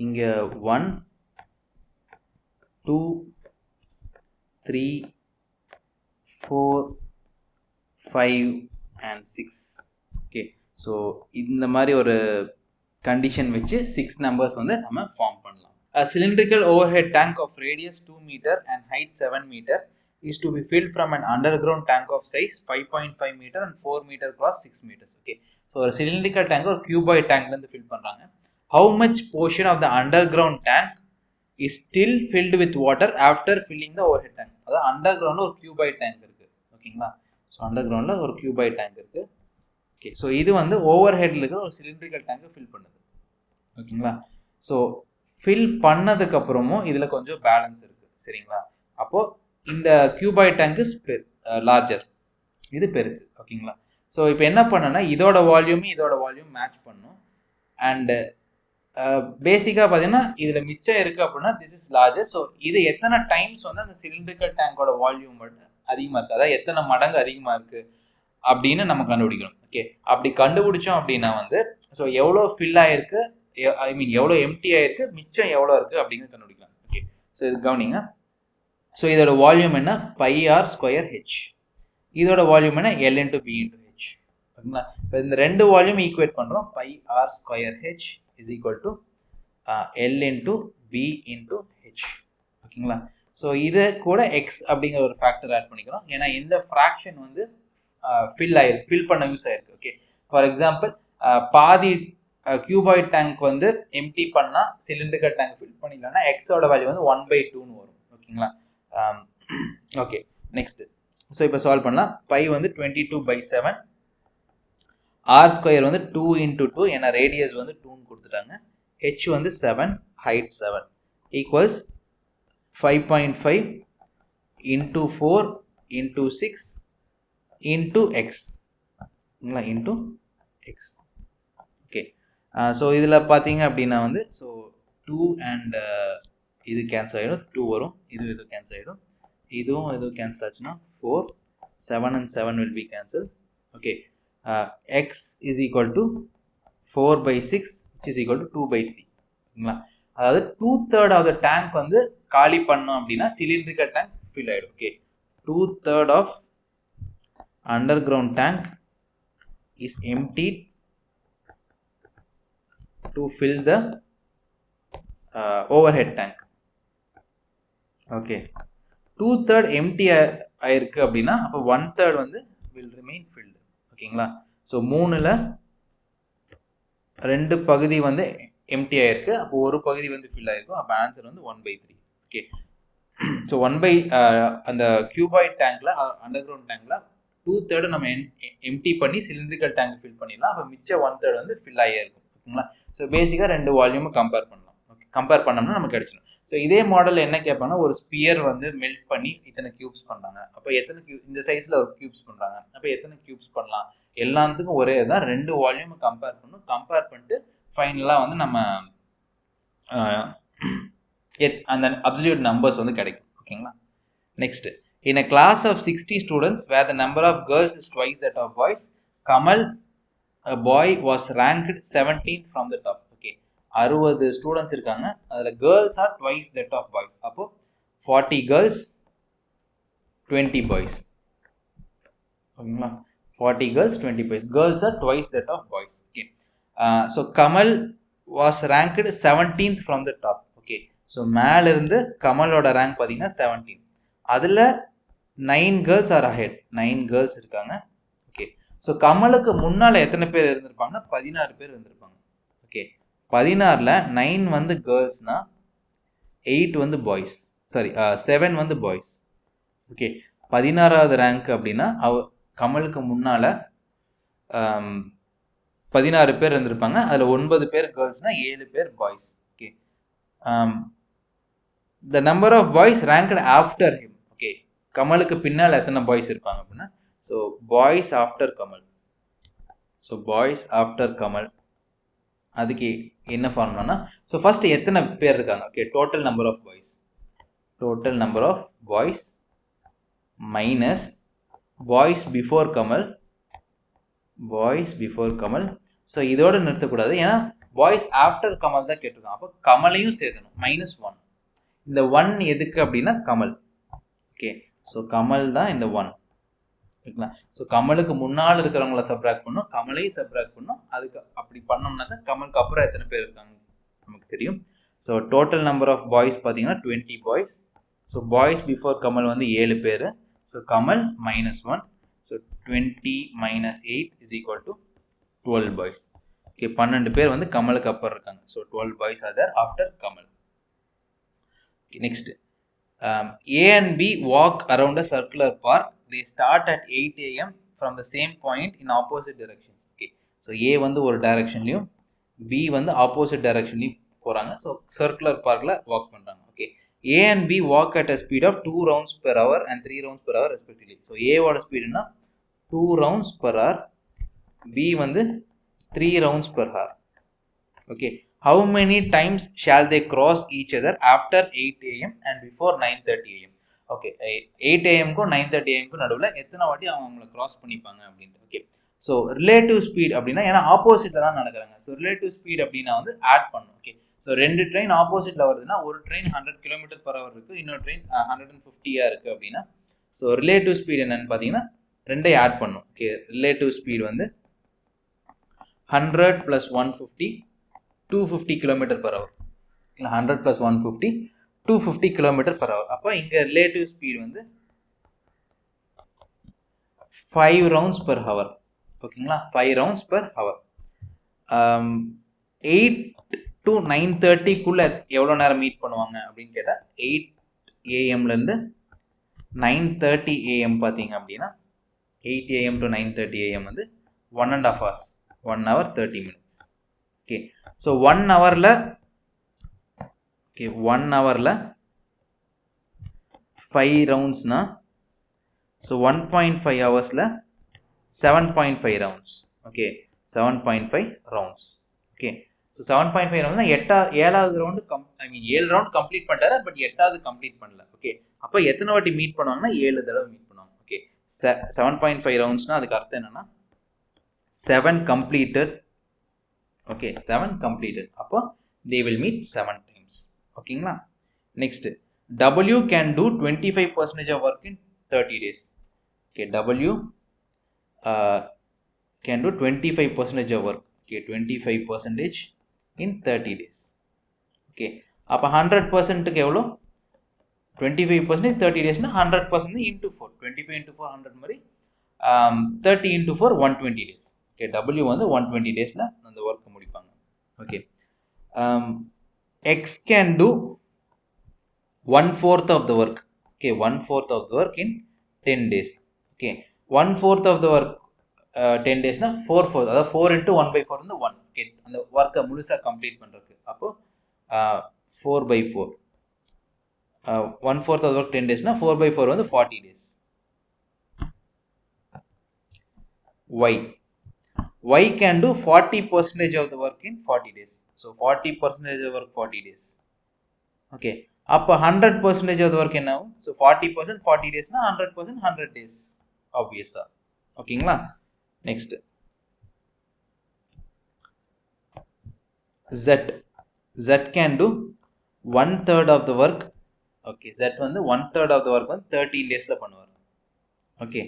இங்கே? 1, 2, 3, 4, 5 and 6. ஓகே, ஸோ இந்த மாதிரி ஒரு கண்டிஷன் வச்சு 6 நம்பர்ஸ் வந்து நம்ம ஃபார்ம் பண்ணலாம். A cylindrical overhead tank of radius 2 meter and height 7 meter is to be filled from an underground tank of size 5.5 meter and 4 meter cross 6 meters. Okay, so ஒரு cylindrical tank ஒரு cuboid tankல இருந்து fill பண்றாங்க. How much portion of the underground tank is still filled with water after filling the overhead tank? அதாவது underground ஒரு cuboid tank இருக்கு. ஓகேங்களா? So undergroundல ஒரு cuboid tank இருக்கு. ஓகே, ஸோ இது வந்து ஓவர்ஹெட்ல இருக்கிற ஒரு cylindrical tank ஃபில் பண்ணுது. ஓகேங்களா? ஸோ ஃபில் பண்ணதுக்கு அப்புறமும் இதுல கொஞ்சம் பேலன்ஸ் இருக்கு. சரிங்களா? அப்போ இந்த கியூபாய்ட் டேங்க் இஸ் லார்ஜர், இது பெருசு. ஓகேங்களா? ஸோ இப்போ என்ன பண்ணனா இதோட வால்யூம் மேட்ச் பண்ணும். அண்டு பேசிக்காக பார்த்தீங்கன்னா இதில் மிச்சம் இருக்குது அப்படின்னா திஸ் இஸ் லார்ஜர். ஸோ இது எத்தனை டைம்ஸ் வந்து அந்த சிலிண்ட்ரிக்கல் டேங்கோட வால்யூம் அதிகமாக இருக்குது, அதாவது எத்தனை மடங்கு அதிகமாக இருக்குது அப்படின்னு நம்ம கண்டுபிடிக்கணும். ஓகே, அப்படி கண்டுபிடிச்சோம் அப்படின்னா வந்து ஸோ எவ்வளோ ஃபில் ஆகிருக்கு, ஐ மீன் எவ்வளோ எம்டி ஆகிருக்கு, மிச்சம் எவ்வளோ இருக்குது அப்படிங்கிறது கண்டுபிடிக்கலாம். ஓகே, ஸோ இது கவனிங்க. ஸோ இதோட வால்யூம் என்ன, πr²h. இதோட வால்யூம் என்ன, L × B × h. ஓகேங்களா? இப்போ இந்த ரெண்டு வால்யூம் ஈக்குவேட் பண்ணுறோம். πr²h is equal to L × B × h. ஓகேங்களா? ஸோ இதை கூட எக்ஸ் அப்படிங்கிற ஒரு ஃபேக்டர் ஆட் பண்ணிக்கிறோம். ஏன்னா இந்த ஃப்ராக்ஷன் வந்து ஃபில் பண்ண யூஸ் ஆயிருக்கு. ஓகே, ஃபார் எக்ஸாம்பிள் பாதி கியூபாய்ட் டேங்க் வந்து எம்டி பண்ணால் சிலிண்ட்ரிக்கல் டேங்க் ஃபில் பண்ணிக்கலாம்னா எக்ஸோட வேல்யூ வந்து 1/2ன்னு வரும். ஓகேங்களா? Okay, next. ஸோ இப்போ சால்வ் பண்ணலாம். பை வந்து 22/7, r² வந்து 2 × 2, ஏன்னா ரேடியஸ் வந்து 2ன்னு கொடுத்துட்டாங்க. h வந்து 7, height 7 equals 5.5 × 4 × 6 × x. Into X. Okay, so இதில் பார்த்தீங்க அப்படின்னா வந்து ஸோ 2 அண்ட் இது கேன்சல் ஆகிடும், 2 வரும், இது கேன்சல் ஆகிடும், இதுவும் கேன்சல் ஆச்சுன்னா 4, 7 and 7 will be cancelled. Okay, x is equal to 4/6 which is equal to 2/3. ஓகேங்களா? அதாவது 2/3 ஆஃப் த டேங்க் வந்து காலி பண்ணோம் அப்படின்னா சிலிண்ட்ரிக்கல் டேங்க் ஃபில் ஆகிடும். Okay, 2/3 of underground tank is emptied to fill the overhead tank. Okay, 2/3 empty ஆயிருக்கு அப்படின்னா அப்போ 1/3 வந்து will remain filled. ஓகேங்களா? ஸோ 3ல் 2 பகுதி வந்து எம்டி ஆயிருக்கு, அப்போ ஒரு பகுதி வந்து ஃபில் ஆயிருக்கும். அப்போ ஆன்சர் வந்து 1/3. ஓகே, ஸோ அந்த கியூபாய்ட் டேங்க்ல அண்டர் கிரவுண்ட் டேங்க்ல 2/3 நம்ம எம்டி பண்ணி சிலிண்ட்ரிக்கல் டேங்க் ஃபில் பண்ணிடலாம். அப்போ மிச்ச 1/3 வந்து ஃபில் ஆகியிருக்கும். ஓகேங்களா? ஸோ பேசிக்காக ரெண்டு வால்யூமும் கம்பேர் பண்ணலாம். ஓகே, கம்பேர் பண்ணோம்னா நமக்கு கிடைச்சிடும். ஸோ இதே மாடல் என்ன கேட்பாங்கன்னா ஒரு ஸ்பியர் வந்து மெல்ட் பண்ணி இத்தனை கியூப்ஸ் பண்ணுறாங்க, அப்போ எத்தனை இந்த சைஸில் ஒரு கியூப்ஸ் பண்ணுறாங்க, அப்போ எத்தனை கியூப்ஸ் பண்ணலாம், எல்லாத்துக்கும் ஒரே தான், ரெண்டு வால்யூமும் கம்பேர் பண்ணணும். கம்பேர் பண்ணிட்டு ஃபைனலாக வந்து நம்ம அந்த அப்சல்யூட் நம்பர்ஸ் வந்து கிடைக்கும். ஓகேங்களா? Next, in a class of 60 students where the number of girls is twice that of boys, Kamal, a boy, was ranked 17th from the top. Okay, 60 students இருக்காங்க, அதுல girls are twice that of boys. அப்போ 40 girls 20 boys. ஓகேங்களா? 40 girls 20 boys. Girls are twice that of boys. Okay, so Kamal was ranked 17th from the top. Okay, so மேல இருந்து கமலோட rank பார்த்தீங்கன்னா 17. அதில் 9 girls are ahead, 9 girls இருக்காங்க. Okay, so கமலுக்கு முன்னால் எத்தனை பேர் இருந்திருப்பாங்கன்னா 16 பேர் இருந்திருப்பாங்க. ஓகே, 16ல் 9 வந்து கேர்ள்ஸ்னால் 8 வந்து பாய்ஸ், சாரி 7 வந்து பாய்ஸ். ஓகே, 16வது ரேங்க் அப்படின்னா கமலுக்கு முன்னால் 16 பேர் இருந்திருப்பாங்க, அதில் 9 பேர் கேர்ள்ஸ்னால் 7 பேர் boys. Okay, the number of boys ranked after him. Okay, கமலுக்கு பின்னால் எத்தனை பாய்ஸ் இருப்பாங்க அப்படின்னா so boys after Kamal. So boys after Kamal அதுக்கு என்ன ஃபார்முலானா ஸோ ஃபர்ஸ்ட் எத்தனை பேர் இருக்காங்க. Okay, total number of boys, total number of boys minus boys before Kamal, boys before Kamal. So இதோடு நிறுத்தக்கூடாது, ஏன்னா பாய்ஸ் ஆஃப்டர் கமல் தான் கேட்டிருக்காங்க. அப்போ கமலையும் சேர்க்கணும், -1. இந்த 1 எதுக்கு அப்படின்னா கமல். ஓகே, ஸோ கமல் தான் இந்த 1. ஓகேங்களா? ஸோ கமலுக்கு முன்னால் இருக்கிறவங்கள சப்ராக்ட் பண்ணணும், கமலையும் சப்ராக்ட் பண்ணணும். அதுக்கு அப்படி பண்ணோம்னா தான் கமலுக்கு அப்புறம் எத்தனை பேர் இருக்காங்க நமக்கு தெரியும். So total number of boys பார்த்தீங்கன்னா 20 boys. So boys before Kamal வந்து 7 பேர். So Kamal -1. So 20 - 8 is equal to 12 boys. Okay, 12 பேர் வந்து கமலுக்கு அப்புறம் இருக்காங்க. So 12 boys are there after Kamal. Next, A and B walk around a circular park. They start at 8 AM from the same point in opposite directions. Okay, so A வந்து ஒரு டைரக்ஷன்லையும் B வந்து opposite டைரக்ஷன்லையும் போகிறாங்க. So circular பார்க்கில் walk பண்ணுறாங்க. Okay, A and B walk at a speed of 2 rounds per hour and 3 rounds per hour respectively. So A ஓட ஸ்பீடுனா 2 rounds per hour, B வந்து 3 rounds per hour. Okay, how many times shall they cross each other after 8 am and before 9:30 am? Okay, 8 am க்கும் 9:30 am க்கும் நடுவுல எத்தனை வாட்டி அவங்கள cross பண்ணிப்பாங்க அப்படின்ட்டு. ஓகே, ஸோ ரிலேட்டிவ் ஸ்பீட் அப்படின்னா ஏன்னா ஆப்போசிட்ல தான் நடக்கிறாங்க. ஸோ ரிலேட்டிவ் ஸ்பீட் அப்படின்னா வந்து ஆட் பண்ணும். ஓகே, ஸோ ரெண்டு ட்ரெயின் ஆப்போசிட்ல வருதுன்னா ஒரு ட்ரெயின் 100 km/h இருக்கு, இன்னொரு ட்ரெயின் 150 இருக்கு அப்படின்னா ஸோ ரிலேட்டிவ் ஸ்பீட் என்னன்னு பார்த்தீங்கன்னா ரெண்டையும் ஆட் பண்ணும். ஓகே, ரிலேட்டிவ் ஸ்பீட் வந்து 100 + 150 250 km/h. 100 + 150 250 km/h. அப்போ இங்க ரிலேட்டிவ் ஸ்பீட் வந்து 5 rounds per hour. ஓகேங்களா, 5 rounds per hour. 8 to 9:30 குள்ள எவ்வளோ நேரம் மீட் பண்ணுவாங்க அப்படின்னு கேட்டால் 8 AM இருந்து 9:30 AM பார்த்தீங்க அப்படின்னா 8 AM to 9:30 AM வந்து 1.5 hours, 1 hour 30 minutes. Okay, so 1 hourல 5 roundsனா ஸோ 1.5 hoursல 7.5 rounds. Okay, 7.5 rounds. Okay, so 7.5 ரவுண்ட்னா 7வது ரவுண்டு 7 ரவுண்ட் கம்ப்ளீட் பண்ணிட்டாரு, பட் 8வது கம்ப்ளீட் பண்ணல. ஓகே, அப்போ எத்தனை வாட்டி மீட் பண்ணுவாங்கன்னா 7 தடவை மீட் பண்ணுவாங்க. ஓகே, 7.5 ரவுண்ட்ஸ்னா அதுக்கு அர்த்தம் என்னன்னா 7 completed. Okay, 7 completed. அப்போ they will meet 7 times. ஓகேங்களா, next W can do 25% of work in 30 days. Okay, W can do 25% of work. Okay, 25% in 30 days. Okay, அப்போ 100%க்கு எவ்வளோ? 25% 30 daysனா 100% into 4. 25 into 4 100 மாதிரி 30 into 4 120 days. Okay, W வந்து 120 daysல அந்த ஒர்க்கை முடிப்பாங்க. Okay, X can do 1/4 of the work. Okay, 1/4 of the work in 10 days. Okay, 1/4 of the work 10 daysனா 4/4, அதாவது 4 into 1/4 வந்து 1. Okay, அந்த ஒர்க்கை முழுசாக கம்ப்ளீட் பண்ணுறதுக்கு. அப்போ 4/4 1/4 of the work 10 daysனா 4/4 வந்து 40 days. Y can do 40% of the work in 40 days. So 40% of work 40 days. Okay, அப்போ 100% of the work என்ன ஆகும்? ஸோ 40% 40 daysனா 100% 100 days ஆப்வியஸா. ஓகேங்களா, next Z can do 1/3 of the work. Okay, Z வந்து 1/3 of the work வந்து 13 daysல பண்ணுவார். Okay,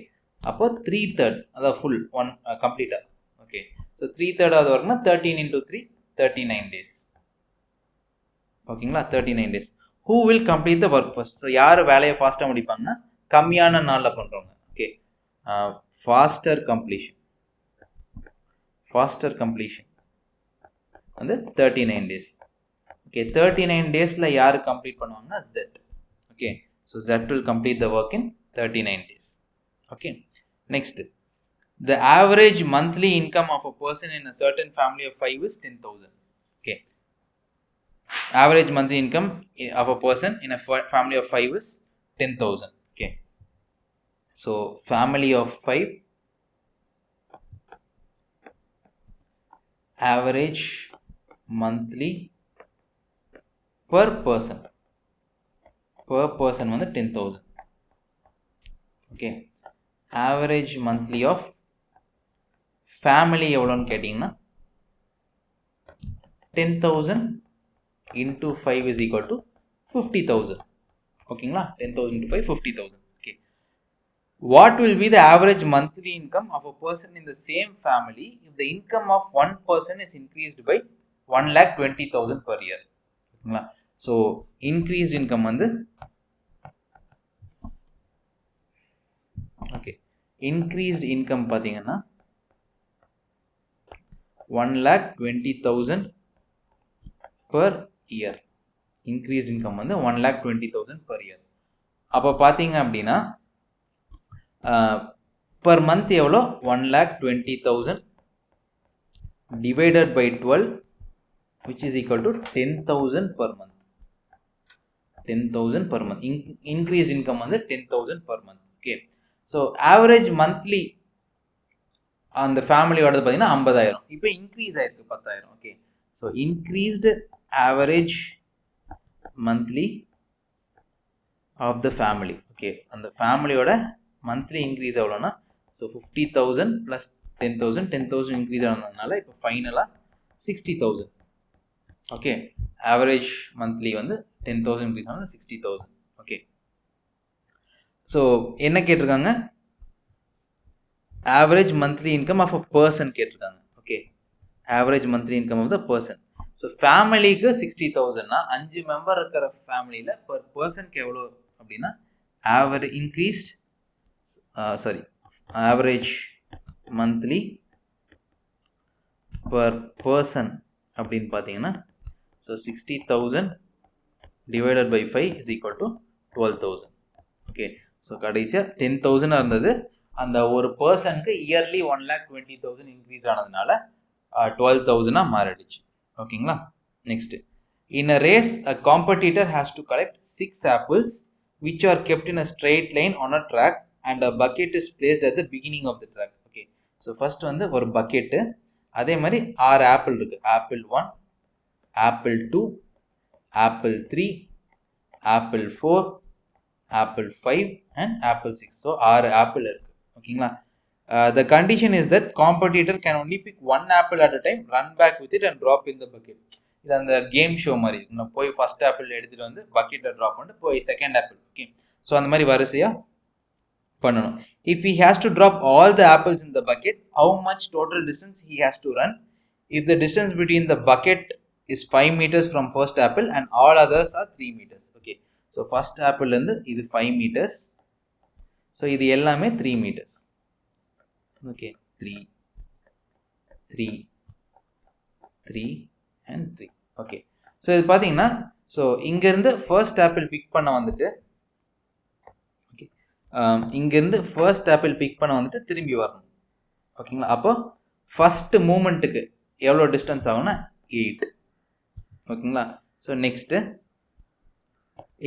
அப்போ 3/3 அதாவது ஃபுல் ஒன் கம்ப்ளீட்டா. Okay, so 3/3 of the workனா 13 into 3 39 days. ஓகேங்களா, 39 days. Who will complete the work first? So யார் வேலையை ஃபாஸ்ட்டாக முடிப்பாங்கன்னா கம்மியான நாளில் பண்ணுறவங்க. ஓகே, ஃபாஸ்டர் கம்ப்ளீஷன் வந்து 39 days. ஓகே, 39 daysல யார் கம்ப்ளீட் பண்ணுவாங்கன்னா Z. Okay, so Z will complete the work in 39 days. Okay, next the average monthly income of a person in a certain family of 5 is 10,000. Okay, average monthly income of a person in a family of 5 is 10,000. Okay, so family of 5, average monthly per person வந்து 10,000. Okay, average monthly of family எவ்வளோன்னு கேட்டிங்கன்னா 10,000 into 5 is equal to 50,000. ஓகேங்களா, 10,000 into 5 50,000. Okay, what will be the average monthly income of a person in the same family if the income of one person is increased by 1,20,000 per year? ஓகேங்களா, so increased income வந்து okay, increased income பார்த்தீங்கன்னா 1,20,000 per year. increased income வந்து 1,20,000 per year. அப்போ பார்த்தீங்க அப்படின்னா per month எவ்வளோ? 1,20,000 divided by 12 which is equal to 10,000 per month. 10,000 per month. Increased income வந்து 10,000 per month. Okay. So average monthly அந்த ஃபேமிலியோட பார்த்தீங்கன்னா 50,000. இப்போ இன்க்ரீஸ் ஆயிருக்கு 10,000. Okay, so increased average monthly of the family. Okay, அந்த ஃபேமிலியோட மந்த்லி இன்க்ரீஸ் எவ்வளோன்னா, ஸோ 50,000 ப்ளஸ் 10,000 10,000 இன்க்ரீஸ் ஆனதுனால இப்போ ஃபைனலாக 60,000. ஓகே, ஆவரேஜ் மந்த்லி வந்து 10,000 இன்க்ரீஸ் ஆனால் 60,000. ஓகே, ஸோ என்ன கேட்டிருக்காங்க, average monthly income of a person கேட்டிருக்காங்க. Okay, average monthly income of the person. So ஃபேமிலிக்கு 60,000னா 5 மெம்பர் இருக்கிற ஃபேமிலியில் பர் பர்சனுக்கு எவ்வளோ அப்படின்னா, average increased average monthly per person அப்படின்னு பார்த்தீங்கன்னா, so 60,000 divided by 5 is equal to 12,000. Okay, so கடைசியாக 10,000 இருந்தது, அந்த ஒரு பர்சனுக்கு இயர்லி 1,20,000 இன்க்ரீஸ் ஆனதுனால 12,000 மாறிடுச்சு. ஓகேங்களா, next, in a raise a competitor has to collect 6 apples which are kept in a straight line on a track and a bucket is placed at the beginning of the track. Okay, so first வந்து ஒரு bucket, அதே மாதிரி 6 apple இருக்கு. Apple 1, apple 2, apple 3, apple 4, apple 5 and apple 6. So 6 apple இருக்கு. ஓகேங்களா, the condition is that competitor can only pick one apple at a time, run back with it and drop in the bucket. இது அந்த game show மாதிரி, நான் போய் first apple எடுத்துகிட்டு வந்து பக்கெட்டை drop பண்ணிட்டு போய் செகண்ட் ஆப்பிள். ஓகே, ஸோ அந்த மாதிரி வரிசையாக பண்ணணும். If he has to drop all the apples in the bucket, how much total distance he has to run? If the distance between the bucket is 5 meters from first apple and all others are 3 meters. Okay, so first apple இருந்து இது 5 meters, so இது எல்லாமே 3 meters. Okay, 3 3 3 and 3. Okay, so இது பார்த்தீங்கன்னா, so இங்கேருந்து first apple big பண்ண வந்துட்டு, okay, இங்கேருந்து ஃபர்ஸ்ட் ஆப்பிள் பிக் பண்ண வந்துட்டு திரும்பி வரணும். ஓகேங்களா, அப்போ ஃபஸ்ட்டு மூமெண்ட்டுக்கு எவ்வளோ டிஸ்டன்ஸ் ஆகும்னா 8. ஓகேங்களா, ஸோ நெக்ஸ்ட்டு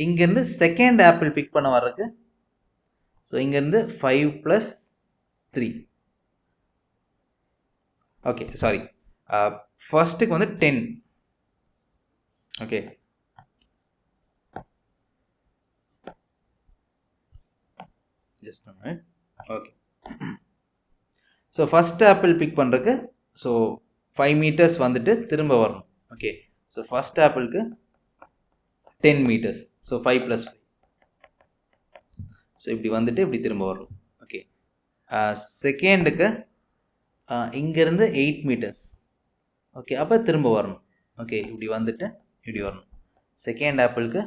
இங்கேருந்து செகண்ட் ஆப்பிள் பிக் பண்ண வர்றதுக்கு, ஸோ இங்கேருந்து 5 + 3. ஓகே, சாரி, ஃபர்ஸ்ட்டுக்கு வந்து 10. Okay, just one minute. Okay, so first apple pick பண்ணுறதுக்கு, ஸோ 5 meters வந்துட்டு திரும்ப வரணும். ஓகே, ஸோ ஃபர்ஸ்ட் ஆப்பிளுக்கு 10 meters, ஸோ 5 + 5. ஸோ இப்படி வந்துட்டு இப்படி திரும்ப வரணும். ஓகே, செகண்டுக்கு இங்கேருந்து 8 meters. ஓகே, அப்போ திரும்ப வரணும். ஓகே, இப்படி வந்துட்டு இப்படி வரணும். Second ஆப்பிளுக்கு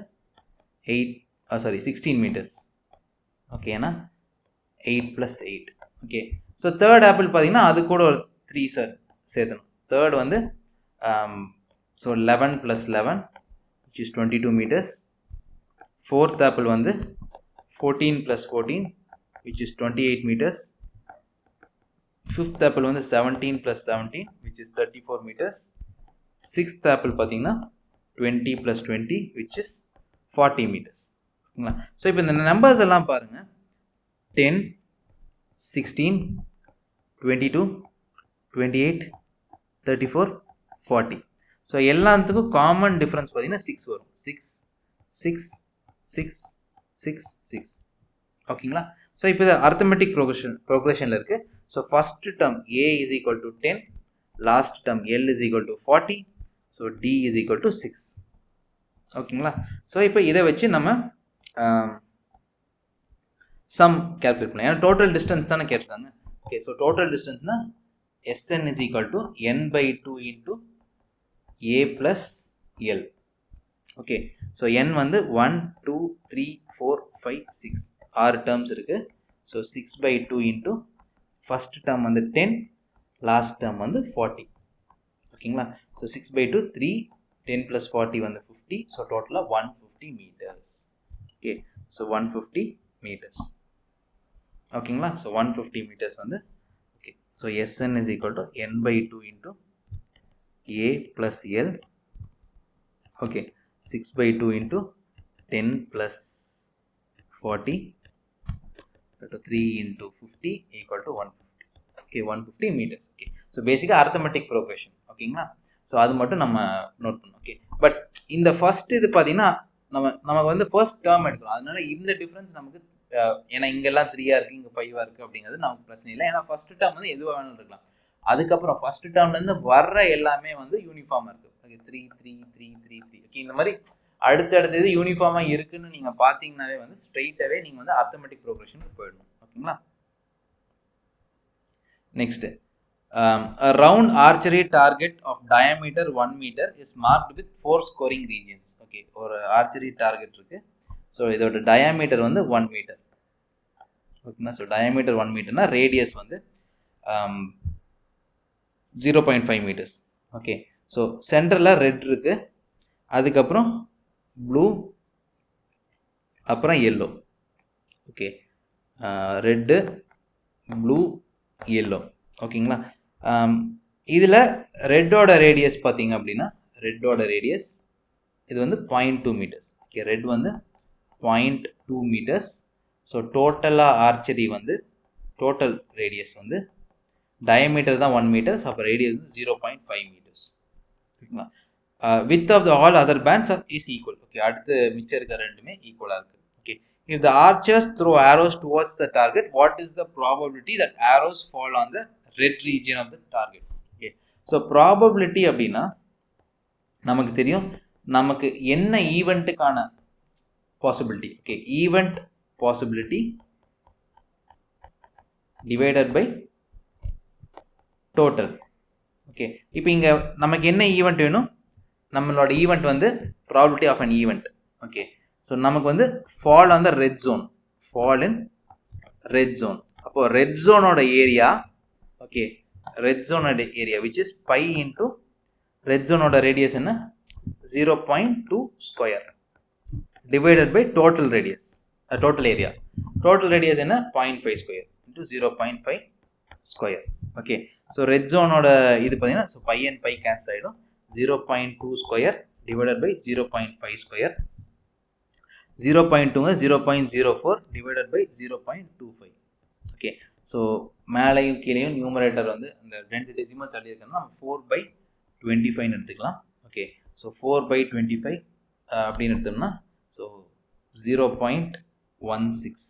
16 meters. ஓகே, ஏன்னா 8 + 8. ஓகே, ஸோ தேர்ட் ஆப்பிள் பார்த்தீங்கன்னா அது கூட ஒரு 3 சேர்த்தணும். தேர்ட் வந்து so 11 + 11 which is 22 meters. Fourth apple வந்து 14 + 14 which is 28 meters. Fifth apple வந்து 17 + 17 which is 34 meters. Sixth apple பார்த்தீங்கன்னா 20 + 20 which is 40 meters. ஓகேங்களா, ஸோ இப்போ இந்த நம்பர்ஸ் எல்லாம் பாருங்கள், 10 16 22 28 34 40. ஸோ எல்லாத்துக்கும் காமன் டிஃப்ரென்ஸ் பார்த்தீங்கன்னா 6 வரும். 6 6 6 6 6. ஓகேங்களா, ஸோ இப்போ இது அரித்மெட்டிக் ப்ரோக்ரஷனில் இருக்குது. So first term A is equal to 10, last term L is equal to 40, so D is equal to 6. ஓகேங்களா, ஸோ இப்போ இதை வச்சு நம்ம சம் கேல்குலேட் பண்ணலாம். ஏன்னா டோட்டல் டிஸ்டன்ஸ் தானே கேட்டிருக்காங்க. ஓகே, ஸோ டோட்டல் டிஸ்டன்ஸ்னால் Sn is equal to n/2 into A plus L. Okay, so n வந்து 1 2 3 4 5 6 6 டேர்ம்ஸ் இருக்குது. ஸோ 6/2 into ஃபஸ்ட் டேர்ம் வந்து 10, லாஸ்ட் டேர்ம் வந்து 40. ஓகேங்களா, ஸோ 6/2 3, 10 + 40 வந்து 50. ஸோ டோட்டலாக 150 meters. Okay, so 150 meters. ஓகேங்களா, ஸோ 150 meters வந்து okay. So Sn is equal to n/2 into A plus L. Okay, 6/2 into 10 plus 40 to 3 into 50 equal to 150. Okay, 150 meters. Okay, so basically arithmetic progression. ஓகேங்களா, so அது மட்டும் நம்ம note பண்ணணும். Okay, but இந்த first இது பார்த்தீங்கன்னா நமக்கு வந்து ஃபர்ஸ்ட் டேர்ம் எடுக்கணும். அதனால இந்த டிஃப்ரென்ஸ் நமக்கு ஏன்னா இங்கெல்லாம் 3 இருக்குது, இங்கே 5 இருக்குது அப்படிங்கிறது நமக்கு பிரச்சனை இல்லை. ஏன்னா ஃபர்ஸ்ட் டேர்ம் வந்து எதுவாக வேணும் இருக்கலாம். அதுக்கப்புறம் ஃபர்ஸ்ட் டேர்ம்லேருந்து வர்ற எல்லாமே வந்து யூனிஃபார்மாக இருக்குது. ஓகே, 3 3 3 3 3. ஓகே, இந்த மாதிரி அடுத்தடுத்தது யூனிஃபார்மாக இருக்குன்னு நீங்கள் பார்த்தீங்கன்னாவே வந்து ஸ்ட்ரெயிட்டாகவே நீங்கள் வந்து அர்த்தமெட்டிக் ப்ரோக்ரஷனுக்கு போயிடணும். ஓகேங்களா, next a round archery target of diameter 1 meter is marked with 4 scoring regions. Okay, ஒரு ஆர்ச்சரி டார்கெட் இருக்கு. ஸோ இதோட டயாமீட்டர் வந்து 1 மீட்டர். ஓகேங்களா, ஸோ டயாமீட்டர் 1 மீட்டர்னா ரேடியஸ் வந்து 0.5 மீட்டர்ஸ். ஓகே, ஸோ சென்டரில் ரெட் இருக்கு, அதுக்கப்புறம் ப்ளூ, அப்புறம் yellow. Okay, red, blue, yellow. ஓகேங்களா, இதில் ரெட்டோட ரேடியஸ் பார்த்தீங்க அப்படின்னா ரெட்டோட ரேடியஸ் இது வந்து 0.2 மீட்டர்ஸ். ஓகே, ரெட் வந்து 0.2 மீட்டர்ஸ். ஸோ டோட்டலாக ஆர்ச்சரி வந்து டோட்டல் ரேடியஸ் வந்து டயமீட்டர் தான் 1 மீட்டர்ஸ், அப்போ ரேடியஸ் வந்து 0.5 மீட்டர்ஸ். ஓகேங்களா, width of the all other bands is equal. Okay, அடுத்து மிச்சம் இருக்க ரெண்டுமே ஈக்குவலாக இருக்குது. Okay, if the archers throw arrows towards the target, what is the probability that arrows fall on the red region of the target? Okay, so probability அப்படின்னா நமக்கு தெரியும் நமக்கு என்ன ஈவெண்ட்டுக்கான possibility. Okay, event possibility divided by total. Okay, இப்போ இங்கே நமக்கு என்ன ஈவெண்ட் வேணும், நம்மளோட ஈவெண்ட் வந்து probability of an event. Okay, so நமக்கு வந்து fall on the red zone, fall in red zone. அப்போது ரெட் ஜோனோட ஏரியா, ஓகே, ரெட் ஜோனோட area which is pi into red ஜோனோட ரேடியஸ் என்ன 0.2 square divided by total radius, total area. Total radius என்ன 0.5 square into 0.5 square. Okay, so red ஜோனோட இது பார்த்தீங்கன்னா so pi and pi cancel ஆகிடும். 0.2 square divided by 0.5 square. 0.2 0.04 divided by 0.25. Okay, so மேலையும் கீழேயும் numerator வந்து அந்த 2 டெசிமல் தள்ளி இருக்கணும்னா நம்ம 4/25 எடுத்துக்கலாம். ஓகே, ஸோ 4/25 அப்படின்னு எடுத்தோம்னா ஸோ 0.16.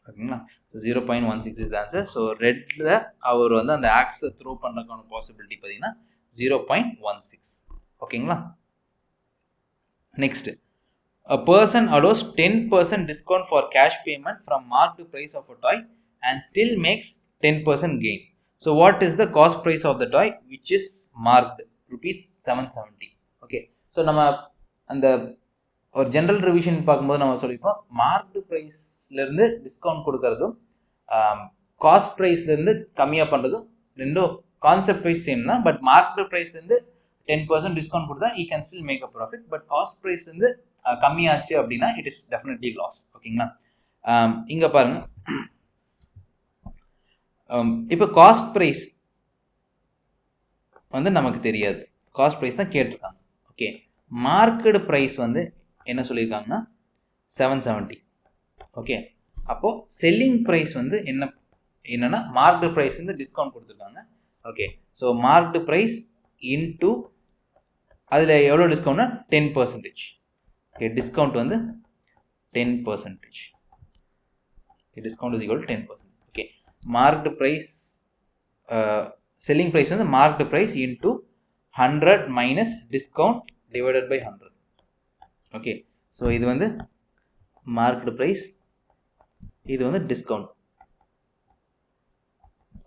ஓகேங்களா, ஸோ 0.16 இஸ் ஆன்சர். ஸோ ரெட்டில் அவர் வந்து அந்த ஆக்ஸை த்ரோ பண்ணுறதுக்கான பாசிபிலிட்டி பார்த்தீங்கன்னா 0.16. ஓகேங்களா, next a person allows 10% discount for cash payment from marked price of a toy and still makes 10% gain. So what is the cost price of the toy which is marked rupees 770? Okay, so நம்ம அந்த ஒரு general revision பார்க்கும்போது நம்ம சொல்லிப்போம் marked ப்ரைஸ்லேருந்து discount கொடுக்கறதும் cost ப்ரைஸ்லேருந்து கம்மியாக பண்ணுறதும் ரெண்டும் கான்செப்ட் ப்ரைஸ் சேம் தான். பட் மார்க்டு ப்ரைஸ்லேருந்து 10% டிஸ்கவுண்ட் கொடுத்தா we can still make a profit. But cost ப்ரைஸ்லேருந்து கம்மியாச்சு அப்படின்னா இட் இஸ் டெஃபினெட்லி லாஸ். ஓகேங்களா, இங்கே பாருங்க, இப்போ காஸ்ட் ப்ரைஸ் வந்து நமக்கு தெரியாது, காஸ்ட் ப்ரைஸ் தான் கேட்டிருக்காங்க. ஓகே, மார்க்கெட் ப்ரைஸ் வந்து என்ன சொல்லியிருக்காங்கன்னா 770. ஓகே, அப்போது செல்லிங் ப்ரைஸ் வந்து என்னன்னா மார்க்டு ப்ரைஸ் வந்து டிஸ்கவுண்ட் கொடுத்துருக்காங்க. Okay, so marked price into அதில் எவ்வளோ டிஸ்கவுண்ட்னா 10%. ஓகே, டிஸ்கவுண்ட் வந்து 10%. Discount is equal to 10%. Okay, marked price selling price வந்து marked price into 100 minus discount divided by 100. Okay, so இது வந்து மார்க்டு ப்ரைஸ், இது வந்து டிஸ்கவுண்ட்.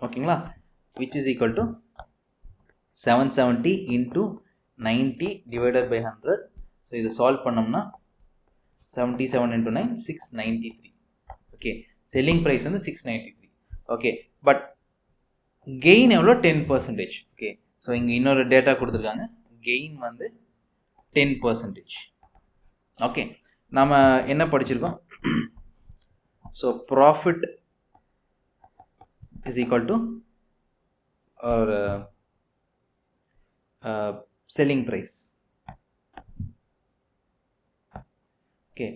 ஓகேங்களா, which is equal to 770 into 90 divided by 100. So இது solve பண்ணோம்னா 77 into 9 693. Okay, selling price வந்து 693. Okay, but gain எவ்வளோ 10%. ஓகே, ஸோ இங்கே இன்னொரு டேட்டா கொடுத்துருக்காங்க, கெயின் வந்து 10%. ஓகே, நம்ம என்ன படிச்சிருக்கோம், so profit is equal to ஒரு selling price. Okay,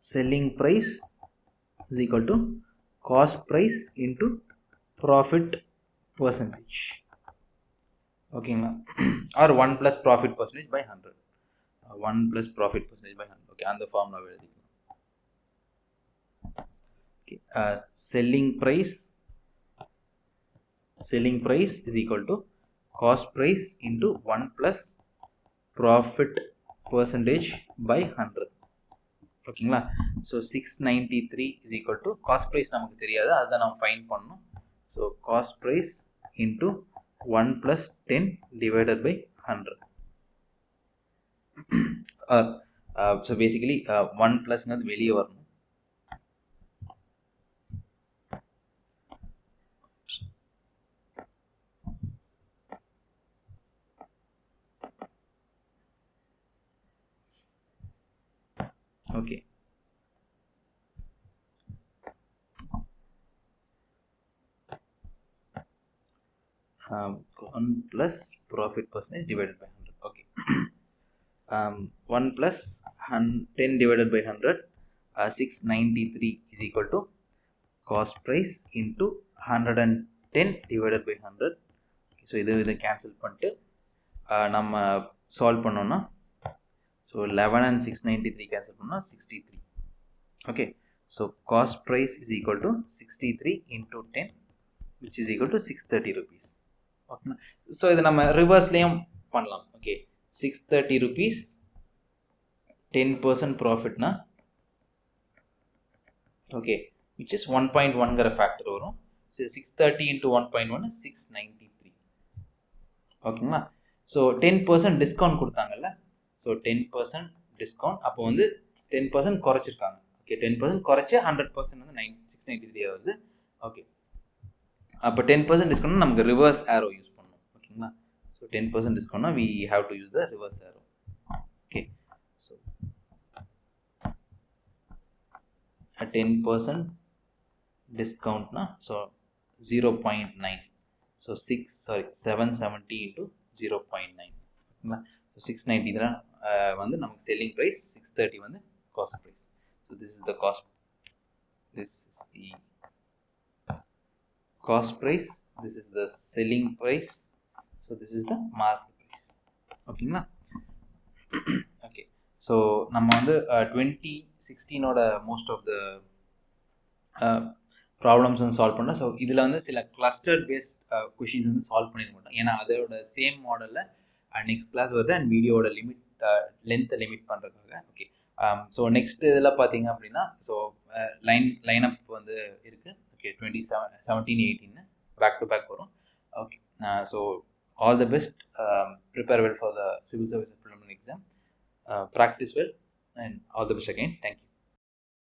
selling price is equal to cost price into profit percentage. ஓகேங்களா, or 1 plus profit percentage by 100. 1 plus profit percentage by 100. Okay, அந்த formula எழுதிக்கலாம். Okay, selling price is equal to cost price into 1 plus profit percentage by 100. ஓகேங்களா, so 693 is equal to cost price நமக்கு தெரியாது, அதை நம்ம find பண்ணணும். So cost price into 1 plus 10 divided by 100. So basically 1 ப்ளஸ்ங்கிறது வெளியே வரணும். Okay, one plus profit percentage divided by 100. Okay, 1 plus 10 divided by 100, 693 is equal to cost price into 110 divided by 100. So இதை cancel பண்ணிட்டு நம்ம solve பண்ணோன்னா, so 11 and 693 cancel பண்ணால் 63. Okay, so cost price is equal to 63 into 10 which is equal to 630 rupees. ஓகேண்ணா, so இதை நம்ம ரிவர்ஸ்லேயும் பண்ணலாம். ஓகே, 630 rupees 10% ப்ராஃபிட்னா, ஓகே, which is 1.1ங்கிற ஃபேக்டர் வரும். So 630 into 1.1 is 693. ஓகேங்களா, ஸோ 10% டிஸ்கவுண்ட் கொடுத்தாங்கல்ல, ஸோ 10% டிஸ்கவுண்ட், அப்போ வந்து 10% குறைச்சிருக்காங்க. ஓகே, 10% குறைச்சி 100% வந்து 693 வருது. ஓகே, அப்போ 10% டிஸ்கவுண்ட் நமக்கு ரிவர்ஸ் ஏரோ யூஸ் பண்ணணும். ஓகேங்களா, ஸோ 10% டிஸ்கவுண்ட்னா we have to use the reverse arrow. Okay, so 10% டிஸ்கவுண்ட்னா ஸோ 0.9, ஸோ 770 into 0.9. ஓகேங்களா, ஸோ 690 தான் வந்து நமக்கு செல்லிங் ப்ரைஸ், 630 வந்து cost price. So this is the cost, this is the cost price, this is the selling price, so this is the market price. ஓகேங்களா, okay, so நம்ம வந்து 2016ஓட most of the problems வந்து solve பண்ணோம். So இதில் வந்து சில cluster paste questions வந்து solve பண்ணியிருக்க மாட்டோம், ஏன்னா அதோட சேம் மாடலில் நெக்ஸ்ட் கிளாஸ் வருது அண்ட் வீடியோட லென்த்தை லிமிட் பண்ணுறதுக்காக. ஓகே, ஸோ நெக்ஸ்ட் இதில் பார்த்தீங்க அப்படின்னா, ஸோ லைன் அப் வந்து இருக்குது. ஓகே, 2017, 18 பேக் டு பேக் வரும். Okay, so all the best, prepare well for the civil service preliminary exam, practice well and all the best again. Thank you.